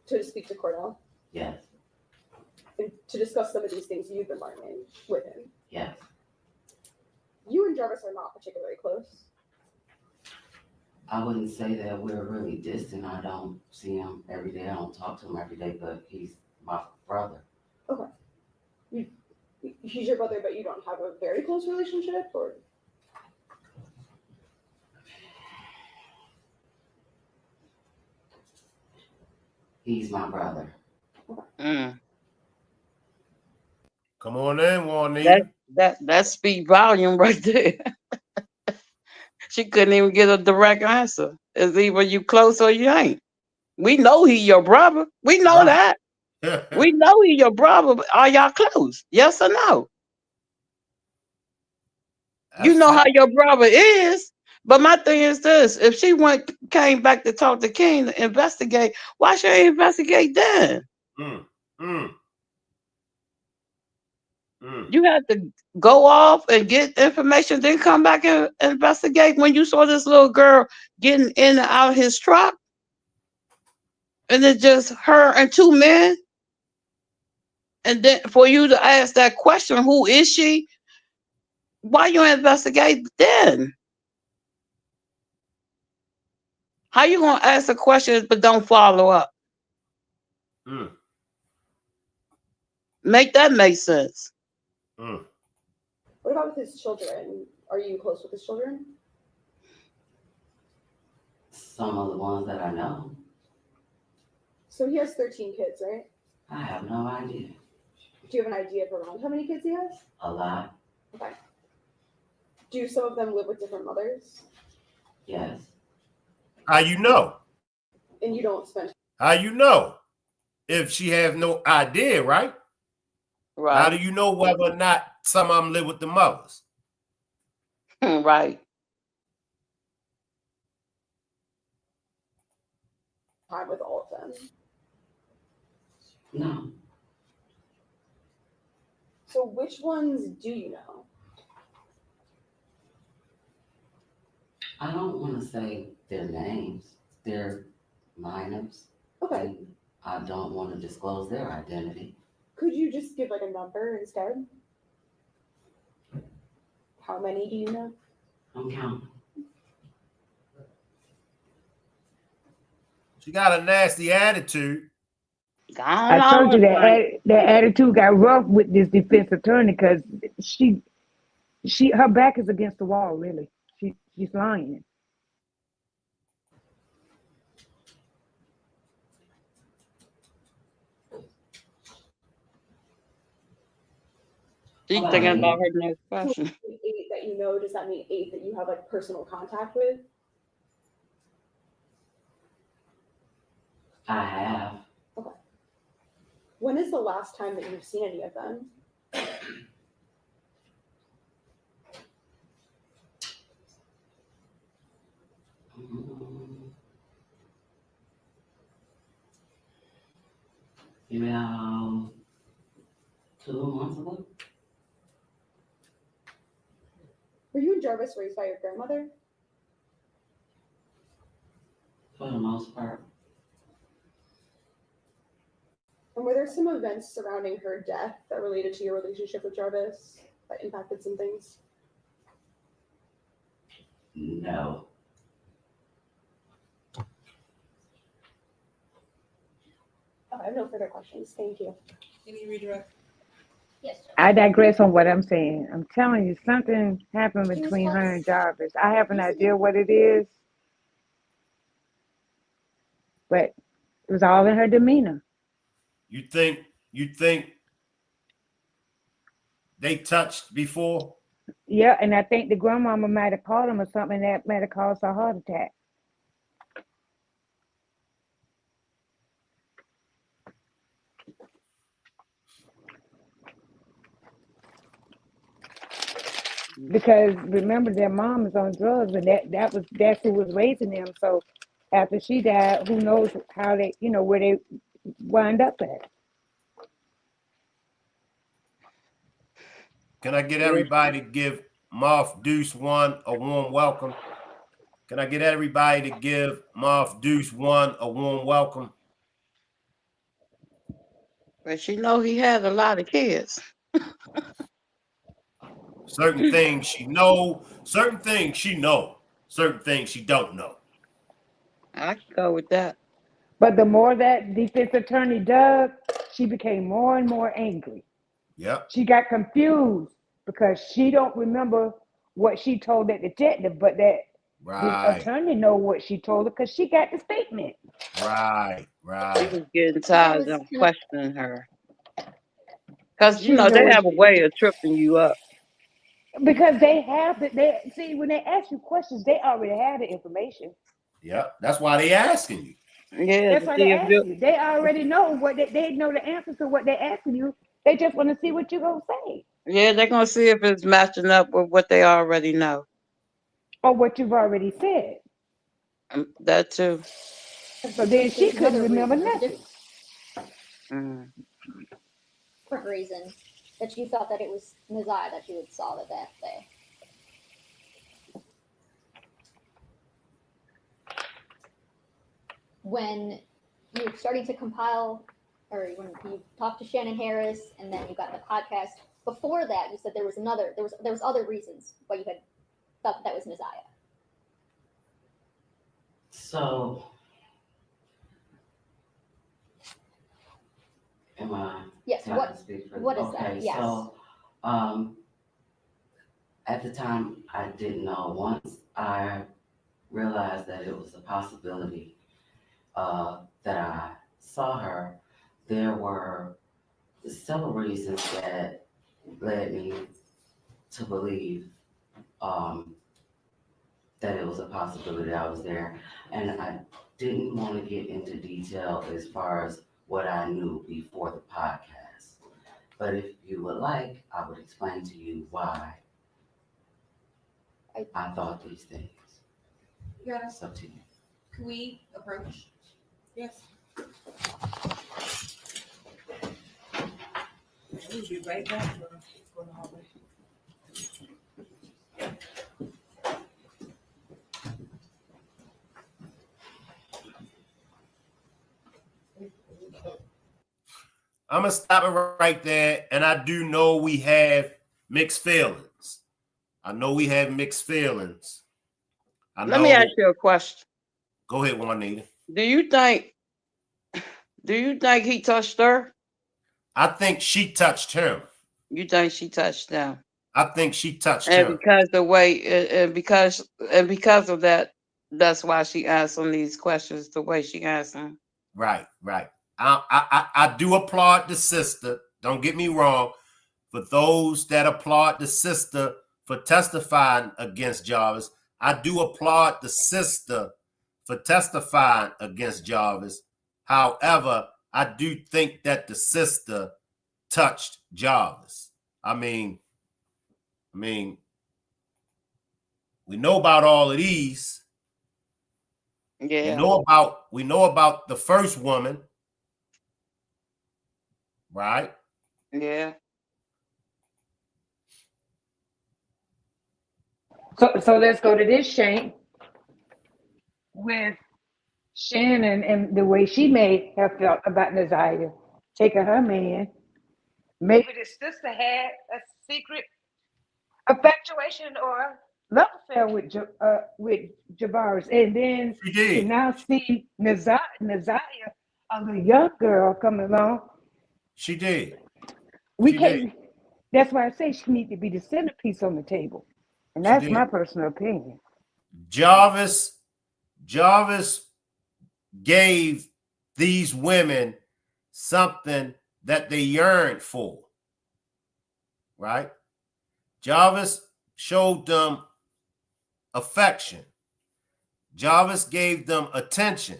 To speak to Cordell. Yes. And to discuss some of these things you've been learning with him. Yes. You and Jarvis are not particularly close. I wouldn't say that we're really distant. I don't see him every day. I don't talk to him every day, but he's my brother. Okay. He's your brother, but you don't have a very close relationship, or? He's my brother. Mm. Come on in, Juanita. That speak volume right there. She couldn't even get a direct answer. It's either you close or you ain't. We know he your brother. We know that. We know he your brother. But are y'all close? Yes or no? You know how your brother is. But my thing is this: if she came back to talk to King to investigate, why should he investigate then? You had to go off and get information, then come back and investigate when you saw this little girl getting in and out of his truck. And it's just her and two men. And then for you to ask that question, who is she? Why you investigate then? How you gonna ask a question but don't follow up? Mm, Make that make sense. mm. What about with his children? Are you close with his children? Some of the ones that I know, So he has 13 kids, right? I have no idea. Do you have an idea of around how many kids he has? A lot, Okay. Do some of them live with different mothers? yes. How you know? And you don't spend. How you know? If she has no idea, right? Right. How do you know whether or not some of them live with the mothers? Right. Time with all of them. No, So which ones do you know? I don't want to say their names. They're minors. Okay. And I don't want to disclose their identity. Could you just give like a number instead? How many do you know? I'm counting. She got a nasty attitude. I told you that attitude got rough with this defense attorney because her back is against the wall. Really, she's lying. She's thinking about her next question. So 8 that you know, does that mean 8 that you have like personal contact with? I have. Okay. When is the last time that you've seen any of them? About 2 months ago. Were you and Jarvis raised by your grandmother? For the most part. And were there some events surrounding her death that related to your relationship with Jarvis that impacted some things? No. Oh, I have no further questions. Thank you. Any redirect? Yes. I digress on what I'm saying. I'm telling you, something happened between her and Jarvis. I have an idea what it is, but it was all in her demeanor. You think they touched before? Yeah, and I think the grandmama might have called him or something that might have caused a heart attack. Because remember their mom is on drugs and that's who was raising them. So after she died, who knows how they, where they wind up at. Can I get everybody to give Moth Deuce 1 a warm welcome? Can I get everybody to give Moth Deuce 1 a warm welcome? But she know he had a lot of kids. Certain things she know, certain things she know, certain things she don't know. I can go with that. But the more that defense attorney dug, she became more and more angry. Yep. She got confused because she don't remember what she told that detective, but that the attorney know what she told her because she got the statement. Right. She was getting tired of questioning her. Because, they have a way of tripping you up. Because they see, when they ask you questions, they already have the information. Yep. That's why they asking you. Yeah. That's why they ask you. They already know they know the answers to what they're asking you. They just want to see what you're going to say. Yeah, they're going to see if it's matching up with what they already know. Or what you've already said. That too. So then she couldn't remember nothing. Different reason that you thought that it was Naziah that you had saw that day. When you were starting to compile, or when you talked to Shannon Harris, and then you got the podcast. Before that, you said there was other reasons why you had thought that was Naziah. So, am I? Yes. can I What? speak for- What is okay, that? Yes. So, at the time, I didn't know. Once I realized that it was a possibility that I saw her, there were several reasons that led me to believe that it was a possibility I was there. And I didn't want to get into detail as far as what I knew before the podcast. But if you would like, I would explain to you why I thought these things. Yeah. It's up to you. Can we approach? Yes. We'll be right back. I'm gonna stop it right there. And I do know we have mixed feelings. I know we have mixed feelings. Let me ask you a question. Go ahead, Juanita. Do you think he touched her? I think she touched him. You think she touched him? I think she touched And him. because the way, and because of that, that's why she asked him these questions the way she asked him. Right. I do applaud the sister. Don't get me wrong. For those that applaud the sister for testifying against Jarvis, I do applaud the sister for testifying against Jarvis. However, I do think that the sister touched Jarvis. I mean, we know about all of these. Yeah. We know about the first woman, right? Yeah. So let's go to this, Shane, with Shannon and the way she may have felt about Naziah taking her man. Maybe the sister had a secret infatuation or love affair with Javaris, and then to now see Naziah, a little young girl, coming along. She did. We can't. That's why I say she needs to be the centerpiece on the table, and that's my personal opinion. Jarvis gave these women something that they yearned for, right? Jarvis showed them affection. Jarvis gave them attention.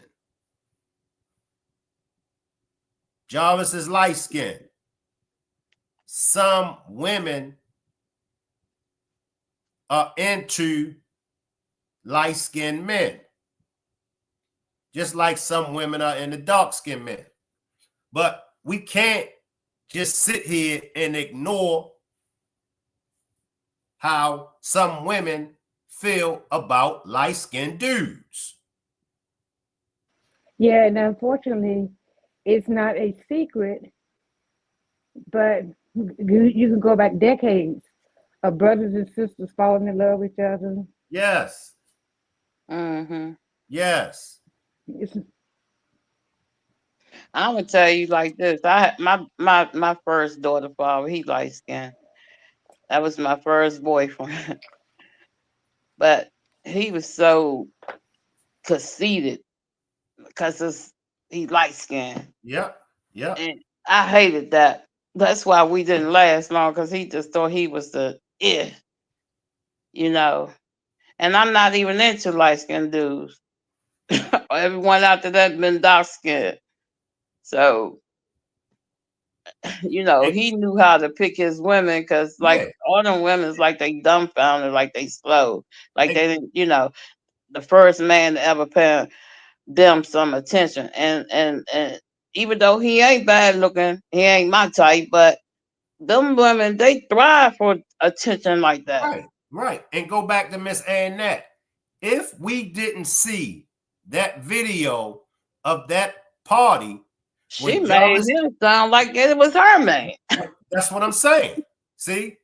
Jarvis is light-skinned. Some women are into light-skinned men, just like some women are into dark-skinned men. But we can't just sit here and ignore how some women feel about light-skinned dudes. Yeah, and unfortunately, it's not a secret, but you can go back decades of brothers and sisters falling in love with each other. Yes. Mm-hmm. Yes. I'm gonna tell you like this. My first daughter father, he light skinned. That was my first boyfriend. But he was so conceited because he light skinned. Yep. And I hated that. That's why we didn't last long, because he just thought he was the you know. And I'm not even into light skinned dudes. Everyone after that been dark skinned. So, he knew how to pick his women, because all them women's like they dumbfounded, like they slow, like they didn't, the first man to ever pay them some attention. And even though he ain't bad looking, he ain't my type, but them women, they thrive for attention like that. Right. And go back to Miss Annette. If we didn't see that video of that party, she made him sound like it was her man. That's what I'm saying. See,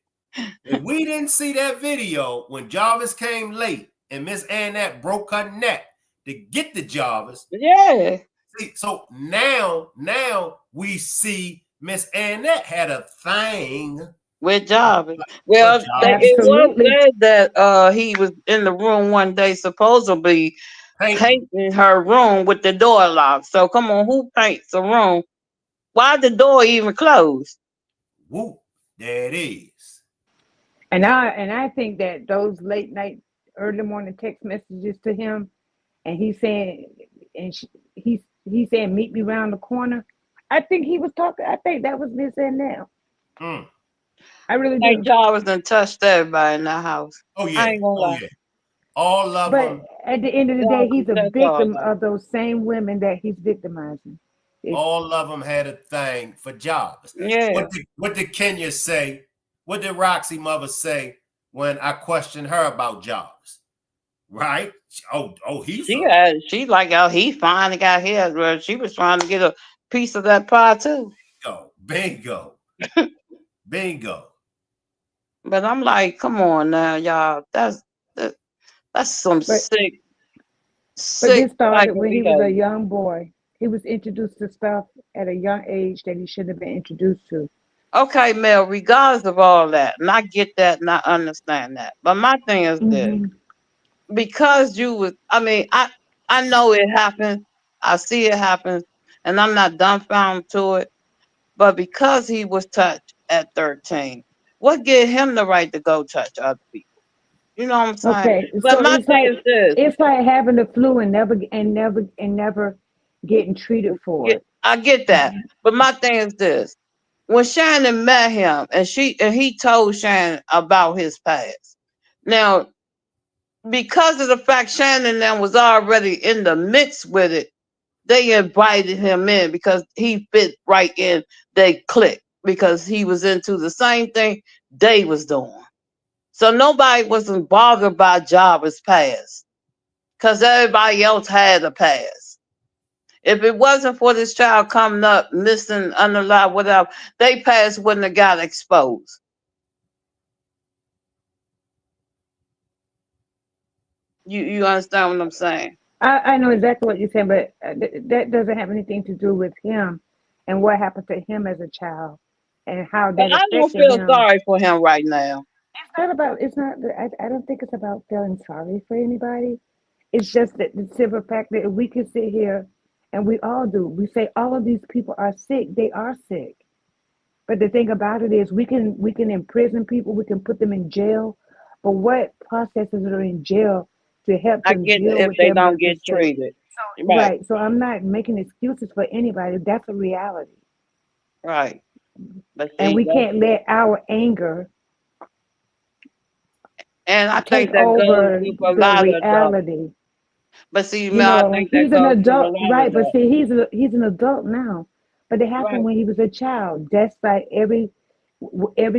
if we didn't see that video when Jarvis came late and Miss Annette broke her neck to get the Jarvis. Yeah. See, so now we see Miss Annette had a thing with Jarvis. Well, with it Jarvis. was said that he was in the room one day, supposedly painting her room with the door locked. So come on, who paints a room? Why the door even closed? Whoop, there it is. And I think that those late night, early morning text messages to him, and he's saying, he's saying, meet me around the corner. I think he was talking. I think that was Miss Annette. I really Like do. Jarvis done touched everybody in the house. Oh I yeah, ain't gonna lie. yeah. All of But them. at the end of the Y'all day, he's can a touch all victim that. of those same women that he's victimizing. All of them had a thing for Jarvis. Yeah. What did Kenya say? What did Roxy mother say when I questioned her about Jarvis? Right? He's She like, oh, he finally got his. Well, she was trying to get a piece of that pie too. Bingo. Bingo. But I'm like, come on now, y'all. That's some sick But this type started of when he was a behavior. young boy. He was introduced to stuff at a young age that he shouldn't have been introduced to. Okay, Mel, regardless of all that, and I get that and I understand that. But my thing is this. Because you was, I know it happened. I see it happen, and I'm not dumbfounded to it. But because he was touched at 13, what gave him the right to go touch other people? You know what I'm saying? Okay, But so my thing is this. it's like having the flu and never getting treated for it. I get that. But my thing is this. When Shannon met him and he told Shannon about his past. Now, because of the fact Shannon then was already in the mix with it, they invited him in because he fit right in. They clicked because he was into the same thing they was doing. So nobody wasn't bothered by Jarvis' past because everybody else had a past. If it wasn't for this child coming up missing, unalive, whatever, they past wouldn't have got exposed. You understand what I'm saying? I know exactly what you're saying, but that doesn't have anything to do with him and what happened to him as a child and how But that I don't affected feel him. sorry for him right now. It's not, I don't think it's about feeling sorry for anybody. It's just that the simple fact that we can sit here and we all do. We say all of these people are sick. They are sick. But the thing about it is we can imprison people, we can put them in jail. But what processes are in jail to help I them get it deal if with they their don't mental get state? treated. Right, Right. So I'm not making excuses for anybody. That's a reality. right. But And see, we can't let our anger and I take think that goes over with a the lot of adults. reality. But see, You Mel, I know, think that he's an goes with a adult, lot of right? But adults. see, he's an adult now. But it happened Right. when he was a child. That's like every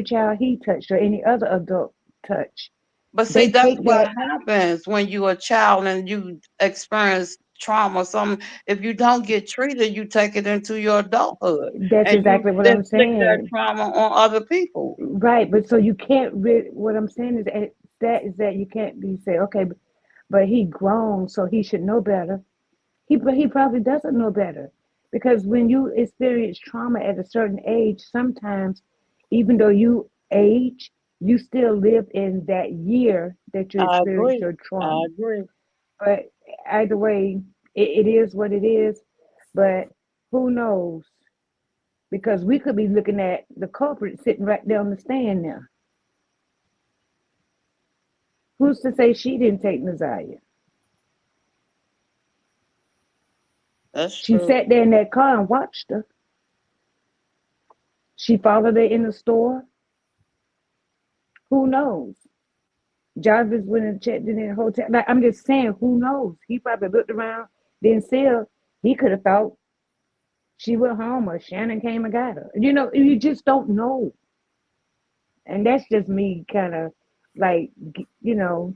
child he touched or any other adult touch. But see, They that's take what that. happens when you're a child and you experience trauma. Some if you don't get treated, you take it into your adulthood That's and you exactly what I'm inflict that saying. trauma on other people. Right. But so you can't really. What I'm saying is that you can't be say, okay, but he grown, so he should know better. But he probably doesn't know better because when you experience trauma at a certain age, sometimes even though you age, you still live in that year that you I experienced agree. your I trauma. agree. But either way, it is what it is. But who knows? Because we could be looking at the culprit sitting right there on the stand now. Who's to say she didn't take Naziah? That's She true. sat there in that car and watched her. She followed her in the store. Who knows? Jarvis went and checked in the hotel. Like, I'm just saying, who knows? He probably looked around, didn't see her. He could have thought she went home or Shannon came and got her. You know, you just don't know. And that's just me kind of like, you know,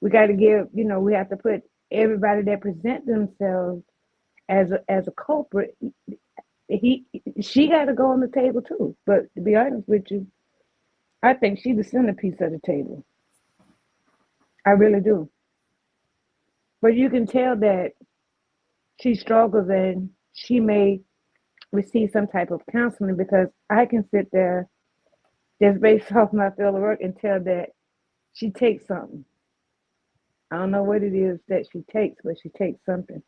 we got to give, you know, we have to put everybody that present themselves as a culprit. She got to go on the table too. But to be honest with you, I think she's the centerpiece of the table. I really do. But you can tell that she struggles and she may receive some type of counseling, because I can sit there just based off my field of work and tell that she takes something. I don't know what it is that she takes, but she takes something.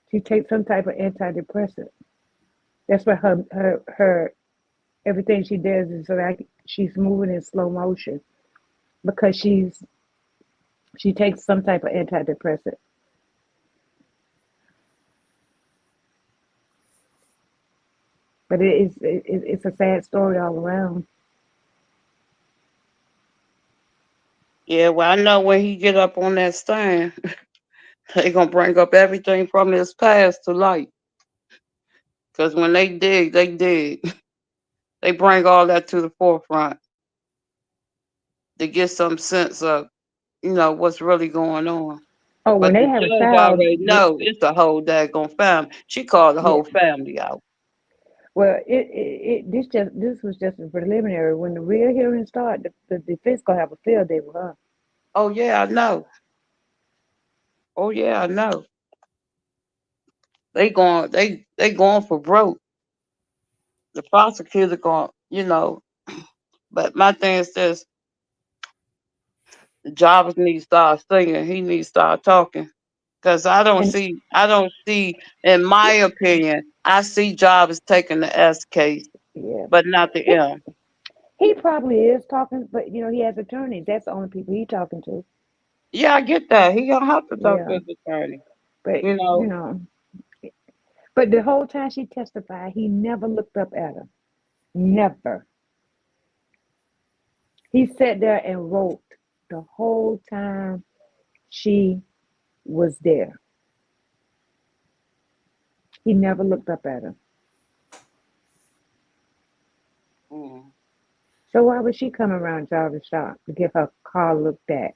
She takes some type of antidepressant. That's what her everything she does is like she's moving in slow motion, because she takes some type of antidepressant. But it's a sad story all around. Yeah, well, I know when he get up on that stand, they gonna bring up everything from his past to light. Cause when they dig, they dig. They bring all that to the forefront to get some sense of, what's really going on. Oh, when But they the have a judge child, already know it's the whole daggone family. She called the yeah. whole family out. Well, this was just a preliminary. When the real hearing start, the defense gonna have a field day with her. Oh yeah, I know. Oh yeah, I know. They going for broke. The prosecutor going, but my thing is this: Jarvis needs to start singing. He needs to start talking. Cause I don't And see, in my opinion, I see Jarvis taking the S case, yeah, but not the M. he probably is talking, but he has attorneys. That's the only people he talking to. Yeah, I get that. He gonna have to talk to Yeah, his attorney. but You know, but the whole time she testified, he never looked up at her. Never. He sat there and wrote the whole time she was there. He never looked up at her. So why would she come around Jarvis' shop to get her car looked at?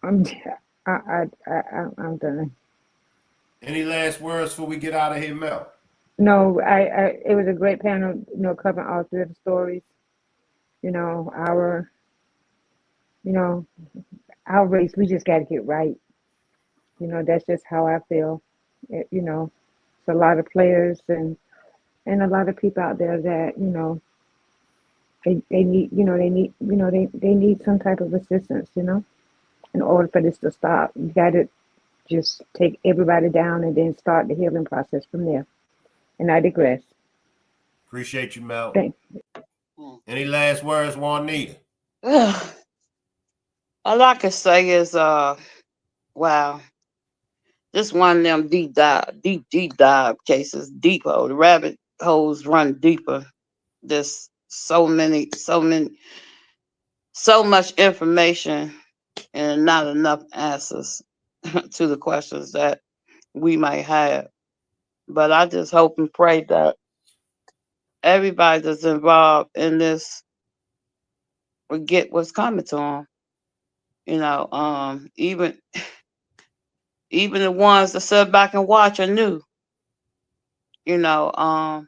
I'm done. Any last words before we get out of here, Mel? No, it was a great panel, covering all three of the stories. Our race, we just got to get right. That's just how I feel. It's a lot of players and a lot of people out there that they need some type of assistance. In order for this to stop, you got to just take everybody down and then start the healing process from there. And I digress. Appreciate you, Mel. Thanks. Any last words, Juanita? all I can say is, wow, this one of them deep dive cases, deeper. The rabbit holes run deeper. There's so much information and not enough answers to the questions that we might have. But I just hope and pray that everybody that's involved in this will get what's coming to them. Even the ones that sit back and watch are new. I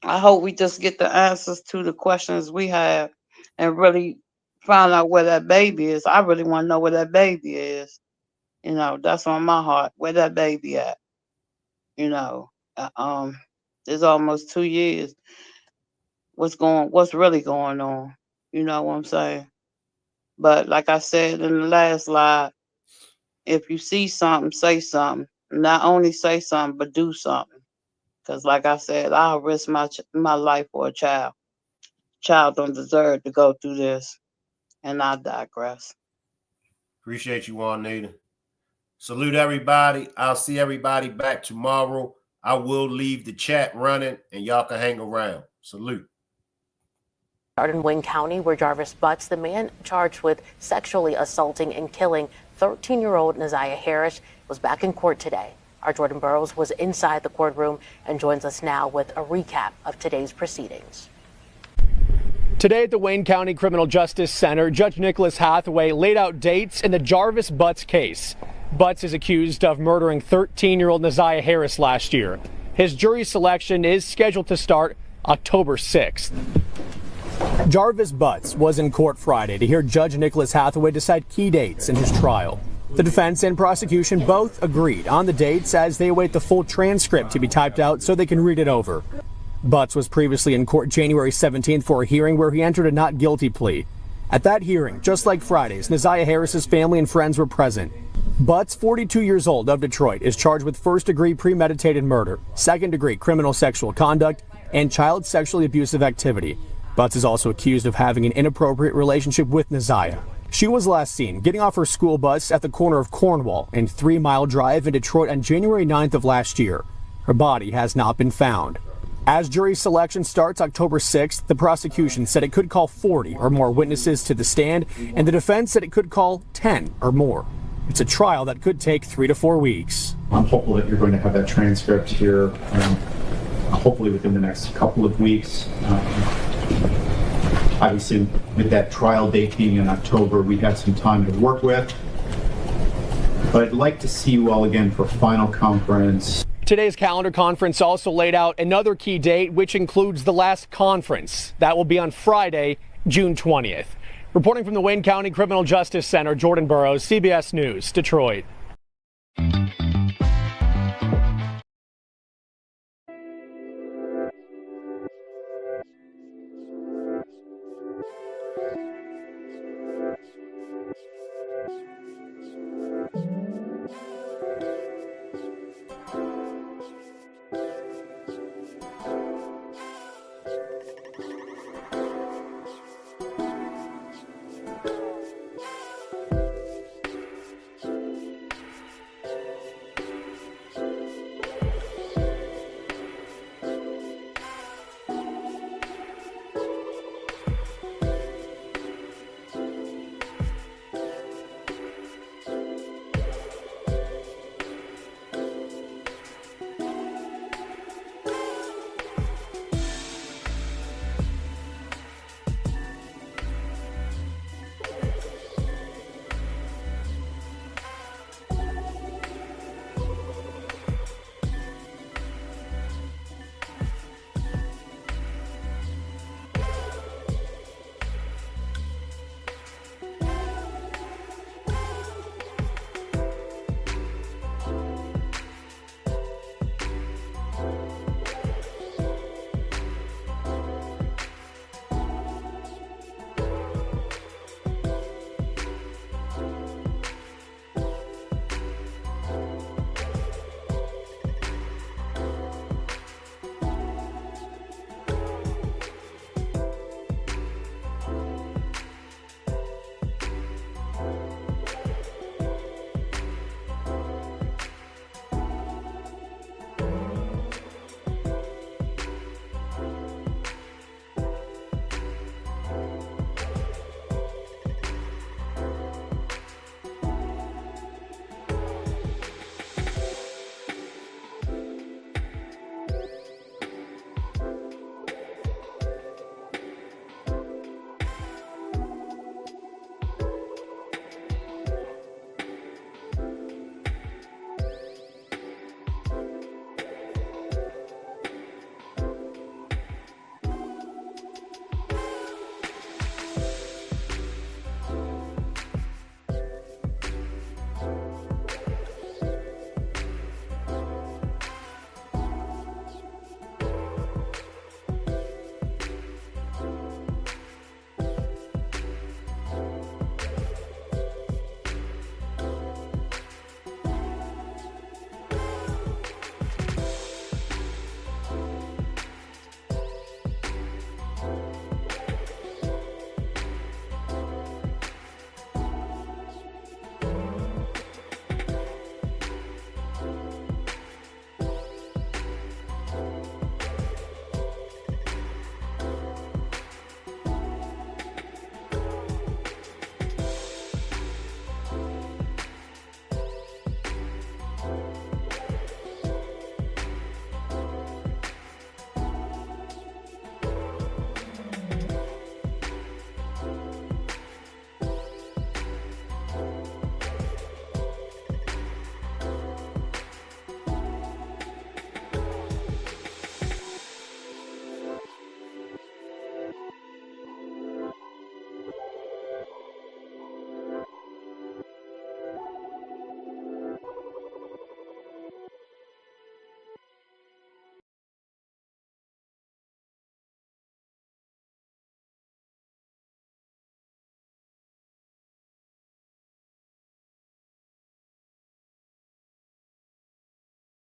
hope we just get the answers to the questions we have and really find out where that baby is. I really want to know where that baby is. That's on my heart. Where that baby at? It's almost 2 years. What's really going on? You know what I'm saying? But like I said in the last slide, if you see something, say something. Not only say something, but do something. Because like I said, I'll risk my life for a child. Child don't deserve to go through this. And I digress. Appreciate you, Juanita. Salute everybody. I'll see everybody back tomorrow. I will leave the chat running and y'all can hang around. Salute. In Wayne County, where Jarvis Butts, the man charged with sexually assaulting and killing 13-year-old Naziah Harris, was back in court today. Our Jordan Burroughs was inside the courtroom and joins us now with a recap of today's proceedings. Today at the Wayne County Criminal Justice Center, Judge Nicholas Hathaway laid out dates in the Jarvis Butts case. Butts is accused of murdering 13-year-old Naziah Harris last year. His jury selection is scheduled to start October 6th. Jarvis Butts was in court Friday to hear Judge Nicholas Hathaway decide key dates in his trial. The defense and prosecution both agreed on the dates as they await the full transcript to be typed out so they can read it over. Butts was previously in court January 17th for a hearing where he entered a not guilty plea. At that hearing, just like Friday's, Naziah Harris's family and friends were present. Butts, 42 years old, of Detroit, is charged with first-degree premeditated murder, second-degree criminal sexual conduct, and child sexually abusive activity. Butts is also accused of having an inappropriate relationship with Naziah. She was last seen getting off her school bus at the corner of Cornwall and 3 Mile Drive in Detroit on January 9th of last year. Her body has not been found. As jury selection starts October 6th, the prosecution said it could call 40 or more witnesses to the stand, and the defense said it could call 10 or more. It's a trial that could take 3 to 4 weeks. I'm hopeful that you're going to have that transcript here, hopefully within the next couple of weeks. Obviously, with that trial date being in October, we had some time to work with. But I'd like to see you all again for final conference. Today's calendar conference also laid out another key date, which includes the last conference. That will be on Friday, June 20th. Reporting from the Wayne County Criminal Justice Center, Jordan Burrows, CBS News, Detroit.